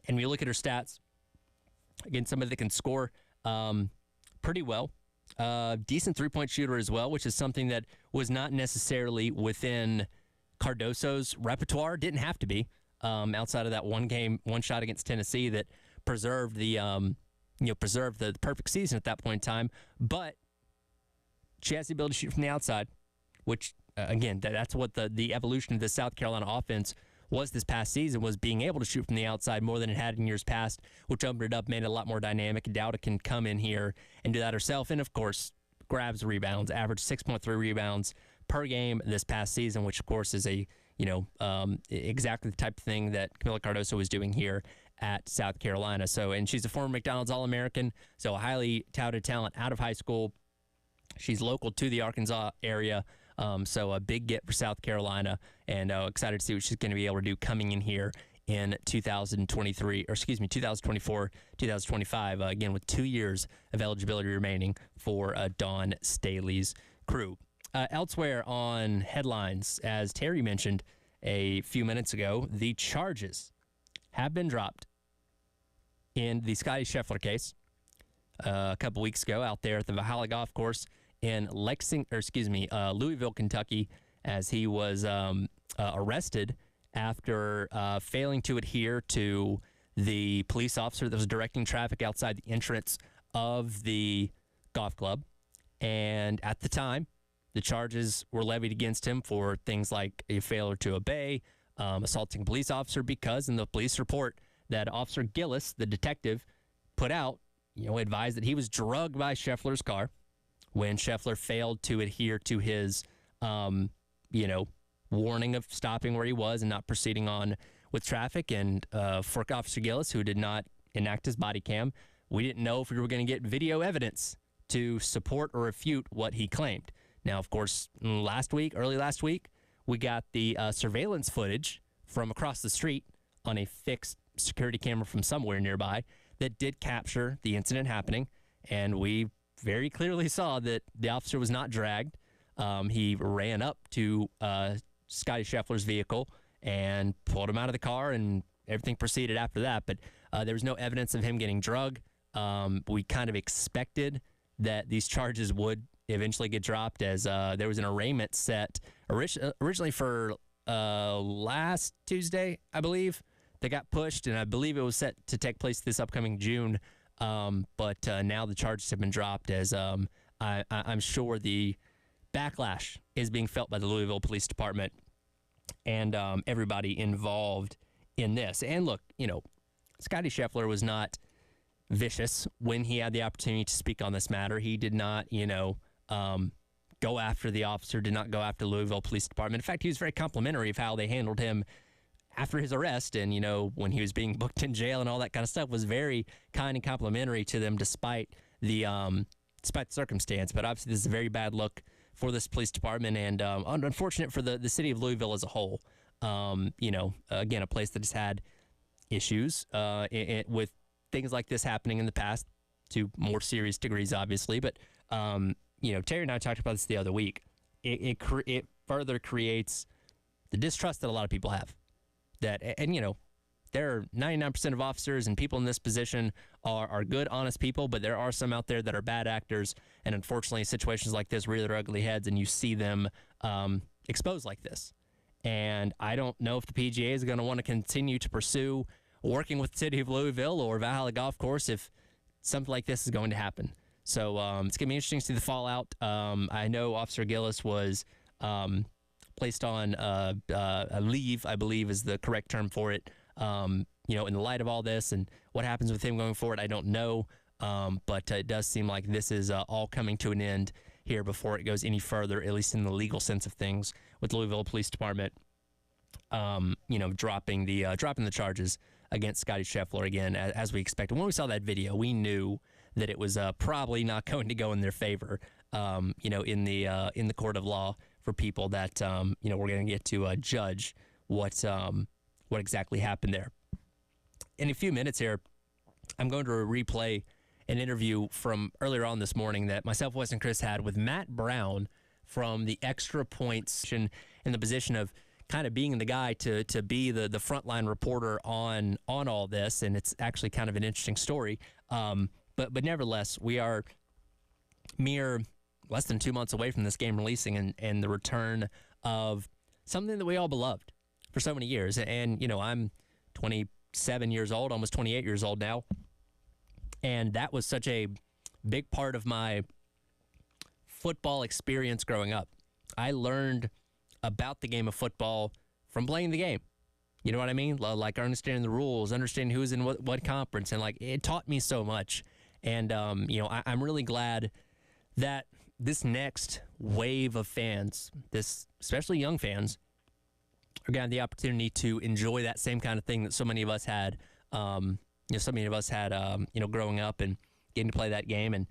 A: And when you look at her stats, again, somebody that can score pretty well. Decent three-point shooter as well, which is something that was not necessarily within Cardoso's repertoire. Didn't have to be outside of that one shot against Tennessee that preserved the perfect season at that point in time. But she has the ability to shoot from the outside, which again, that's what the evolution of the South Carolina offense was this past season, was being able to shoot from the outside more than it had in years past, which opened it up, made it a lot more dynamic. Dowda can come in here and do that herself, and of course grabs rebounds, averaged 6.3 rebounds per game this past season, which of course is exactly the type of thing that Camila Cardoso is doing here at South Carolina. So, and she's a former McDonald's All-American, so a highly touted talent out of high school. She's local to the Arkansas area, so a big get for South Carolina, and excited to see what she's going to be able to do coming in here in 2024, 2025, again with 2 years of eligibility remaining for Dawn Staley's crew. Elsewhere on headlines, as Terry mentioned a few minutes ago, the charges have been dropped in the Scotty Scheffler case a couple weeks ago out there at the Valhalla Golf Course in Louisville, Kentucky, as he was arrested after failing to adhere to the police officer that was directing traffic outside the entrance of the golf club. And at the time, the charges were levied against him for things like a failure to obey, assaulting a police officer, because in the police report that Officer Gillis, the detective, put out, advised that he was drugged by Scheffler's car when Scheffler failed to adhere to his, warning of stopping where he was and not proceeding on with traffic. And for Officer Gillis, who did not enact his body cam, we didn't know if we were going to get video evidence to support or refute what he claimed. Now, of course, early last week, we got the surveillance footage from across the street on a fixed security camera from somewhere nearby that did capture the incident happening, and we very clearly saw that the officer was not dragged. He ran up to Scotty Scheffler's vehicle and pulled him out of the car, and everything proceeded after that. But there was no evidence of him getting drugged. We kind of expected that these charges would eventually get dropped, as there was an arraignment set originally for last Tuesday, I believe, that got pushed, and I believe it was set to take place this upcoming June. But now the charges have been dropped, as I'm sure the backlash is being felt by the Louisville Police Department and everybody involved in this. And look, Scotty Scheffler was not vicious when he had the opportunity to speak on this matter. He did not, go after the officer, did not go after the Louisville Police Department. In fact, he was very complimentary of how they handled him after his arrest, and when he was being booked in jail and all that kind of stuff, was very kind and complimentary to them despite the circumstance. But obviously, this is a very bad look for this police department, and unfortunate for the city of Louisville as a whole. Again, a place that has had issues with things like this happening in the past, to more serious degrees, obviously. But Terry and I talked about this the other week. It further creates the distrust that a lot of people have. There are 99% of officers and people in this position are good, honest people, but there are some out there that are bad actors, and unfortunately, situations like this rear their ugly heads, and you see them exposed like this. And I don't know if the PGA is going to want to continue to pursue working with the city of Louisville or Valhalla Golf Course if something like this is going to happen. So it's going to be interesting to see the fallout. I know Officer Gillis was placed on a leave, I believe is the correct term for it. In the light of all this and what happens with him going forward, I don't know. But it does seem like this is all coming to an end here before it goes any further, at least in the legal sense of things, with the Louisville Police Department, dropping the charges against Scotty Scheffler again, as we expected. When we saw that video, we knew that it was probably not going to go in their favor, in the court of law for people that, we're going to get to judge what exactly happened there. In a few minutes here, I'm going to replay an interview from earlier on this morning that myself, Wes, and Chris had with Matt Brown from the Extra Points in the position of kind of being the guy to be the frontline reporter on all this, and it's actually kind of an interesting story. But nevertheless, we are mere less than 2 months away from this game releasing and the return of something that we all beloved for so many years. And, I'm 27 years old, almost 28 years old now. And that was such a big part of my football experience growing up. I learned about the game of football from playing the game. You know what I mean? Like understanding the rules, understanding who's in what conference. And it taught me so much. And, I'm really glad that this next wave of fans, especially young fans, are going to have the opportunity to enjoy that same kind of thing that so many of us had, growing up and getting to play that game. And,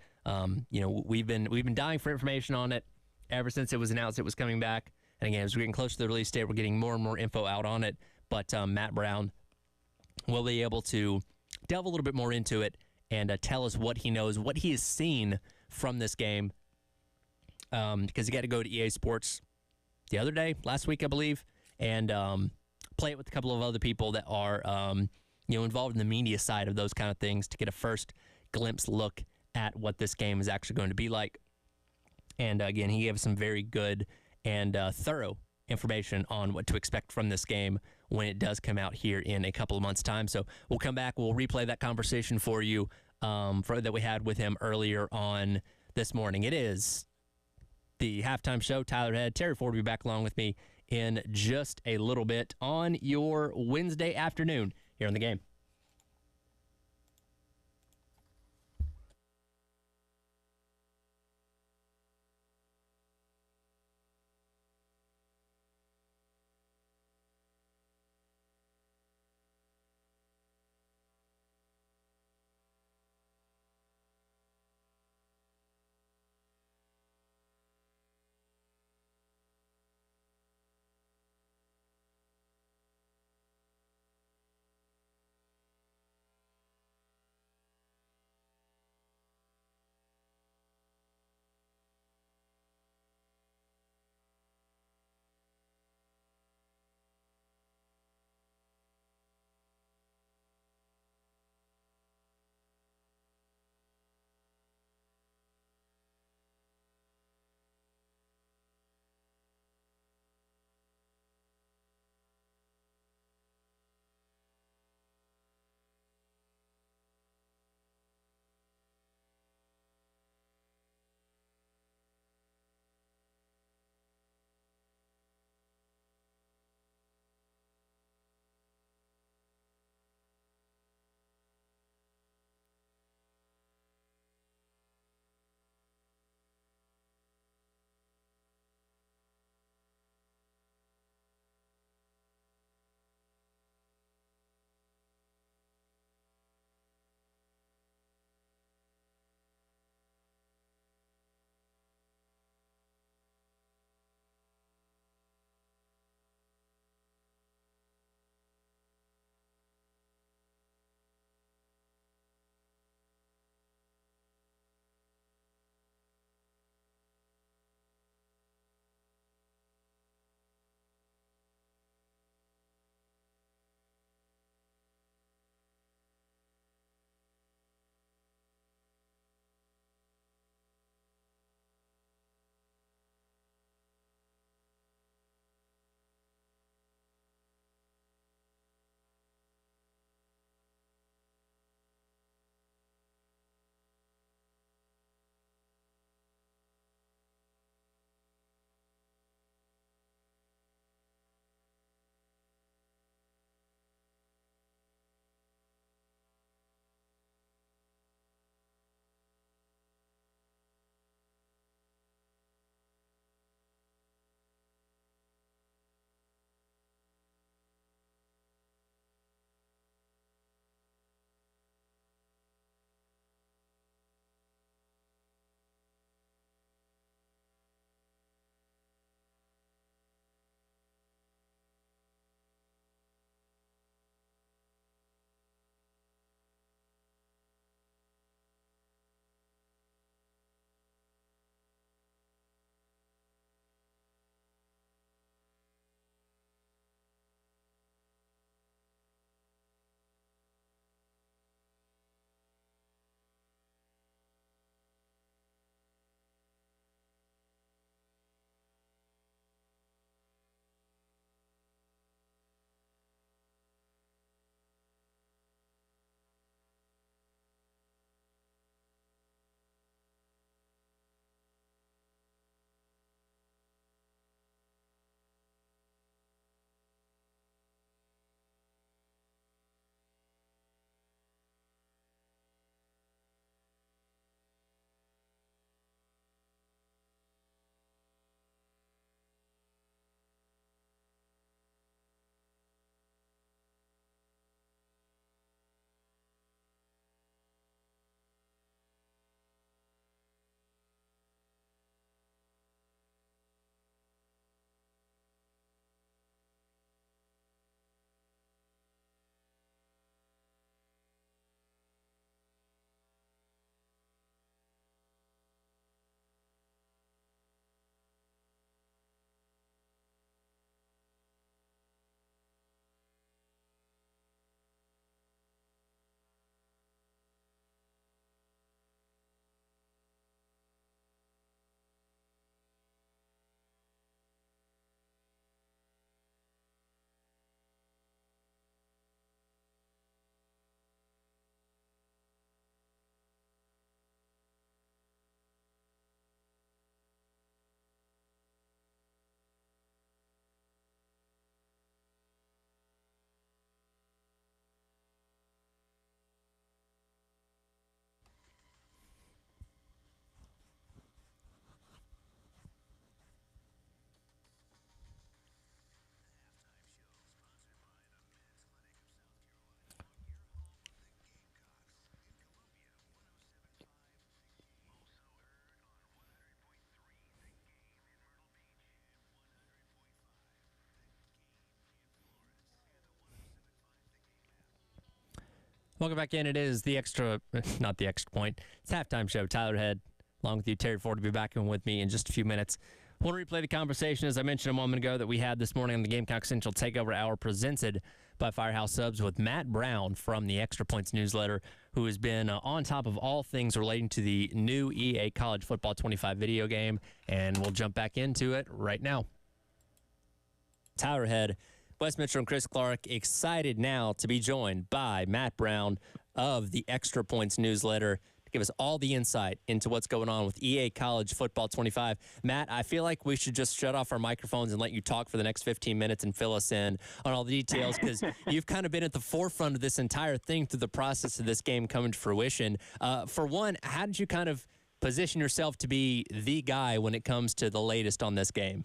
A: we've been dying for information on it ever since it was announced it was coming back. And again, as we're getting closer to the release date, we're getting more and more info out on it. But Matt Brown will be able to delve a little bit more into it and tell us what he knows, what he has seen from this game. Because he got to go to EA Sports the other day, last week, I believe, and play it with a couple of other people that are, involved in the media side of those kind of things to get a first glimpse look at what this game is actually going to be like. And again, he gave us some very good and thorough information on what to expect from this game when it does come out here in a couple of months' time. So we'll come back, we'll replay that conversation for you that we had with him earlier on this morning. It is the halftime show. Tyler Head, Terry Ford will be back along with me in just a little bit on your Wednesday afternoon here on The Game. Welcome back in. It is the not the extra point. It's halftime show. Tyler Head, along with you, Terry Ford, will be back in with me in just a few minutes. I want to replay the conversation, as I mentioned a moment ago, that we had this morning on the Gamecock Central Takeover Hour presented by Firehouse Subs with Matt Brown from the Extra Points newsletter, who has been on top of all things relating to the new EA College Football 25 video game, and we'll jump back into it right now. Tyler Head, Wes Mitchell, and Chris Clark excited now to be joined by Matt Brown of the Extra Points newsletter to give us all the insight into what's going on with EA College Football 25. Matt, I feel like we should just shut off our microphones and let you talk for the next 15 minutes and fill us in on all the details, because you've kind of been at the forefront of this entire thing through the process of this game coming to fruition. For one, how did you kind of position yourself to be the guy when it comes to the latest on this game?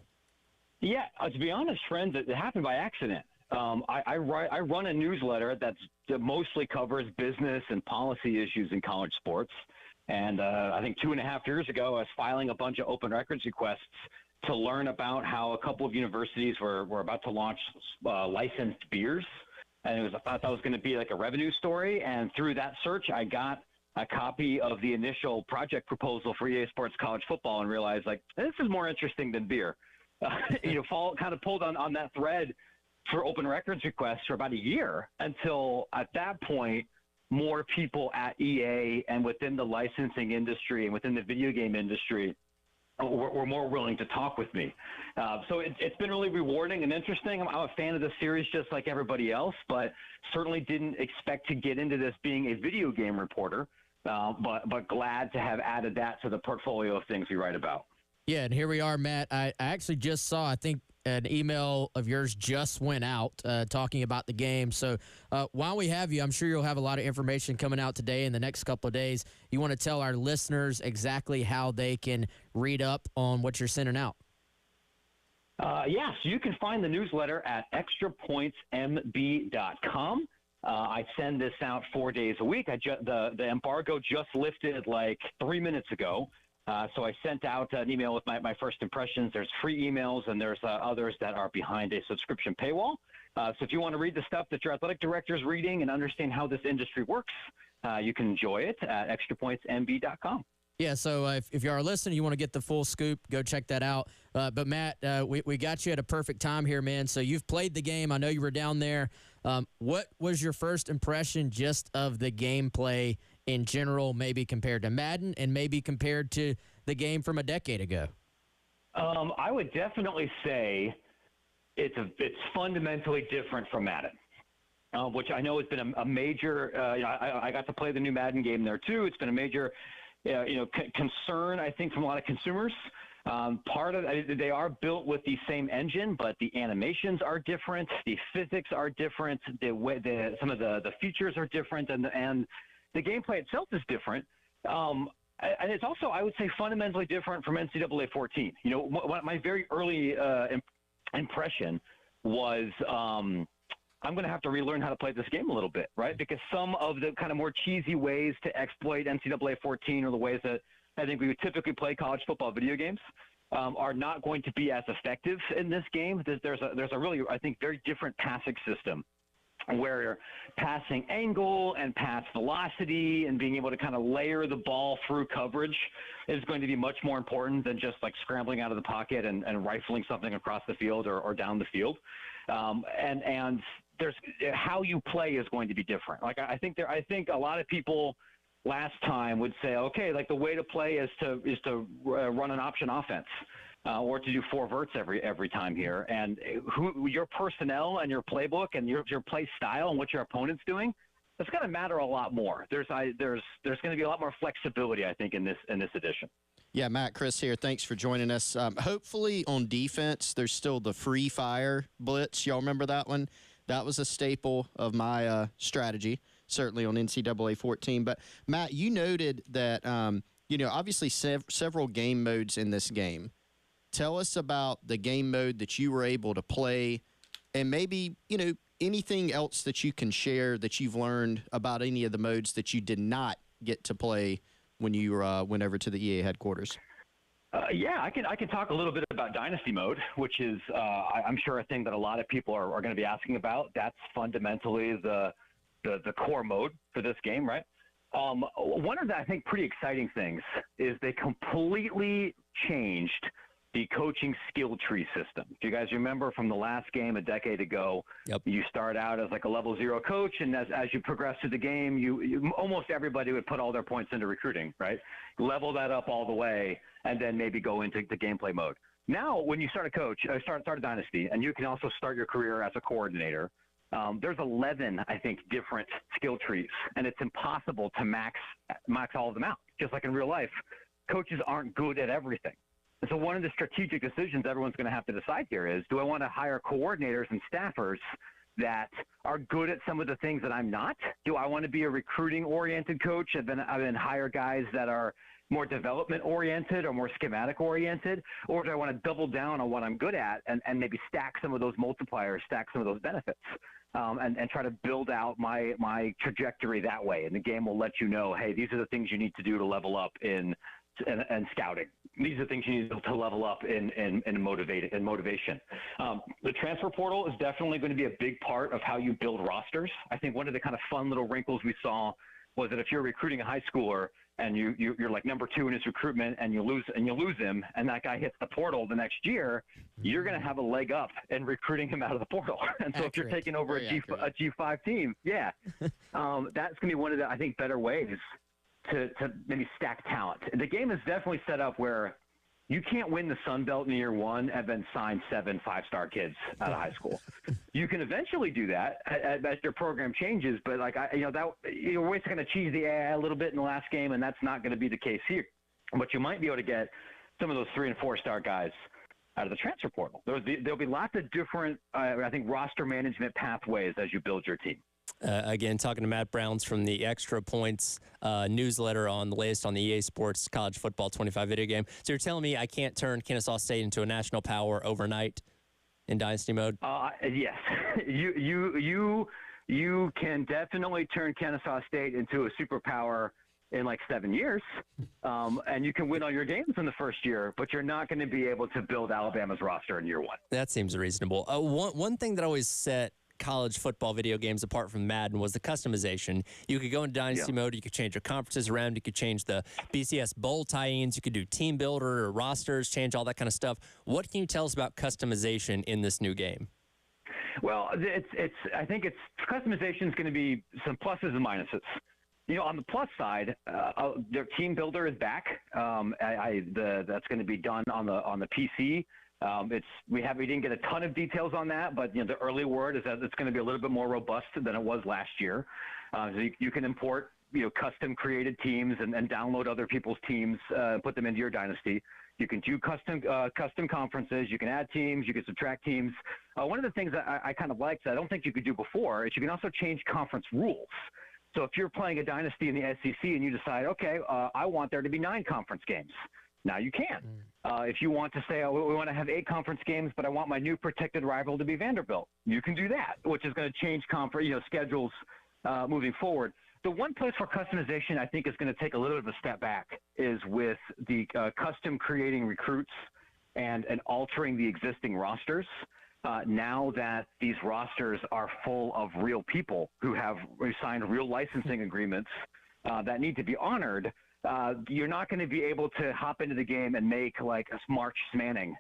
J: Yeah, to be honest, friends, it happened by accident. I run a newsletter that mostly covers business and policy issues in college sports. And I think 2.5 years ago, I was filing a bunch of open records requests to learn about how a couple of universities were about to launch licensed beers. And I thought that was going to be like a revenue story. And through that search, I got a copy of the initial project proposal for EA Sports College Football and realized, like, this is more interesting than beer. Kind of pulled on that thread for open records requests for about a year, until at that point, more people at EA and within the licensing industry and within the video game industry were more willing to talk with me. So it's been really rewarding and interesting. I'm a fan of the series just like everybody else, but certainly didn't expect to get into this being a video game reporter, but glad to have added that to the portfolio of things we write about.
K: Yeah, and here we are, Matt. I actually just saw, I think, an email of yours just went out talking about the game. So while we have you, I'm sure you'll have a lot of information coming out today in the next couple of days. You want to tell our listeners exactly how they can read up on what you're sending out?
J: So you can find the newsletter at extrapointsmb.com. I send this out 4 days a week. The embargo just lifted like 3 minutes ago. So I sent out an email with my first impressions. There's free emails, and there's others that are behind a subscription paywall. So if you want to read the stuff that your athletic director is reading and understand how this industry works, you can enjoy it at extrapointsmb.com.
K: Yeah, so if you are listening, you want to get the full scoop, go check that out. But, Matt, we got you at a perfect time here, man. So you've played the game. I know you were down there. What was your first impression just of the gameplay in general, maybe compared to Madden and maybe compared to the game from a decade ago?
J: I would definitely say it's fundamentally different from Madden, which I know has been a major I got to play the new Madden game there too. It's been a major concern, I think, from a lot of consumers. Part of they are built with the same engine, but the animations are different, the physics are different, some of the features are different, and the gameplay itself is different. And it's also, I would say, fundamentally different from NCAA 14. My very early impression was I'm going to have to relearn how to play this game a little bit, right? Because some of the kind of more cheesy ways to exploit NCAA 14 or the ways that I think we would typically play college football video games are not going to be as effective in this game. There's a really, I think, very different passing system where passing angle and pass velocity and being able to kind of layer the ball through coverage is going to be much more important than just like scrambling out of the pocket and rifling something across the field or down the field. And there's how you play is going to be different. Like I think a lot of people last time would say, okay, like the way to play is to run an option offense. Or to do 4 verts every time here, and your personnel and your playbook and your play style and what your opponent's doing, that's going to matter a lot more. There's going to be a lot more flexibility, I think, in this edition.
L: Yeah, Matt, Chris here. Thanks for joining us. Hopefully on defense, there's still the free fire blitz. Y'all remember that one? That was a staple of my strategy, certainly on NCAA 14. But Matt, you noted that obviously several game modes in this game. Tell us about the game mode that you were able to play, and maybe, anything else that you can share that you've learned about any of the modes that you did not get to play when you went over to the EA headquarters.
J: I can talk a little bit about Dynasty mode, which is, I'm sure, a thing that a lot of people are going to be asking about. That's fundamentally the the core mode for this game, right? One of the, I think, pretty exciting things is they completely changed the coaching skill tree system. Do you guys remember from the last game a decade ago?
A: Yep.
J: You start out as like a level 0 coach, and as you progress through the game, you almost everybody would put all their points into recruiting, right? Level that up all the way, and then maybe go into the gameplay mode. Now, when you start a coach, start a dynasty, and you can also start your career as a coordinator. There's 11, I think, different skill trees, and it's impossible to max all of them out. Just like in real life, coaches aren't good at everything. And so one of the strategic decisions everyone's going to have to decide here is, do I want to hire coordinators and staffers that are good at some of the things that I'm not? Do I want to be a recruiting-oriented coach and then hire guys that are more development-oriented or more schematic-oriented? Or do I want to double down on what I'm good at and maybe stack some of those multipliers, stack some of those benefits, and try to build out my trajectory that way? And the game will let you know, hey, these are the things you need to do to level up in scouting. These are the things you need to level up in motivation. The transfer portal is definitely going to be a big part of how you build rosters. I think one of the kind of fun little wrinkles we saw was that if you're recruiting a high schooler and you're like number 2 in his recruitment and you lose him, and that guy hits the portal the next year, you're going to have a leg up in recruiting him out of the portal. And so if you're taking over a G5 team, that's going to be one of the, I think, better ways to maybe stack talent. The game is definitely set up where you can't win the Sun Belt in year 1 and then sign 7 5-star kids out of high school. You can eventually do that as your program changes, but you're always going to cheese the AI a little bit in the last game, and that's not going to be the case here. But you might be able to get some of those 3- and 4-star guys out of the transfer portal. There'll be lots of different, I think, roster management pathways as you build your team.
A: Again, talking to Matt Browns from the Extra Points newsletter on the latest on the EA Sports College Football 25 video game. So you're telling me I can't turn Kennesaw State into a national power overnight in Dynasty mode?
J: Yes. You can definitely turn Kennesaw State into a superpower in like 7 years, and you can win all your games in the first year, but you're not going to be able to build Alabama's roster in year 1.
A: That seems reasonable. One thing that always set college football video games apart from Madden was the customization. You could go into Dynasty mode, you could change your conferences around, you could change the BCS bowl tie-ins, you could do team builder or rosters, change all that kind of stuff. What can you tell us about customization in this new game?
J: Well, I think customization is going to be some pluses and minuses. On the plus side, their team builder is back. That's going to be done on the PC. We didn't get a ton of details on that, but the early word is that it's going to be a little bit more robust than it was last year. So you can import custom created teams and download other people's teams, put them into your dynasty. You can do custom conferences. You can add teams. You can subtract teams. One of the things that I kind of liked that I don't think you could do before is you can also change conference rules. So if you're playing a dynasty in the SEC and you decide, okay, I want there to be 9 conference games. Now you can. If you want to say, we want to have 8 conference games, but I want my new protected rival to be Vanderbilt, you can do that, which is going to change schedules moving forward. The one place where customization I think is going to take a little bit of a step back is with the custom creating recruits and altering the existing rosters. Now that these rosters are full of real people who have signed real licensing agreements that need to be honored, you're not going to be able to hop into the game and make like a March Manning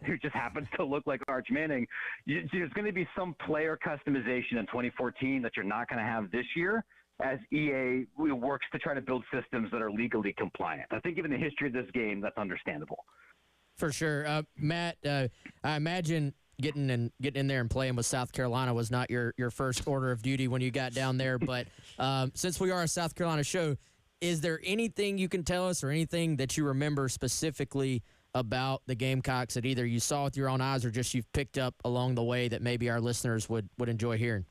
J: who just happens to look like Arch Manning. There's going to be some player customization in 2014 that you're not going to have this year as EA works to try to build systems that are legally compliant. I think given the history of this game, that's understandable.
K: For sure. Matt, I imagine getting in there and playing with South Carolina was not your first order of duty when you got down there. But since we are a South Carolina show, is there anything you can tell us or anything that you remember specifically about the Gamecocks that either you saw with your own eyes or just you've picked up along the way that maybe our listeners would enjoy hearing?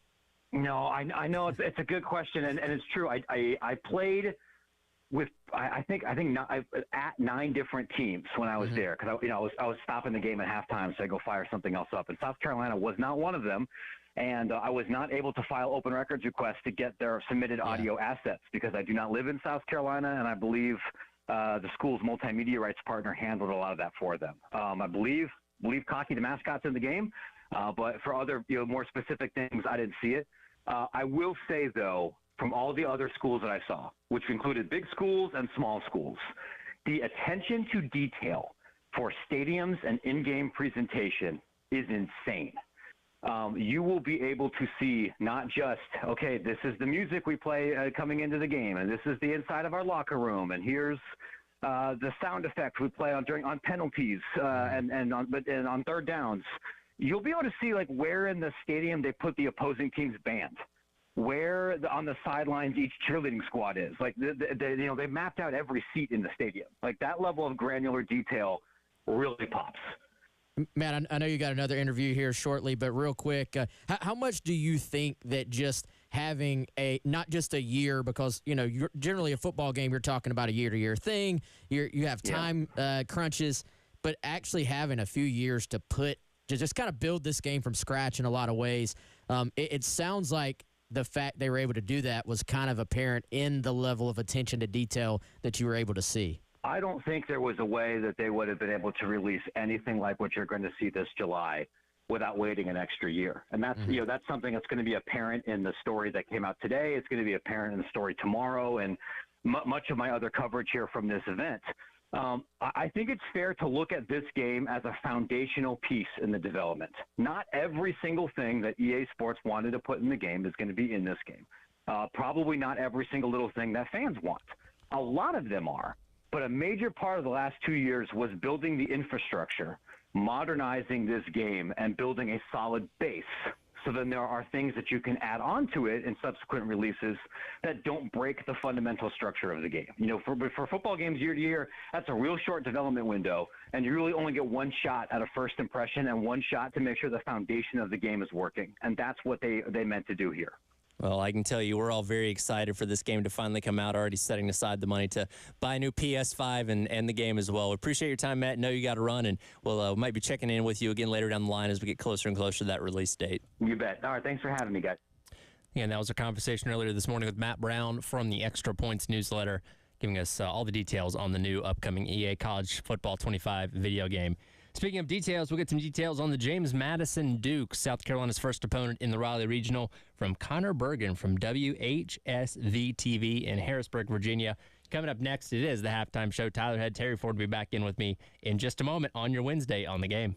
K: No,
J: I know it's a good question, and it's true. I played with I think at 9 different teams when I was there because I was stopping the game at halftime so I go fire something else up, and South Carolina was not one of them. And I was not able to file open records requests to get their submitted audio assets because I do not live in South Carolina, and I believe the school's multimedia rights partner handled a lot of that for them. I believe Cocky, the mascot's in the game, but for other more specific things, I didn't see it. I will say, though, from all the other schools that I saw, which included big schools and small schools, the attention to detail for stadiums and in-game presentation is insane. You will be able to see not just, okay, this is the music we play coming into the game, and this is the inside of our locker room, and here's the sound effects we play on penalties and on third downs. You'll be able to see like where in the stadium they put the opposing team's band, where on the sidelines each cheerleading squad is. Like they mapped out every seat in the stadium. Like that level of granular detail really pops.
K: Matt, I know you got another interview here shortly, but real quick, how much do you think that just having not just a year, because you're generally a football game, you're talking about a year-to-year thing. You have time crunches, but actually having a few years to just kind of build this game from scratch in a lot of ways. It sounds like the fact they were able to do that was kind of apparent in the level of attention to detail that you were able to see.
J: I don't think there was a way that they would have been able to release anything like what you're going to see this July without waiting an extra year. And that's, that's something that's going to be apparent in the story that came out today. It's going to be apparent in the story tomorrow and much of my other coverage here from this event. I think it's fair to look at this game as a foundational piece in the development. Not every single thing that EA Sports wanted to put in the game is going to be in this game. Probably not every single little thing that fans want. A lot of them are. But a major part of the last 2 years was building the infrastructure, modernizing this game, and building a solid base. So then there are things that you can add on to it in subsequent releases that don't break the fundamental structure of the game. For football games year to year, that's a real short development window, and you really only get one shot at a first impression and one shot to make sure the foundation of the game is working. And that's what they meant to do here.
A: Well, I can tell you we're all very excited for this game to finally come out, already setting aside the money to buy a new PS5 and the game as well. We appreciate your time, Matt. Know you got to run, and we might be checking in with you again later down the line as we get closer and closer to that release date.
J: You bet. All right, thanks for having me, guys.
A: And that was a conversation earlier this morning with Matt Brown from the Extra Points newsletter, giving us all the details on the new upcoming EA College Football 25 video game. Speaking of details, we'll get some details on the James Madison Dukes, South Carolina's first opponent in the Raleigh Regional, from Connor Bergen from WHSV-TV in Harrisburg, Virginia. Coming up next, it is the halftime show. Tyler Head, Terry Ford will be back in with me in just a moment on your Wednesday on the Game.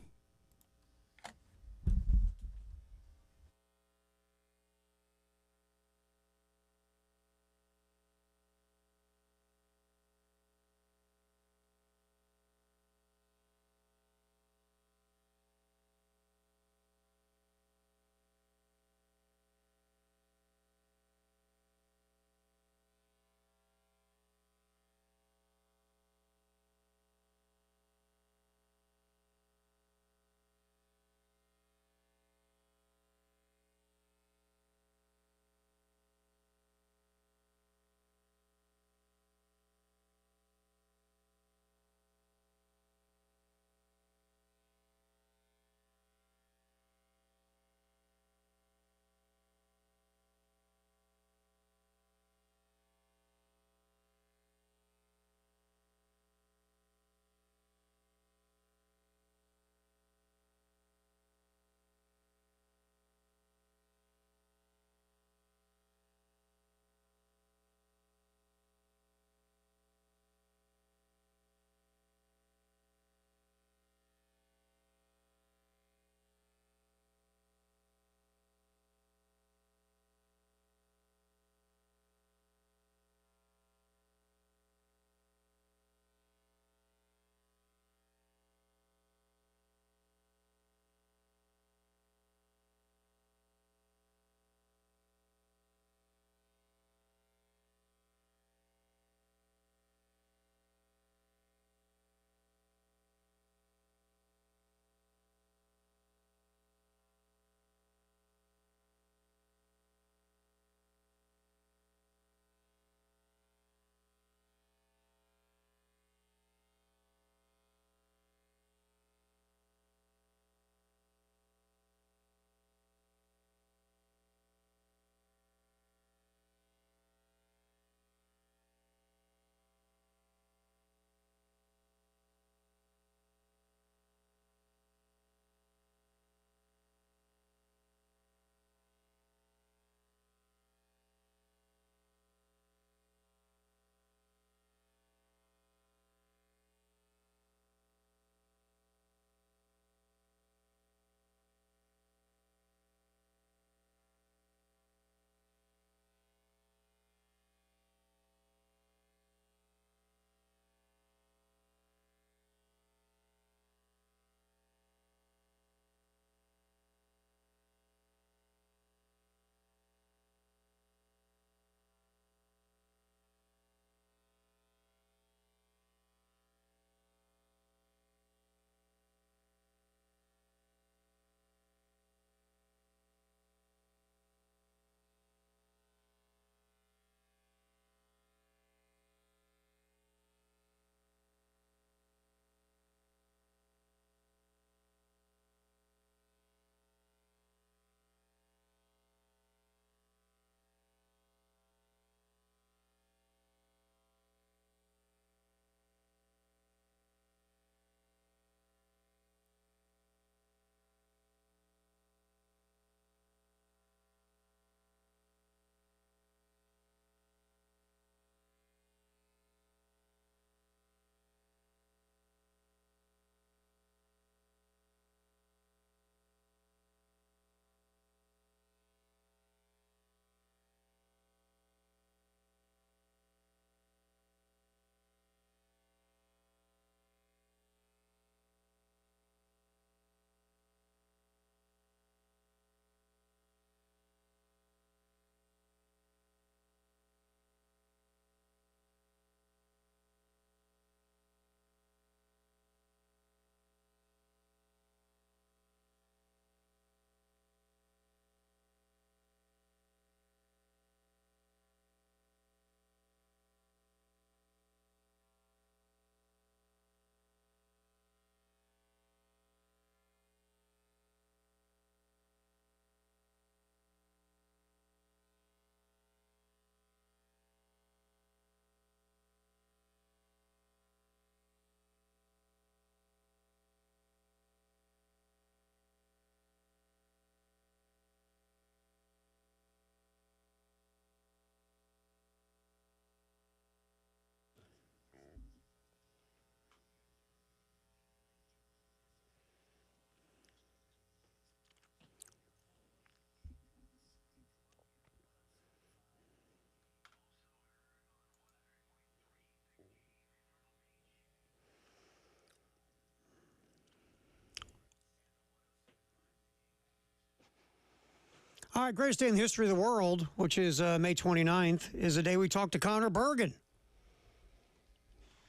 C: All right, greatest day in the history of the world, which is May 29th, is the day we talked to Connor Bergen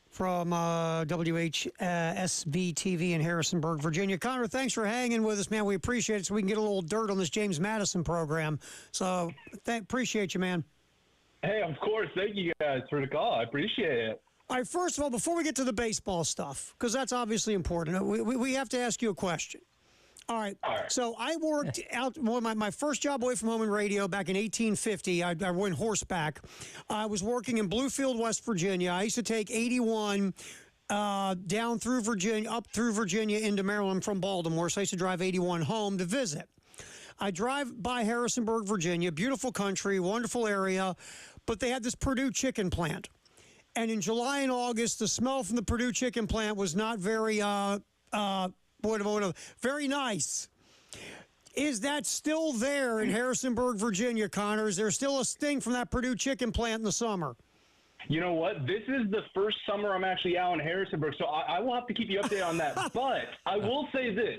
C: from WHSV-TV in Harrisonburg, Virginia. Connor, thanks for hanging with us, man. We appreciate it so we can get a little dirt on this James Madison program. So appreciate you, man.
M: Hey, of course. Thank you guys for the call. I appreciate it.
C: All right, first of all, before we get to the baseball stuff, because that's obviously important, we have to ask you a question. All right. So I worked out my first job away from home in radio back in 1850. I went horseback. I was working in Bluefield, West Virginia. I used to take 81 down through Virginia, up through Virginia into Maryland. I'm from Baltimore, so I used to drive 81 home to visit. I drive by Harrisonburg, Virginia, beautiful country, wonderful area, but they had this Purdue chicken plant. And in July and August, the smell from the Purdue chicken plant was not very very nice. Is that still there in Harrisonburg, Virginia, Connor? Is there still a sting from that Purdue chicken plant in the summer?
M: You know what? This is the first summer I'm actually out in Harrisonburg, so I will have to keep you updated on that. But I will say this.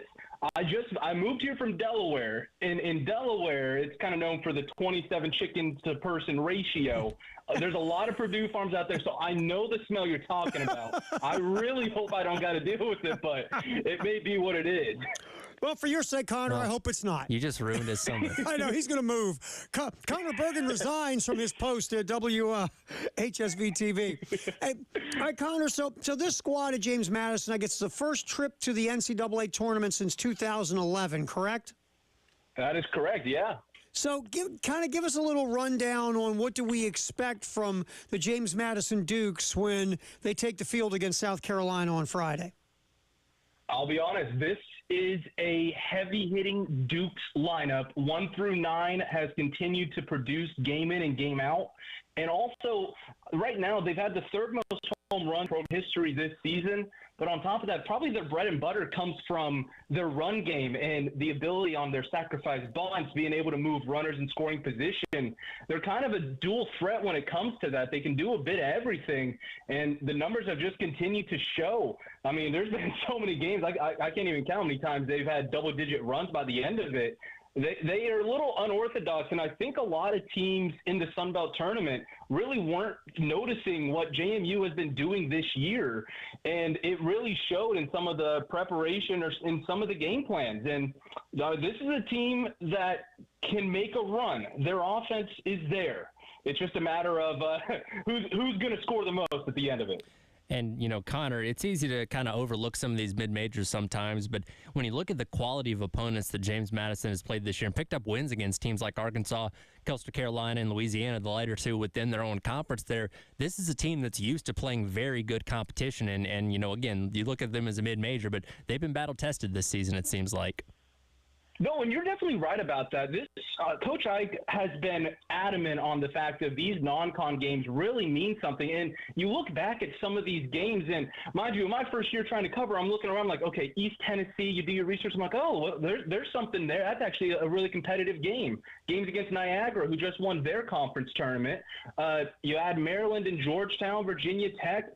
M: I moved here from Delaware. In Delaware, it's kind of known for the 27 chickens to person ratio. There's a lot of Purdue farms out there, so I know the smell you're talking about. I really hope I don't got to deal with it, but it may be what it is.
C: Well, for your sake, Connor, I hope it's not.
A: You just ruined his summer.
C: I know. He's going to move. Connor Bergen resigns from his post at WHSV-TV. Hey, all right, Connor, so this squad at James Madison, I guess, is the first trip to the NCAA tournament since 2011, correct?
M: That is correct, yeah.
C: So give us a little rundown on what do we expect from the James Madison Dukes when they take the field against South Carolina on Friday.
M: I'll be honest, this is a heavy-hitting Dukes lineup. 1 through 9 has continued to produce game in and game out. And also, right now, they've had the third most home run from history this season. But on top of that, probably their bread and butter comes from their run game and the ability on their sacrifice bunts, being able to move runners in scoring position. They're kind of a dual threat when it comes to that. They can do a bit of everything, and the numbers have just continued to show. I mean, there's been so many games. I can't even count how many times they've had double-digit runs by the end of it. They are a little unorthodox, and I think a lot of teams in the Sun Belt tournament really weren't noticing what JMU has been doing this year, and it really showed in some of the preparation or in some of the game plans. And this is a team that can make a run. Their offense is there. It's just a matter of who's going to score the most at the end of it.
A: And, Connor, it's easy to kind of overlook some of these mid-majors sometimes, but when you look at the quality of opponents that James Madison has played this year and picked up wins against teams like Arkansas, Coastal Carolina, and Louisiana, the latter two within their own conference there, this is a team that's used to playing very good competition. And again, you look at them as a mid-major, but they've been battle-tested this season, it seems like.
M: No, and you're definitely right about that. This Coach Ike has been adamant on the fact that these non-con games really mean something. And you look back at some of these games, and mind you, in my first year trying to cover, I'm looking around like, okay, East Tennessee, you do your research. I'm like, oh, well, there's something there. That's actually a really competitive game. Games against Niagara, who just won their conference tournament. You add Maryland and Georgetown, Virginia Tech.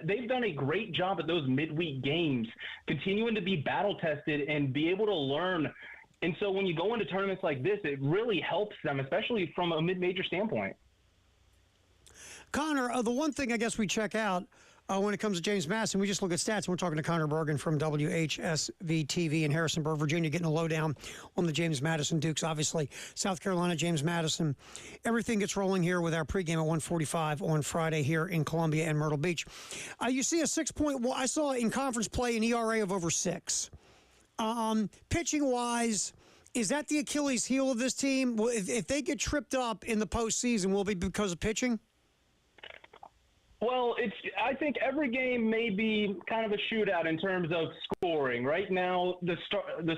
M: They've done a great job at those midweek games, continuing to be battle-tested and be able to learn. And so when you go into tournaments like this, it really helps them, especially from a mid-major standpoint.
C: Connor, the one thing I guess we check out when it comes to James Madison, we just look at stats. We're talking to Connor Bergen from WHSV-TV in Harrisonburg, Virginia, getting a lowdown on the James Madison Dukes. Obviously, South Carolina, James Madison. Everything gets rolling here with our pregame at 1:45 on Friday here in Columbia and Myrtle Beach. You see a 6.1. I saw in conference play an ERA of over 6. Pitching-wise, is that the Achilles heel of this team? If they get tripped up in the postseason, will it be because of pitching?
M: Well, I think every game may be kind of a shootout in terms of scoring. Right now, the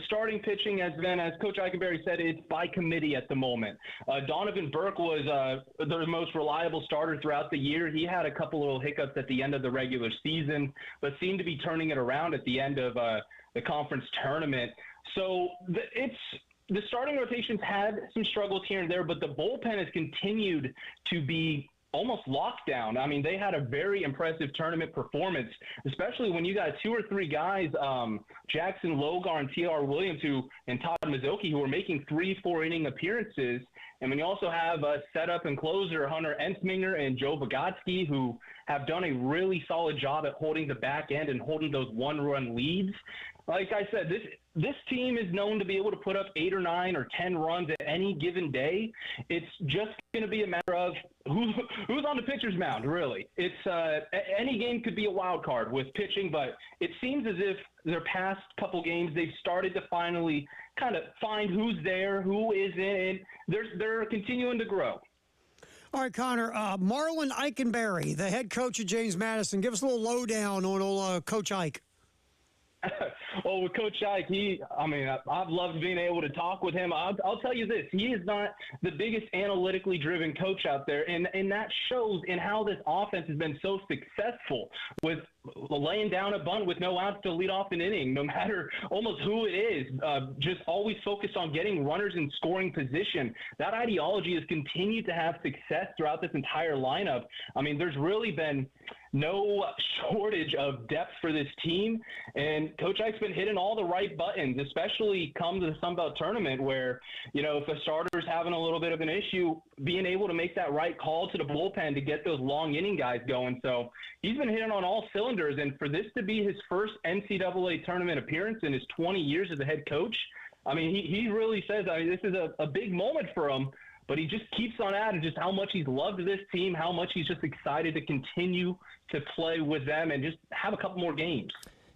M: starting pitching has been, as Coach Eikenberry said, it's by committee at the moment. Donovan Burke was the most reliable starter throughout the year. He had a couple little hiccups at the end of the regular season, but seemed to be turning it around at the end of the conference tournament. So the starting rotations had some struggles here and there, but the bullpen has continued to be almost lockdown. I mean, they had a very impressive tournament performance, especially when you got 2 or 3 guys, Jackson Logar and T.R. Williams and Todd Mazzocchi, who were making 3-4 inning appearances. And when you also have setup and closer Hunter Ensminger and Joe Bogotsky, who have done a really solid job at holding the back end and holding those one-run leads. Like I said, this team is known to be able to put up 8 or 9 or 10 runs at any given day. It's just going to be a matter of who's on the pitcher's mound, really. It's any game could be a wild card with pitching, but it seems as if their past couple games they've started to finally kind of find who's there, who isn't, and they're continuing to grow.
C: All right, Connor, Marlon Eichenberry, the head coach of James Madison. Give us a little lowdown on old Coach Ike.
M: Well, with Coach Ike, I've loved being able to talk with him. I'll tell you this, he is not the biggest analytically driven coach out there, and that shows in how this offense has been so successful with laying down a bunt with no outs to lead off an inning, no matter almost who it is, just always focused on getting runners in scoring position. That ideology has continued to have success throughout this entire lineup. I mean, there's really been no shortage of depth for this team, and Coach Ike's been hitting all the right buttons, especially come to the Sun Belt tournament where, if a starter's having a little bit of an issue, being able to make that right call to the bullpen to get those long inning guys going. So he's been hitting on all cylinders, and for this to be his first NCAA tournament appearance in his 20 years as a head coach, I mean, he really says, this is a big moment for him. But he just keeps on adding just how much he's loved this team, how much he's just excited to continue to play with them and just have a couple more games.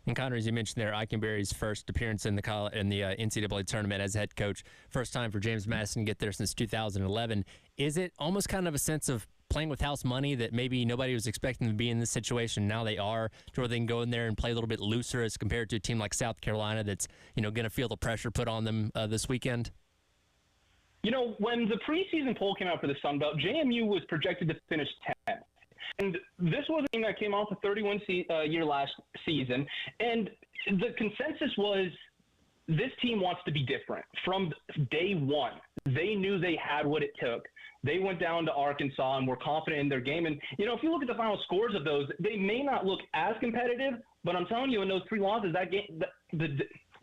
A: And Connor, as you mentioned there, Eichenberry's first appearance in the NCAA tournament as head coach, first time for James Madison to get there since 2011. Is it almost kind of a sense of playing with house money that maybe nobody was expecting to be in this situation? Now they are, to where they can go in there and play a little bit looser as compared to a team like South Carolina that's going to feel the pressure put on them this weekend?
M: When the preseason poll came out for the Sun Belt, JMU was projected to finish 10th. And this was a team that came off a 31-year last season. And the consensus was this team wants to be different. From day one, they knew they had what it took. They went down to Arkansas and were confident in their game. And, if you look at the final scores of those, they may not look as competitive, but I'm telling you, in those 3 losses, that game,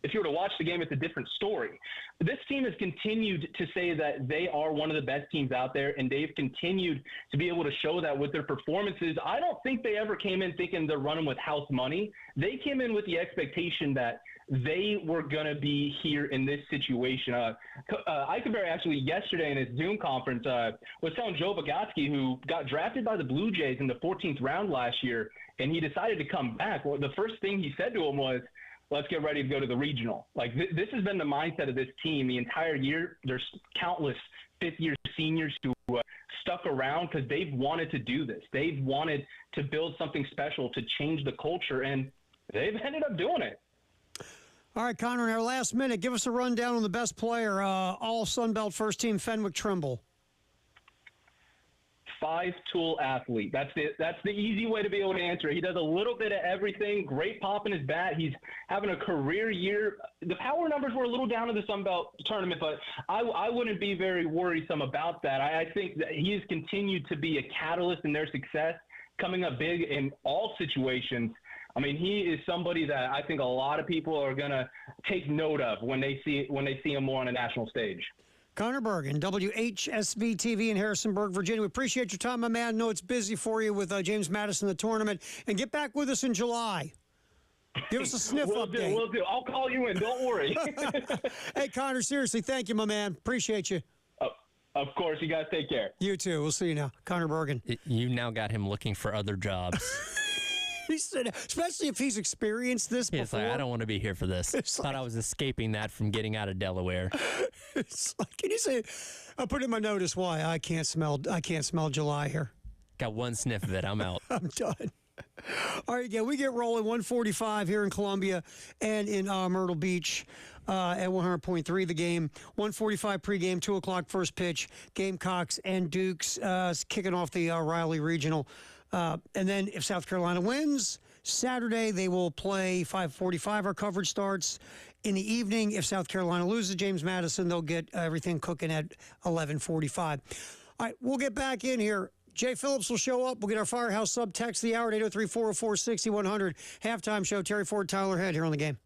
M: if you were to watch the game, it's a different story. This team has continued to say that they are one of the best teams out there, and they've continued to be able to show that with their performances. I don't think they ever came in thinking they're running with house money. They came in with the expectation that they were going to be here in this situation. Eichenberry actually yesterday in his Zoom conference was telling Joe Bogotsky, who got drafted by the Blue Jays in the 14th round last year, and he decided to come back. Well, the first thing he said to him was, let's get ready to go to the regional. Like, this has been the mindset of this team the entire year. There's countless fifth-year seniors who stuck around because they've wanted to do this. They've wanted to build something special to change the culture, and they've ended up doing it.
C: All right, Connor, in our last minute, give us a rundown on the best player, all Sun Belt first team, Fenwick Trimble.
M: 5-tool athlete. That's the easy way to be able to answer it. He does a little bit of everything. Great pop in his bat. He's having a career year. The power numbers were a little down in the Sun Belt tournament, but I wouldn't be very worrisome about that. I think that he has continued to be a catalyst in their success, coming up big in all situations. I mean, he is somebody that I think a lot of people are going to take note of when they see him more on a national stage.
C: Connor Bergen, WHSV TV in Harrisonburg, Virginia. We appreciate your time, my man. I know it's busy for you with James Madison, the tournament. And get back with us in July. Give us a sniff update.
M: Will do. I'll call you in. Don't worry.
C: Hey, Connor, seriously, thank you, my man. Appreciate you.
M: Of course. You guys take care.
C: You too. We'll see you now. Connor Bergen.
A: You now got him looking for other jobs.
C: He said, especially if he's experienced this before.
A: It's like, I don't want to be here for this. Thought I was escaping that from getting out of Delaware.
C: It's like, can you say, I'll put in my notice why I can't smell July here.
A: Got one sniff of it. I'm out.
C: I'm done. All right, yeah, we get rolling 145 here in Columbia and in Myrtle Beach at 100.3 the game. 145 pregame, 2 o'clock first pitch. Gamecocks and Dukes kicking off the Riley Regional. And then if South Carolina wins, Saturday they will play 5:45. Our coverage starts in the evening. If South Carolina loses James Madison, they'll get everything cooking at 11:45. All right, we'll get back in here. Jay Phillips will show up. We'll get our Firehouse sub text the hour at 803-404-6100. Halftime show, Terry Ford, Tyler Head here on the game.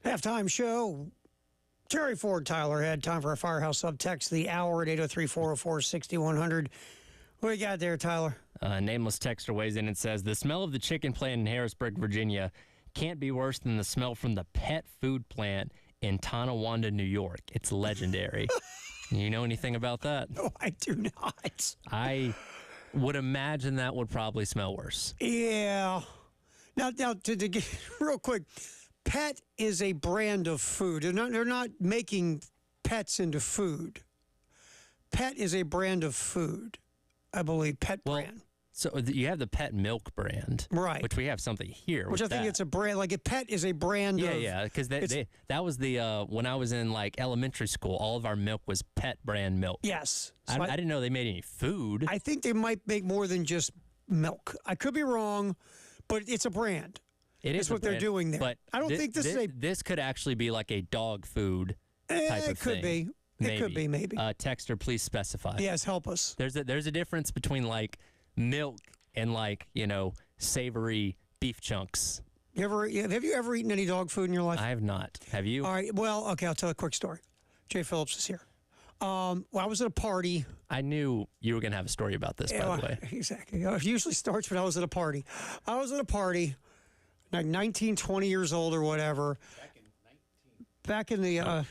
C: Halftime show. Terry Ford, Tyler Head. Time for our Firehouse subtext the hour at 803-404-6100. What you got there, Tyler?
A: Nameless texter weighs in and says, the smell of the chicken plant in Harrisburg, Virginia can't be worse than the smell from the pet food plant in Tonawanda, New York. It's legendary. You know anything about that?
C: No, I do not.
A: I would imagine that would probably smell worse.
C: Yeah. Now to get real quick, pet is a brand of food. They're not making pets into food. Pet is a brand of food, I believe. Pet brand.
A: So you have the pet milk brand,
C: right?
A: Which we have something here.
C: Which I think it's a brand. Like a pet is a brand.
A: Yeah, because that was the when I was in like elementary school, all of our milk was pet brand milk.
C: Yes,
A: so I didn't know they made any food.
C: I think they might make more than just milk. I could be wrong, but it's a brand. It's what they're doing there.
A: But
C: I don't think this is a.
A: This could actually be like a dog food type of
C: it could
A: thing.
C: be.
A: Maybe.
C: It could be. Maybe.
A: Texter, please specify.
C: Yes, help us.
A: There's a difference between like milk and like, savory beef chunks.
C: Have you ever eaten any dog food in your life?
A: I have not. Have you?
C: All right. Well, okay. I'll tell a quick story. Jay Phillips is here. Well, I was at a party.
A: I knew you were going to have a story about this, by the way.
C: Exactly. It usually starts when I was at a party. I was at a party, like 19, 20 years old or whatever. Back in the.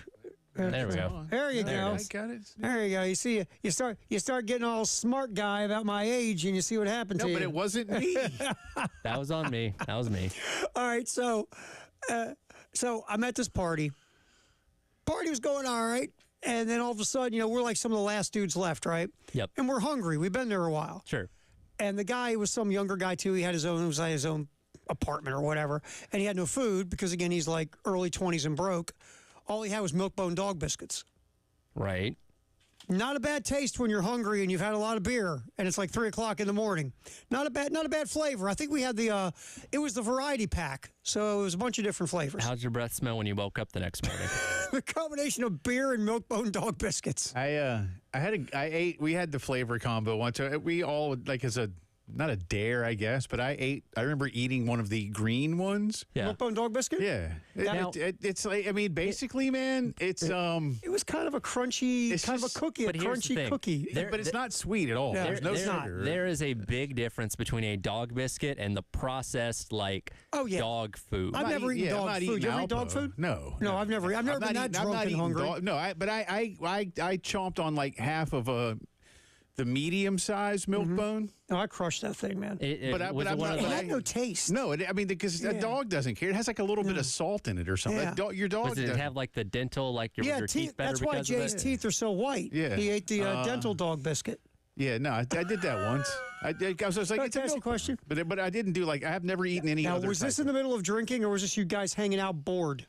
A: There we go.
C: There you
A: There
C: go.
A: it is.
N: Got it.
C: There you go. You see, you start getting all smart guy about my age, and you see what happened to you.
N: No, but it wasn't me.
A: That was on me. That was me.
C: All right, so I'm at this party. Party was going all right, and then all of a sudden, we're like some of the last dudes left, right?
A: Yep.
C: And we're hungry. We've been there a while.
A: Sure.
C: And the guy was some younger guy too. He had his own apartment or whatever, and he had no food because again he's like early 20s and broke. All he had was milk-bone dog biscuits.
A: Right.
C: Not a bad taste when you're hungry and you've had a lot of beer and it's like 3 o'clock in the morning. Not a bad flavor. I think we had it was the variety pack, so it was a bunch of different flavors.
A: How'd your breath smell when you woke up the next morning?
C: The combination of beer and milk-bone dog biscuits.
N: I ate. We had the flavor combo once. We all as a. Not a dare, I guess, but I remember eating one of the green ones.
A: Yeah.
C: Milk-bone dog biscuit?
N: Yeah. It's like, basically, man, it's
C: It was kind of a crunchy,
N: it's
C: kind
N: just,
C: of a cookie, a crunchy cookie.
N: But it's not sweet at all.
C: Yeah,
N: There's no
C: it's not.
N: sugar.
A: There is a big difference between a dog biscuit and the processed dog food.
C: I've never eaten dog food. You ever eat dog food?
N: No.
C: I've never been that drunk and hungry.
N: But I chomped on like half of the medium-sized milk bone.
C: Oh, I crushed that thing, man.
N: But
C: it had no taste.
N: No, because a dog doesn't care. It has like a little bit of salt in it or something.
C: Yeah.
N: Your dog
A: Does it have like the dental, like your teeth better
C: that's why
A: because
C: Jay's
A: of it?
C: teeth are so white.
N: Yeah.
C: He ate the dental dog biscuit.
N: Yeah, no, I did that once. I was like,
C: Can I ask you a question?
N: But I didn't do I've never eaten any other.
C: Now, was this in the middle of drinking, or was this you guys hanging out bored?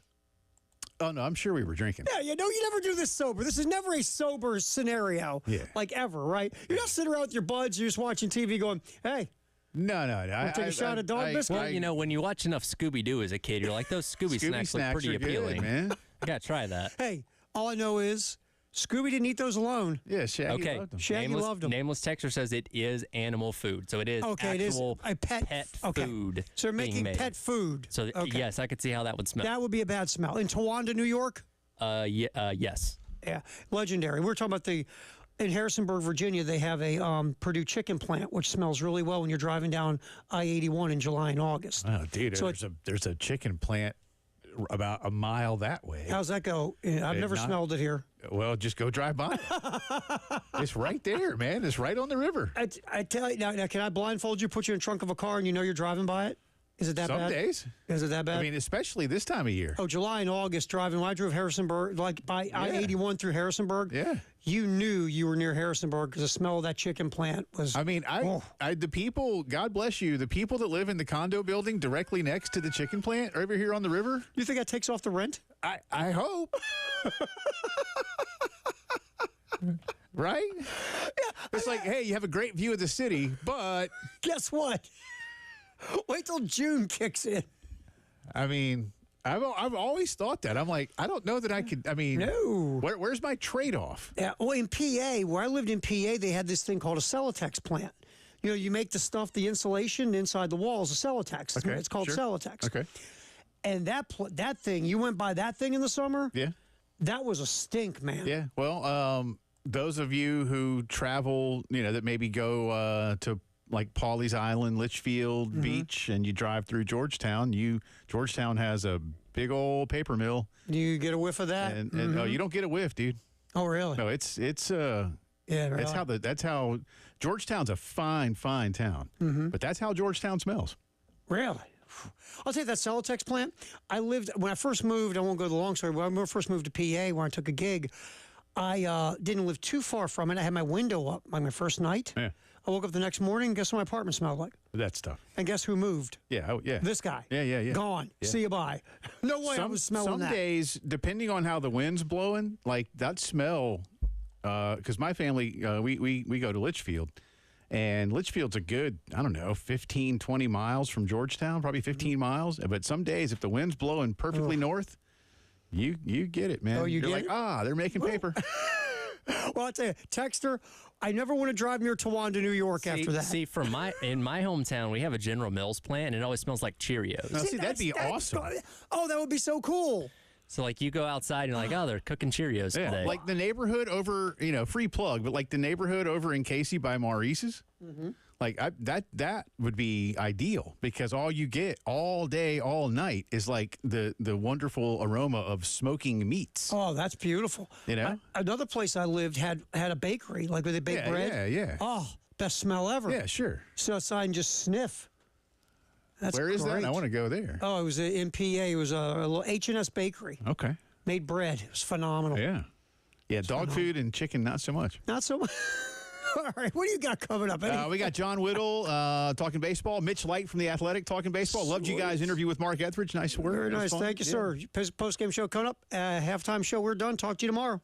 N: Oh no, I'm sure we were drinking.
C: Yeah, you never do this sober. This is never a sober scenario.
N: Yeah.
C: Like ever, right? You're not sitting around with your buds. You're just watching TV, going, "Hey,
N: no.
C: Take a shot of dog biscuit."
A: Well, when you watch enough Scooby-Doo as a kid, you're like, those Scooby snacks look pretty
N: are good,
A: appealing.
N: man.
A: I gotta try that.
C: Hey, all I know is Scooby didn't eat those alone.
N: Yeah, Shaggy
A: Okay.
N: loved them.
C: Shaggy loved them.
A: Nameless texture says it is animal food, so it is
C: Okay, it is
A: actual
C: a pet
A: food.
C: So they're
A: being
C: making
A: made.
C: pet food.
A: So yes, I could see how that would smell.
C: That would be a bad smell. In Towanda, New York?
A: Yes.
C: Yeah, legendary. We're talking about in Harrisonburg, Virginia, they have a Purdue chicken plant, which smells really well when you're driving down I-81 in July and August.
N: Oh, dude,
C: So
N: there's a chicken plant about a mile that way.
C: How's that go? I've never smelled it here.
N: Well, just go drive by. It's right there, man. It's right on the river.
C: I tell you, now, can I blindfold you, put you in the trunk of a car, and you're driving by it? Is it that bad?
N: Some days.
C: Is it that bad?
N: I mean, especially this time of year.
C: Oh, July and August driving. When I drove Harrisonburg, like by I-81 through Harrisonburg, you knew you were near Harrisonburg because the smell of that chicken plant was.
N: I mean, the people, God bless you, the people that live in the condo building directly next to the chicken plant over here on the river.
C: You think that takes off the rent?
N: I hope. Right? Yeah. It's like, hey, you have a great view of the city, but
C: guess what? Wait till June kicks in.
N: I mean, I've always thought that. I'm like, I don't know that I could. I mean,
C: no.
N: Where's my trade-off?
C: Yeah. Well, in PA, where I lived in PA, they had this thing called a Celotex plant. You make the stuff, the insulation inside the walls, a Celotex.
N: Okay,
C: It's called Celotex.
N: Okay.
C: And that thing, you went by that thing in the summer.
N: Yeah.
C: That was a stink, man.
N: Yeah. Well, those of you who travel, that maybe go to like Pawleys Island, Litchfield Beach, and you drive through Georgetown, Georgetown has a big old paper mill.
C: Do you get a whiff of that?
N: And no, you don't get a whiff, dude.
C: Oh, really?
N: No, it's
C: yeah, really?
N: that's how Georgetown's a fine town. But that's how Georgetown smells.
C: Really? I'll tell you, that Celotex plant, when I first moved, I won't go to the long story, when I first moved to PA where I took a gig, I didn't live too far from it. I had my window up on my first night.
N: Yeah.
C: I woke up the next morning, guess what my apartment smelled like?
N: That stuff.
C: And guess who moved?
N: Yeah, oh, yeah.
C: This guy.
N: Yeah.
C: Gone.
N: Yeah.
C: See you, bye. No way I was smelling that.
N: Some days, depending on how the wind's blowing, like that smell, because my family, we go to Litchfield, and Litchfield's a good, 15, 20 miles from Georgetown, probably 15 miles. But some days, if the wind's blowing perfectly north, you get it, man.
C: Oh, you
N: You're
C: get
N: like,
C: it?
N: they're making paper.
C: Well, I'll tell you, Texter, I never want to drive near Towanda, New York after that.
A: See, in my hometown, we have a General Mills plant, and it always smells like Cheerios.
N: Now, that'd be awesome.
C: Oh, that would be so cool.
A: So, like, you go outside and you're like, oh, they're cooking Cheerios today.
N: Like the neighborhood over, free plug, but like the neighborhood over in Casey by Maurice's, like that would be ideal because all you get all day, all night is like the wonderful aroma of smoking meats.
C: Oh, that's beautiful. Another place I lived had a bakery, like where they bake bread.
N: Yeah.
C: Oh, best smell ever.
N: Yeah, sure.
C: Sit outside and just sniff.
N: Where is that? I want to go there.
C: Oh, it was in PA. It was a little H&S bakery.
N: Okay.
C: Made bread. It was phenomenal.
N: Yeah, dog food and chicken, not so much.
C: Not so much. All right, what do you got coming up?
N: We got John Whittle talking baseball. Mitch Light from The Athletic talking baseball. Loved you guys' interview with Mark Etheridge. Nice work.
C: Very nice. Thank you, sir. Post-game show coming up. Halftime show. We're done. Talk to you tomorrow.